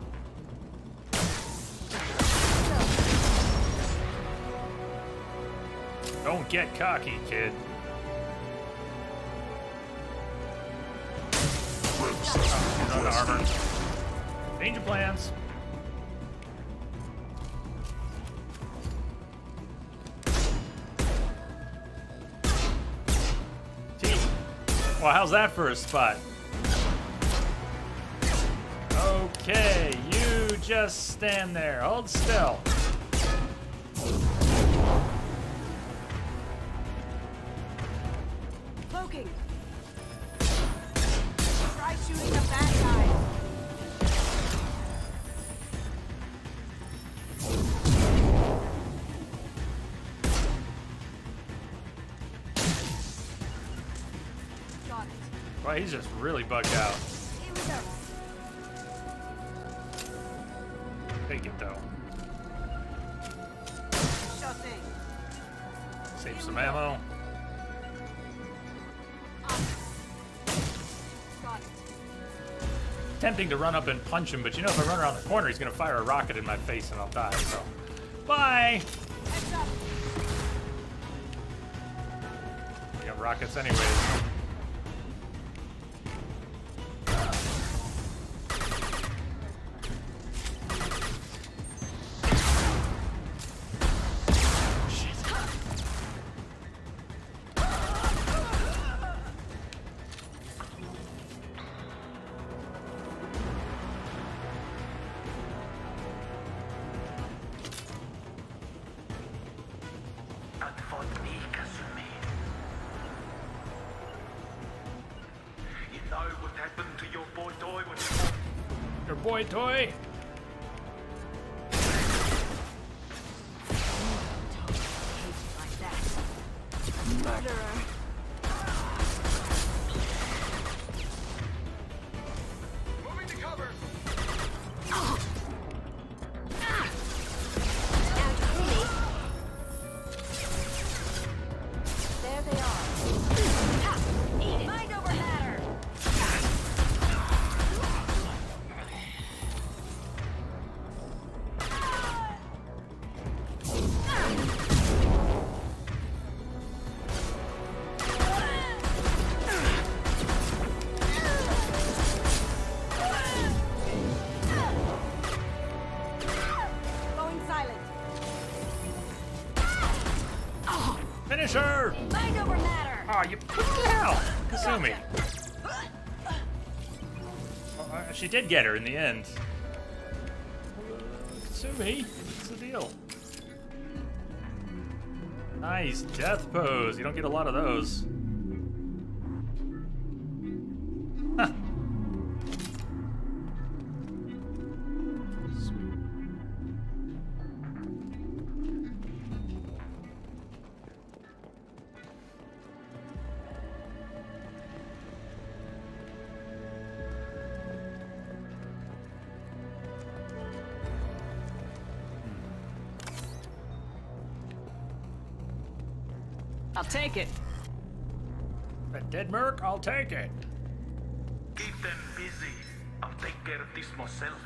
Don't get cocky, kid. Oh, he's on armor. Change your plans. Gee. Well, how's that for a spot? Okay, you just stand there. Hold still. Cloaking. Try shooting the bad guy. Got it. Well, he's just really bugged out. Here we go. Take it though. Sure thing. Save some ammo. Got it. Tempting to run up and punch him, but you know if I run around the corner, he's gonna fire a rocket in my face and I'll die, so. Bye! Heads up. We got rockets anyways. Your boy toy? Like that. Murderer. Moving to cover. There they are. Mind over matter. Finish her! Mind over matter! Oh, you what the hell? Kasumi. She did get her in the end. Kasumi, what's the deal? Nice death pose. You don't get a lot of those. Huh. I'll take it. A dead merc? I'll take it. Keep them busy. I'll take care of this myself.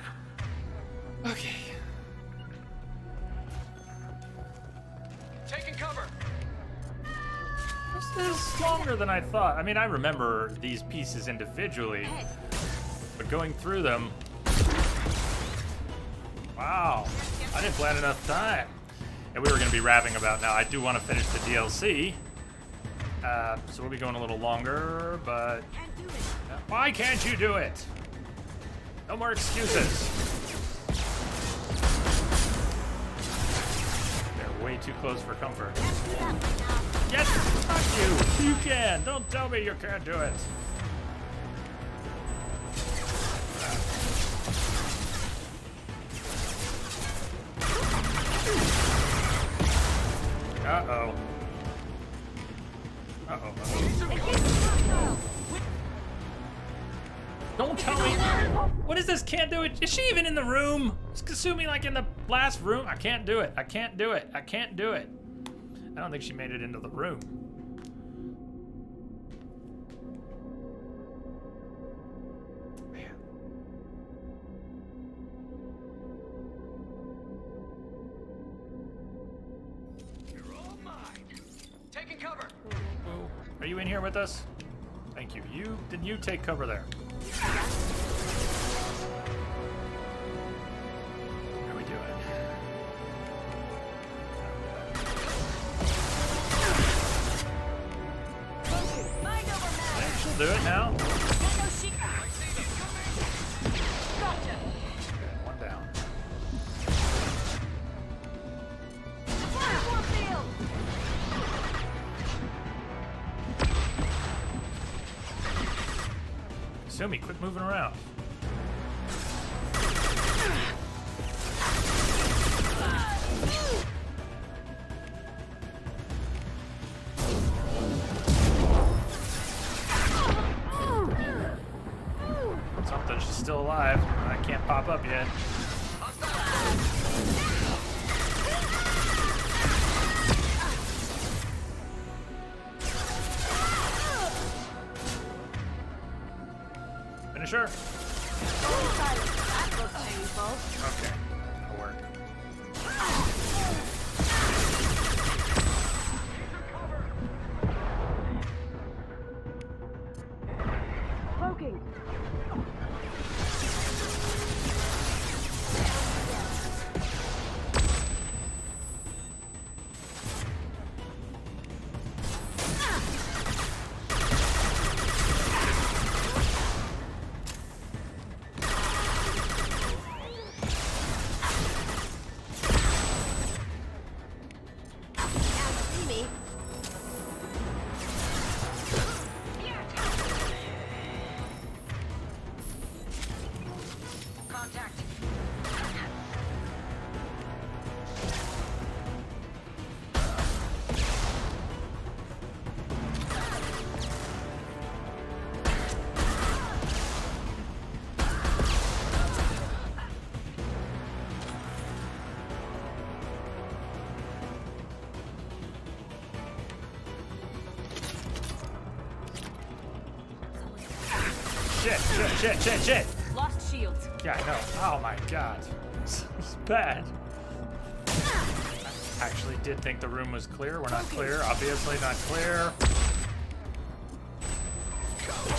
Okay. Taking cover. This is longer than I thought. I mean, I remember these pieces individually, but going through them... Wow. I didn't plan enough time. And we were going to be rapping about now. I do want to finish the DLC. So we'll be going a little longer, but... Why can't you do it? No more excuses. They're way too close for comfort. Yes, fuck you. You can. Don't tell me you can't do it. Uh-oh. Uh-oh. Don't tell me. What is this? Can't do it. Is she even in the room? Is Kasumi like in the last room? I can't do it. I can't do it. I can't do it. I don't think she made it into the room. Man. You're all mine. Taking cover. Are you in here with us? Thank you. Did you take cover there? How are we doing? I think she'll do it now. Okay, one down. Kasumi, quit moving around. Something, she's still alive. I can't pop up yet. Finish her. Okay, that'll work. Poking. Shit. Lost shields. Yeah, I know. Oh my god. It's bad. I actually did think the room was clear. We're not clear. Obviously not clear.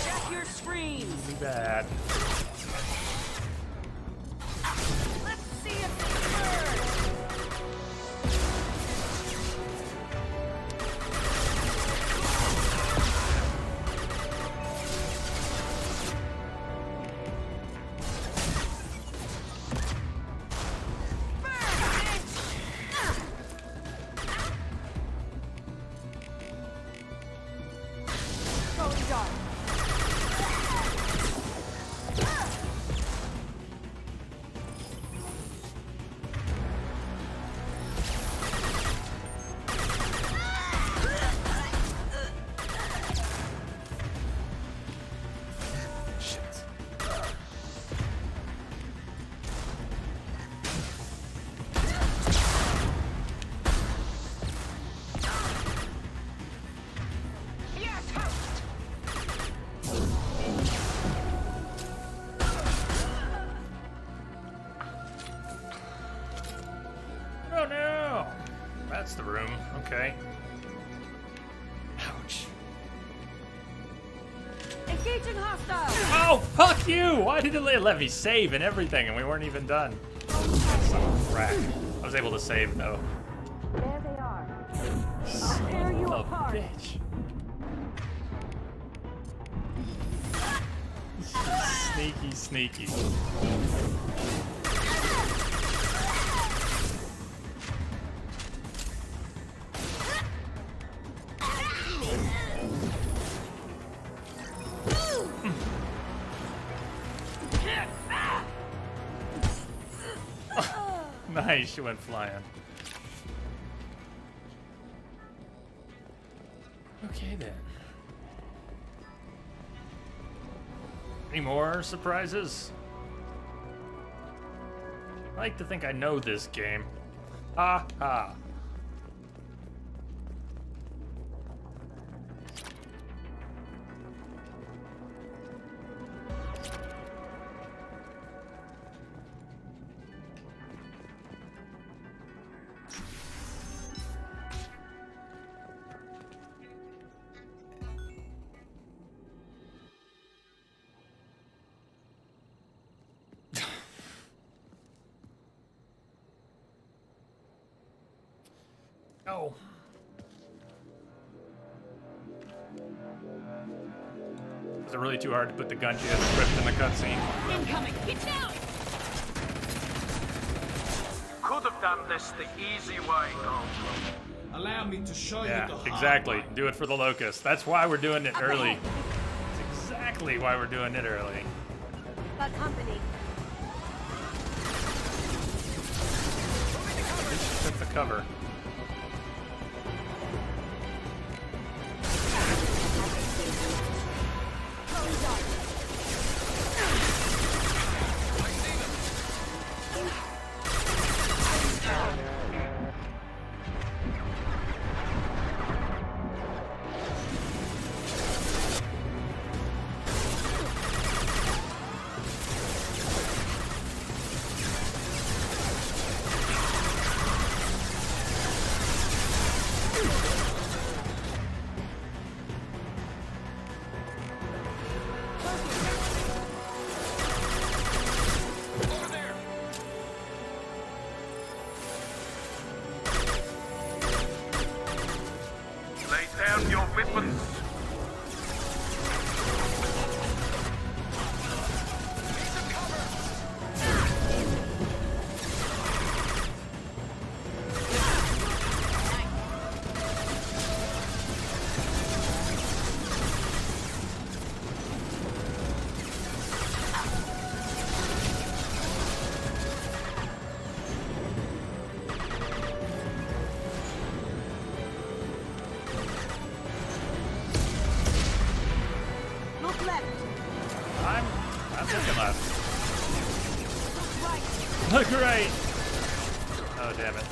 Check your screens. Really bad. Let's see if it works. That's the room. Okay. Ouch. Engaging hostile. Oh, fuck you! Why did it let me save and everything and we weren't even done? Son of a crack. I was able to save though. There they are. I'll tear you apart. Bitch. Sneaky, sneaky. Nice, she went flying. Okay then. Any more surprises? I like to think I know this game. Ha ha. Oh. Is it really too hard to put the gun she has equipped in the cutscene? Incoming. Get down. Could have done this the easy way, Goldblum. Allow me to show you the hard exactly. way. Do it for the Locust. That's why we're doing it early. That's exactly why we're doing it early. Got company. Took the cover. Look right. Oh, damn it.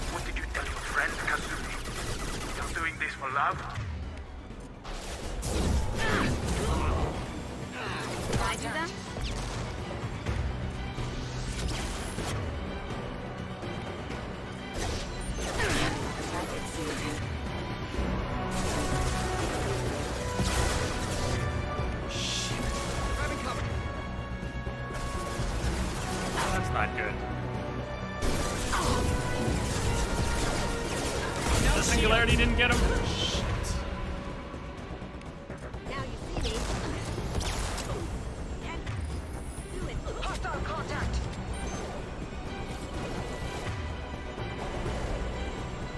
What did you tell your friend, Kazumi? You're doing this for love? I do them? Not good. The singularity didn't get him. Shit. Now you see me. Do it. Hostile contact.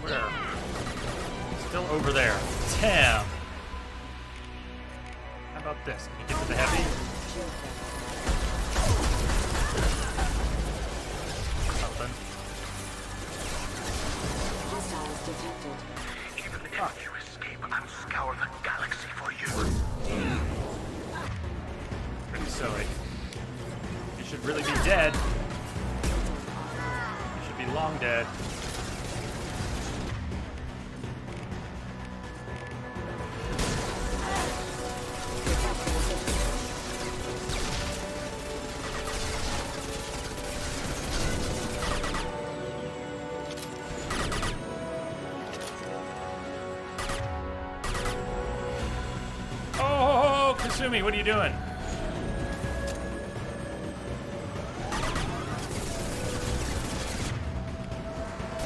Where? Still over there. Damn. How about this? Can you get to the heavy? Even if you escape, I'll scour the galaxy for you. Pretty silly. You should really be dead. You should be long dead. Kasumi, what are you doing?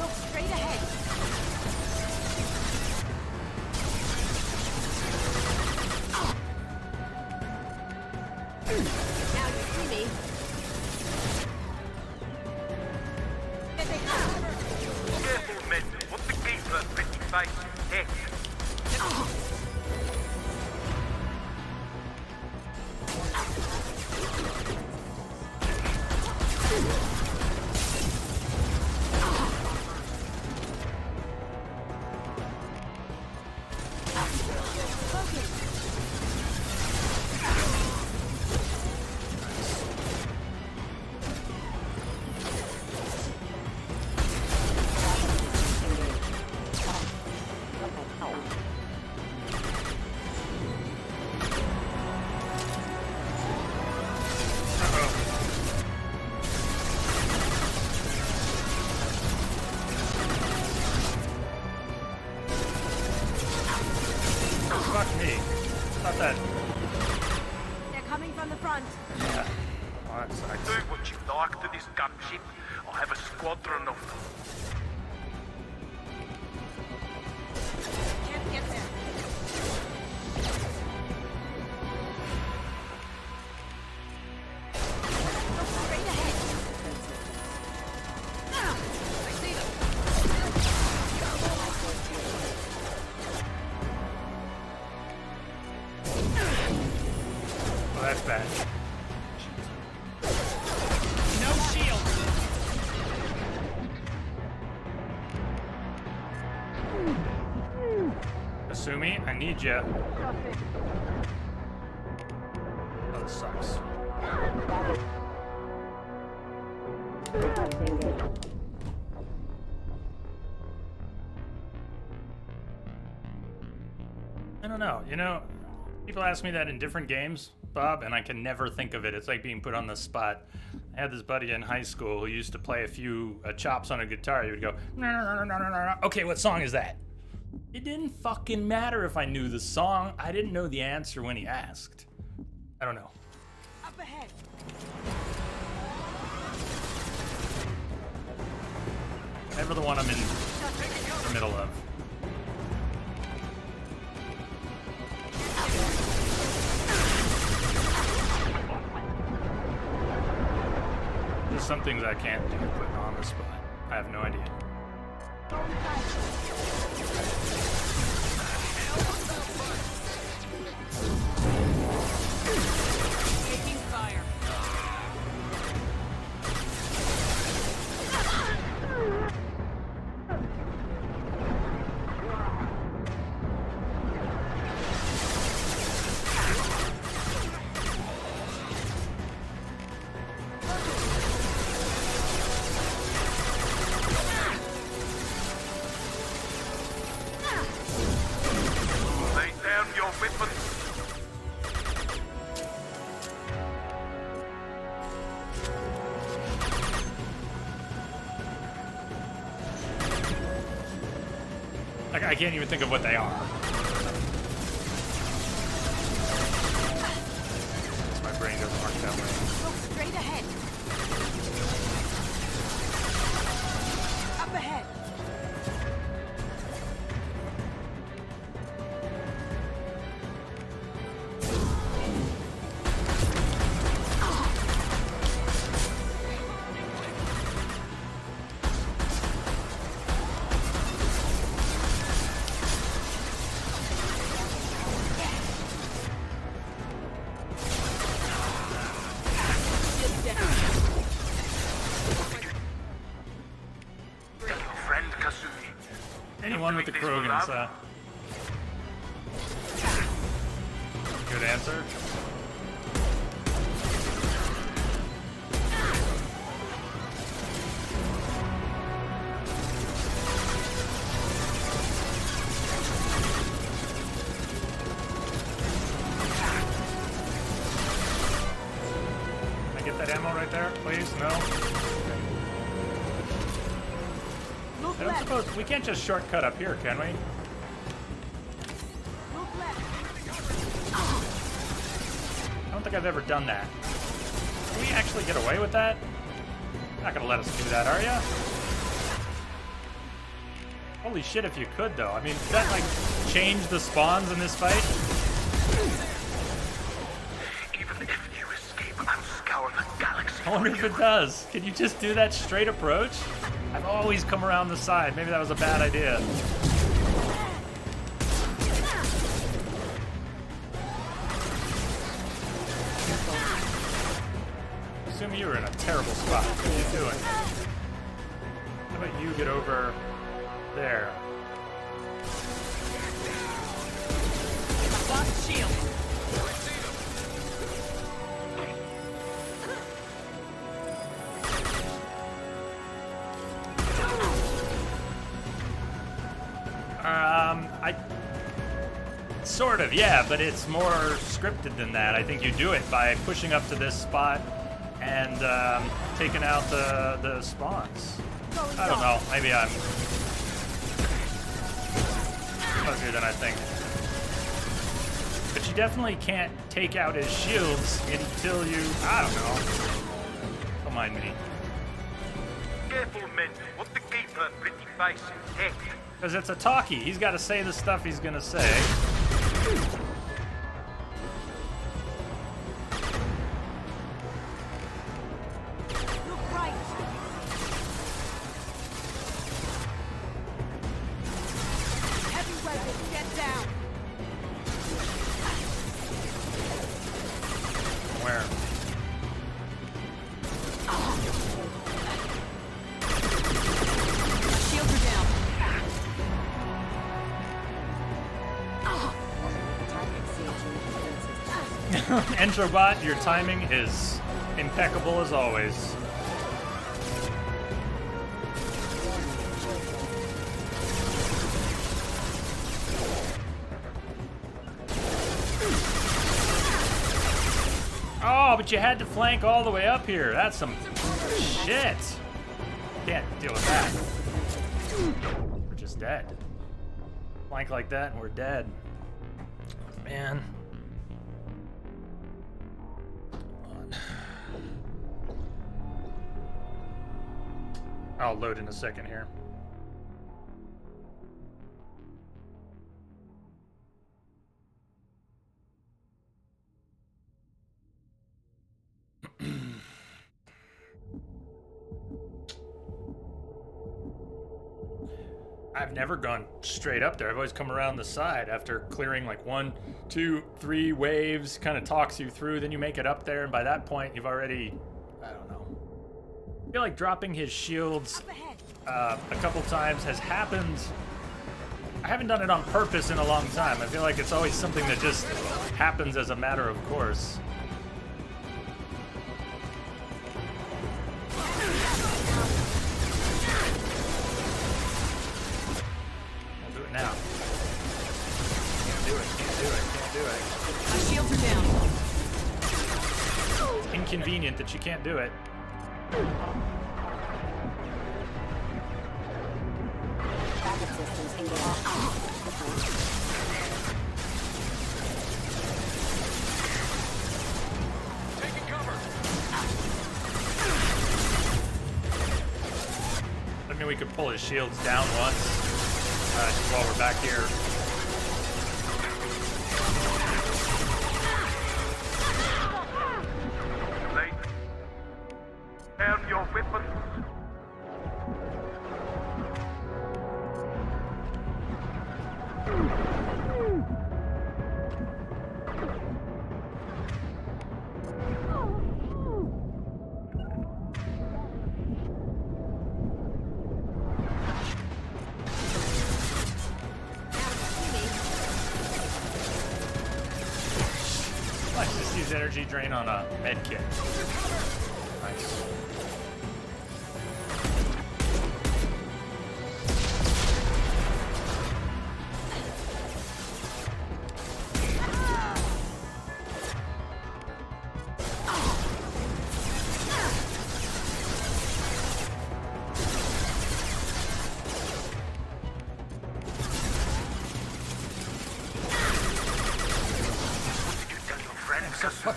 Look straight ahead. Now you see me. Careful, men. What's the keeper? Pretty face. Heck. Fuck me. Stop that. They're coming from the front. Yeah. Oh, that sucks. Do what you like to this gunship. I'll have a squadron of them. Can't get there. Look straight ahead. I see them. Oh, that's bad. No shield. Kasumi, I need you. Oh, this sucks. I don't know. You know, people ask me that in different games, Bob, and I can never think of it. It's like being put on the spot. I had this buddy in high school who used to play a few chops on a guitar. He would go, no, no, no, no, no, no. Okay, what song is that? It didn't fucking matter if I knew the song. I didn't know the answer when he asked. I don't know. Up ahead. Never the one I'm in the middle of. There's some things I can't do put on the spot. I have no idea. Taking fire. Lay down your weapons. Like, I can't even think of what they are. My brain doesn't work that way. Look straight ahead. Up ahead. Friend Kasumi. Anyone with the Krogans, good answer. Can I get that ammo right there, please? No? I don't suppose we can't just shortcut up here, can we? Look left. think I've ever done that. Can we actually get away with that? You're not gonna let us do that, are ya? Holy shit, if you could, though. I mean, does that, like, change the spawns in this fight? Even if you escape, I'll scour the galaxy. I wonder if it does. Can you just do that straight approach? I've always come around the side. Maybe that was a bad idea. Assume you were in a terrible spot. What are you doing? How about you get over there? Lost shield. Sort of, yeah, but it's more scripted than that. I think you do it by pushing up to this spot and taking out the spawns. I don't know. Maybe I'm fuzzier than I think. But you definitely can't take out his shields until you... I don't know. Don't mind me. Careful, men. What the keeper pretty face heck. Because it's a talkie. He's got to say the stuff he's going to say. Look right. Heavy weapon, get down. Where? Shields are down. Entrobot, your timing is impeccable as always. Oh, but you had to flank all the way up here. That's some shit. Can't deal with that. We're just dead. Flank like that and we're dead. Man. I'll load in a second here. I've never gone straight up there. I've always come around the side after clearing like 1, 2, 3 waves, kind of talks you through, then you make it up there, and by that point you've already, I don't know. I feel like dropping his shields a couple times has happened. I haven't done it on purpose in a long time. I feel like it's always something that just happens as a matter of course. I'll do it now. Can't do it, can't do it, can't do it. My shields are down. It's inconvenient that you can't do it. Backup systems engaged. Taking cover. I mean, we could pull his shields down once just while we're back here. Late. Down your weapons. Let's just use energy drain on a med kit. Nice.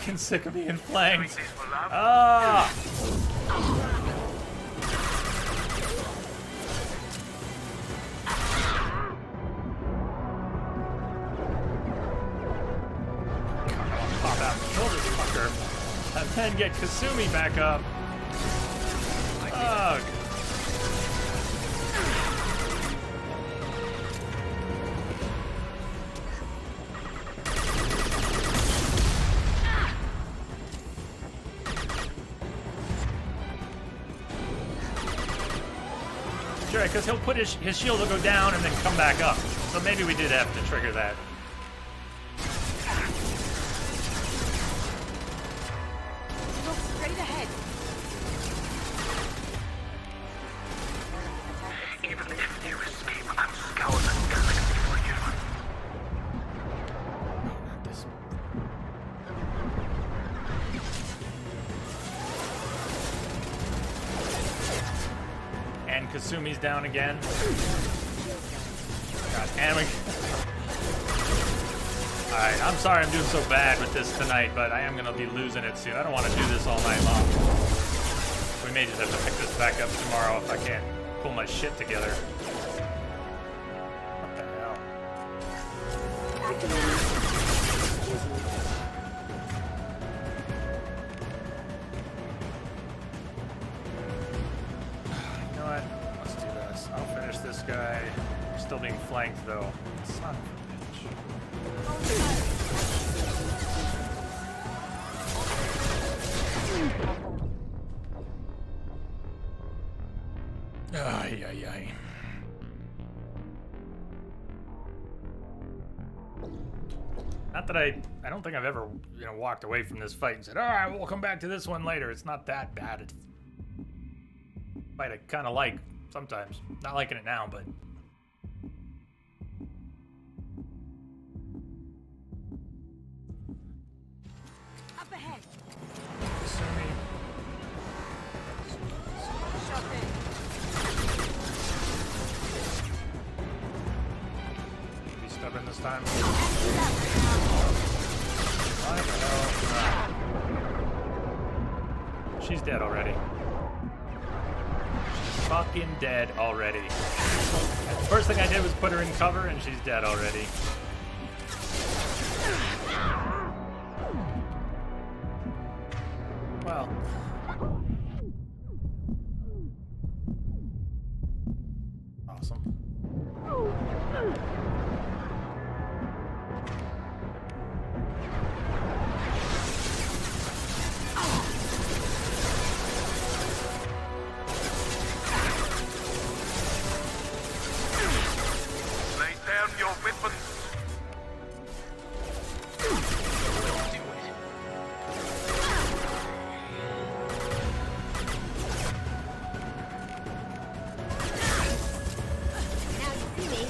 fucking sick of being flanked. Ah! Pop out and kill this fucker. And then get Kasumi back up. Ugh. Sure, because he'll put his shield will go down and then come back up. So maybe we did have to trigger that. Look straight ahead. Even if you escape, I'll scour the galaxy for you. And Kasumi's down again. God damn it. Alright, I'm sorry I'm doing so bad with this tonight, but I am going to be losing it soon. I don't want to do this all night long. We may just have to pick this back up tomorrow if I can't pull my shit together. What the hell? You know what? Let's do this. I'll finish this guy. I'm still being flanked though. Son of a bitch. Ay, ay, ay. Not that I don't think I've ever, walked away from this fight and said, all right, we'll come back to this one later. It's not that bad. It's fight I kind of like sometimes. Not liking it now, but. Up ahead. Kasumi. Shove in. Be stubborn this time. Why the hell? She's dead already. She's fucking dead already. The first thing I did was put her in cover, and she's dead already. Well. Awesome. Lay down your weapons. Now you see me.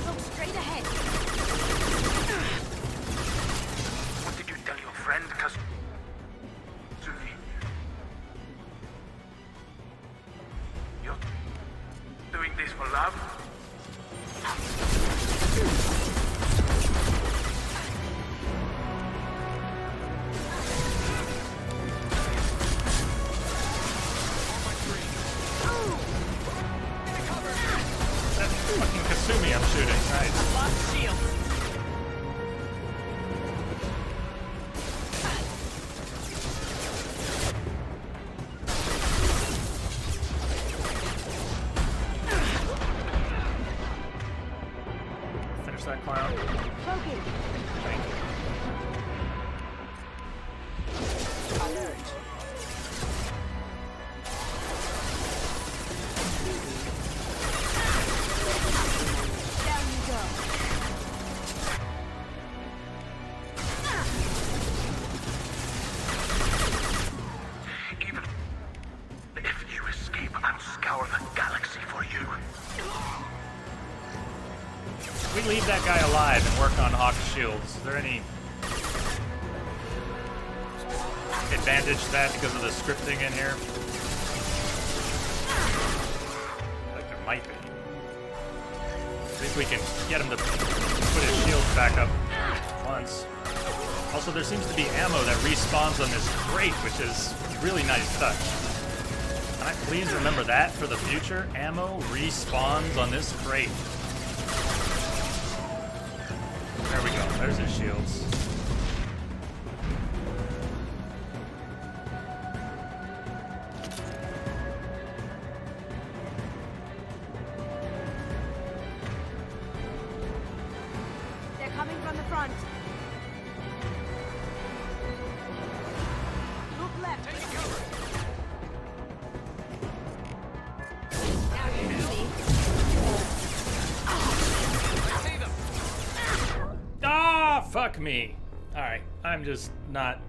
Look straight ahead. What did you tell your friend, Kasumi? You're doing this for love? That's fucking Kasumi I'm shooting. Nice. Lost shield. Finish that clown. Thank you. We leave that guy alive and work on Hawk's shields. Is there any advantage to that because of the scripting in here? Like there might be. At least we can get him to put his shields back up once. Also, there seems to be ammo that respawns on this crate, which is a really nice touch. Can I please remember that for the future? Ammo respawns on this crate. There we go. There's his shields. They're coming from the front. Look left. Take cover. Now you see. I see them. Ah, fuck me. Alright, I'm just not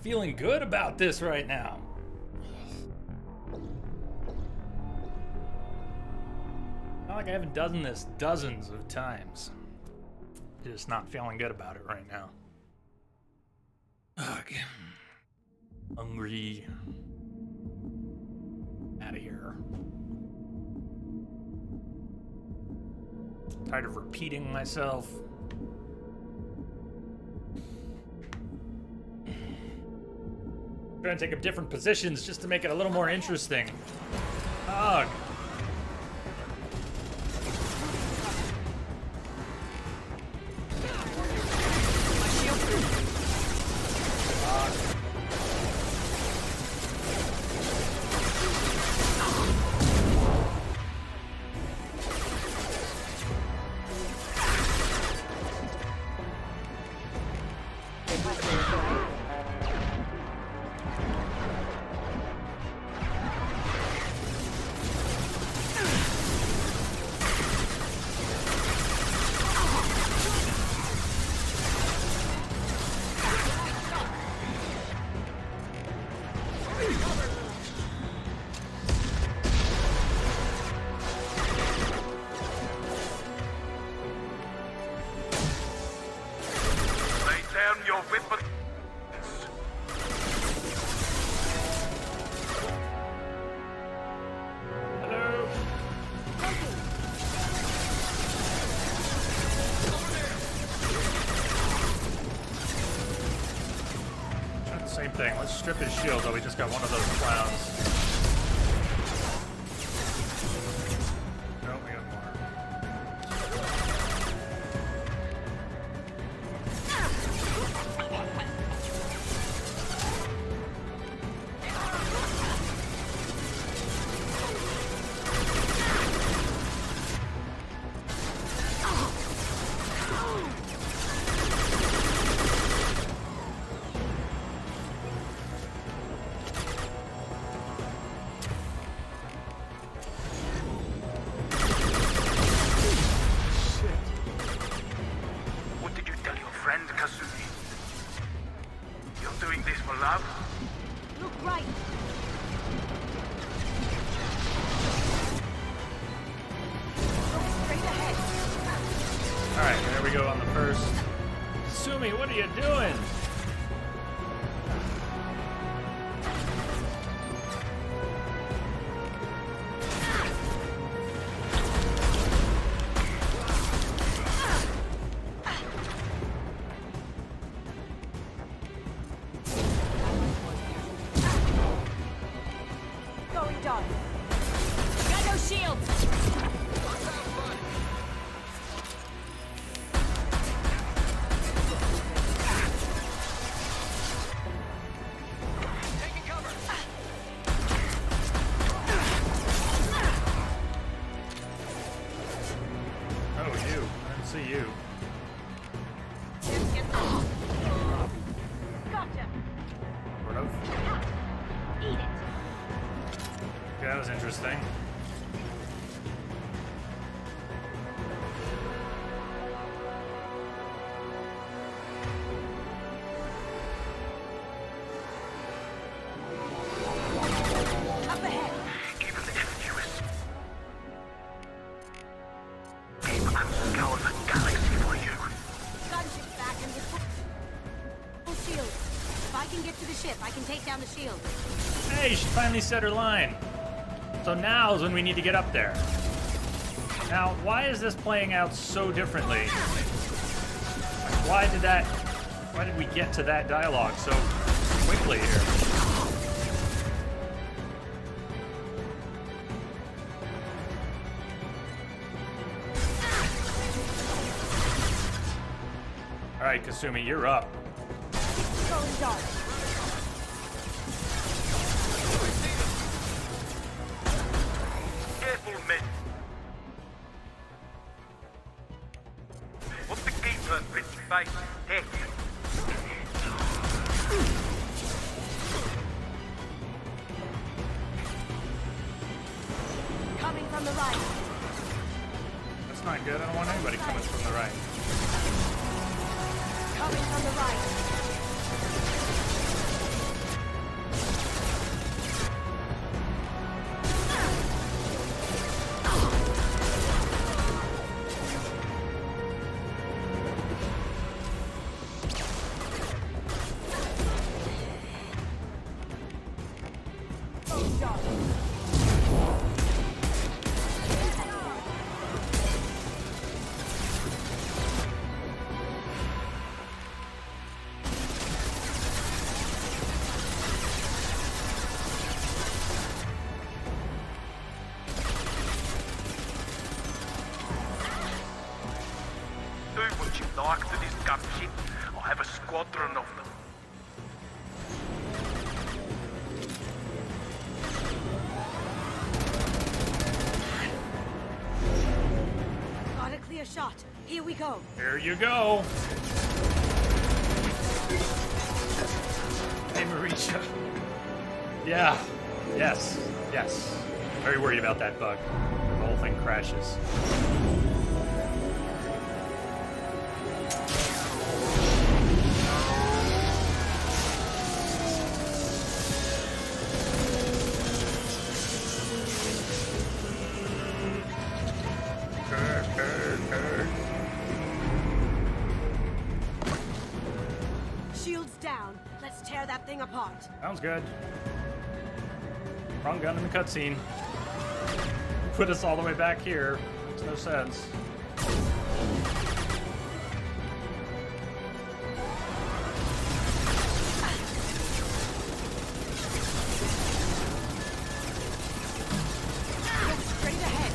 feeling good about this right now. Not like I haven't done this dozens of times. Just not feeling good about it right now. Ugh. Hungry. Out of here. Tired of repeating myself. Trying to take up different positions just to make it a little more interesting. Ugh. Lay down your weapon. Same thing. Let's strip his shield, though we just got one of those clowns. Nope, we got What did you tell your friend, Kasumi? You're doing this for love? Look right. Look straight ahead. Alright, there we go on the first. Sumi, what are you doing? Going down. Got no shields. Taking cover. Oh, you. I didn't see you. Gotcha. Sort of. Eat it. Okay, that was interesting. Up ahead. Keep it the can scour the galaxy for you. Gunship's back and with full shields. If I can get to the ship, I can take down the shield. Hey, she finally said her line. So now's when we need to get up there. Now, why is this playing out so differently? Why did we get to that dialogue so quickly here? All right, Kasumi, you're up. Going dark. Careful, men. What's the game plan, pretty face? Heck. Coming from the right. That's not good. I don't want anybody coming from the right. Coming from the right. Do what you like to this gunship. I have a squadron of them. Got a clear shot. Here we go. Here you go. Hey, Marisha. Yeah. Yes. Yes. Very worried about that bug. The whole thing crashes. Shields down. Let's tear that thing apart. Sounds good. Wrong gun in the cutscene. Put us all the way back here. Makes no sense. Look straight ahead.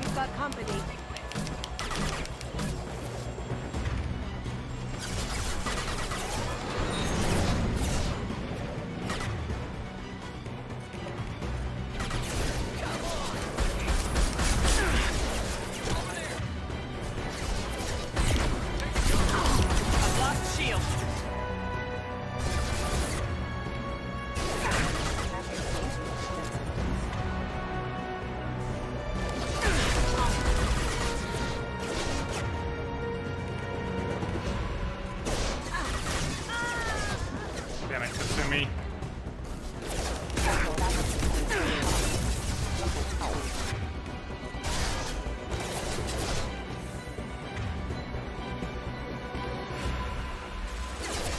We've got company. Damn it, Kasumi.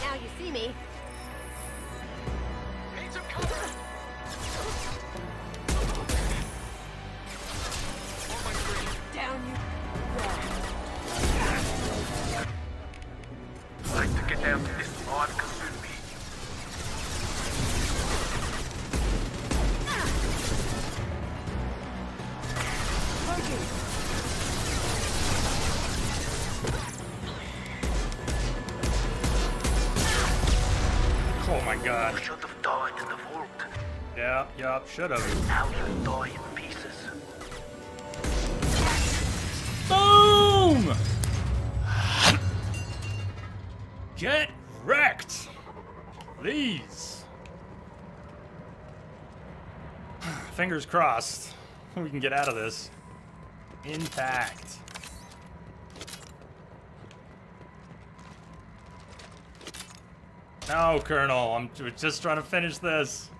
Now you see me. Need some cover! Down you. I'd like to get down to this live Kasumi. Oh my god. You should have died in the vault. Yeah, should have. Now you die in pieces. Boom! Get wrecked! Please. Fingers crossed. We can get out of this intact. No, Colonel, we're just trying to finish this.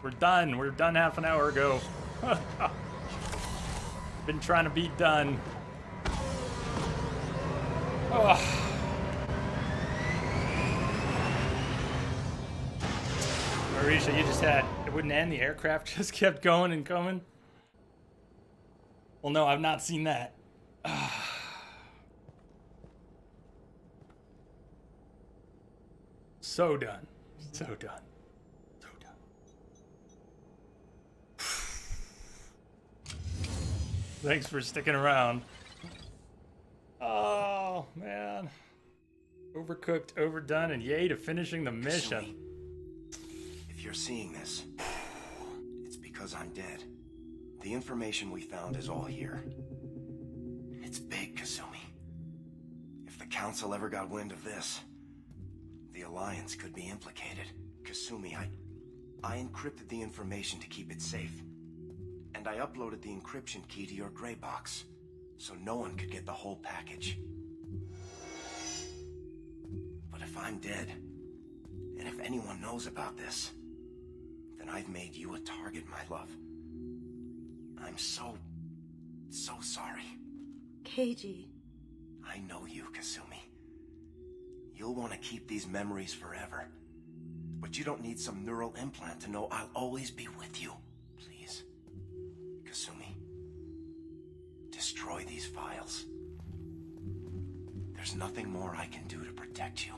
We're done half an hour ago. been trying to be done. Oh. Marisha, you just had, it wouldn't end, the aircraft just kept going and coming. Well, no, I've not seen that. So done. So done. So done. Thanks for sticking around. Oh, man. Overcooked, overdone, and yay to finishing the mission. If you're seeing this, it's because I'm dead. The information we found is all here. It's big, Kasumi. If the Council ever got wind of this, the Alliance could be implicated. Kasumi, I encrypted the information to keep it safe. And I uploaded the encryption key to your gray box, so no one could get the whole package. But if I'm dead, and if anyone knows about this, then I've made you a target, my love. I'm so sorry. Keiji. I know you, Kasumi. You'll want to keep these memories forever. But you don't need some neural implant to know I'll always be with you. Please. Kasumi. Destroy these files. There's nothing more I can do to protect you.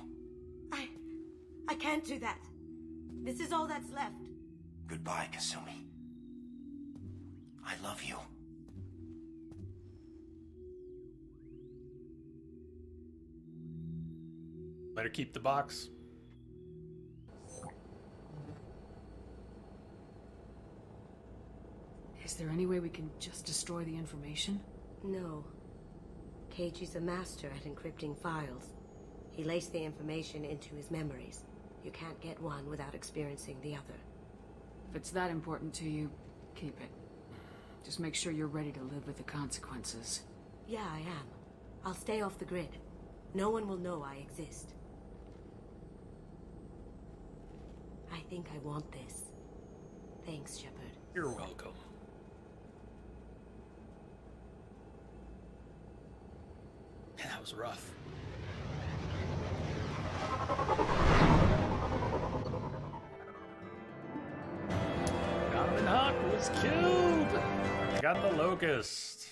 I can't do that. This is all that's left. Goodbye, Kasumi. I love you. Better keep the box. Is there any way we can just destroy the information? No. Keiji's a master at encrypting files. He laced the information into his memories. You can't get one without experiencing the other. If it's that important to you, keep it. Just make sure you're ready to live with the consequences. Yeah, I am. I'll stay off the grid. No one will know I exist. I think I want this. Thanks, Shepard. You're welcome. That was rough. Donovan Hawk was killed. I got the Locust.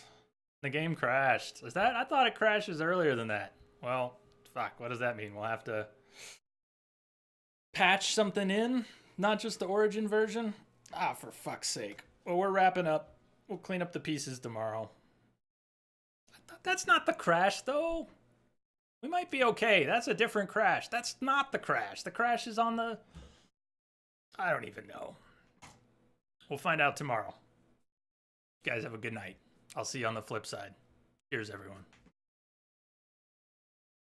The game crashed. Is that? I thought it crashes earlier than that. Well, fuck. What does that mean? We'll have to patch something in, not just the Origin version. Ah, for fuck's sake. Well, we're wrapping up. We'll clean up the pieces tomorrow. That's not the crash, though. We might be okay. That's a different crash. That's not the crash. The crash is on the... I don't even know. We'll find out tomorrow. You guys have a good night. I'll see you on the flip side. Cheers, everyone.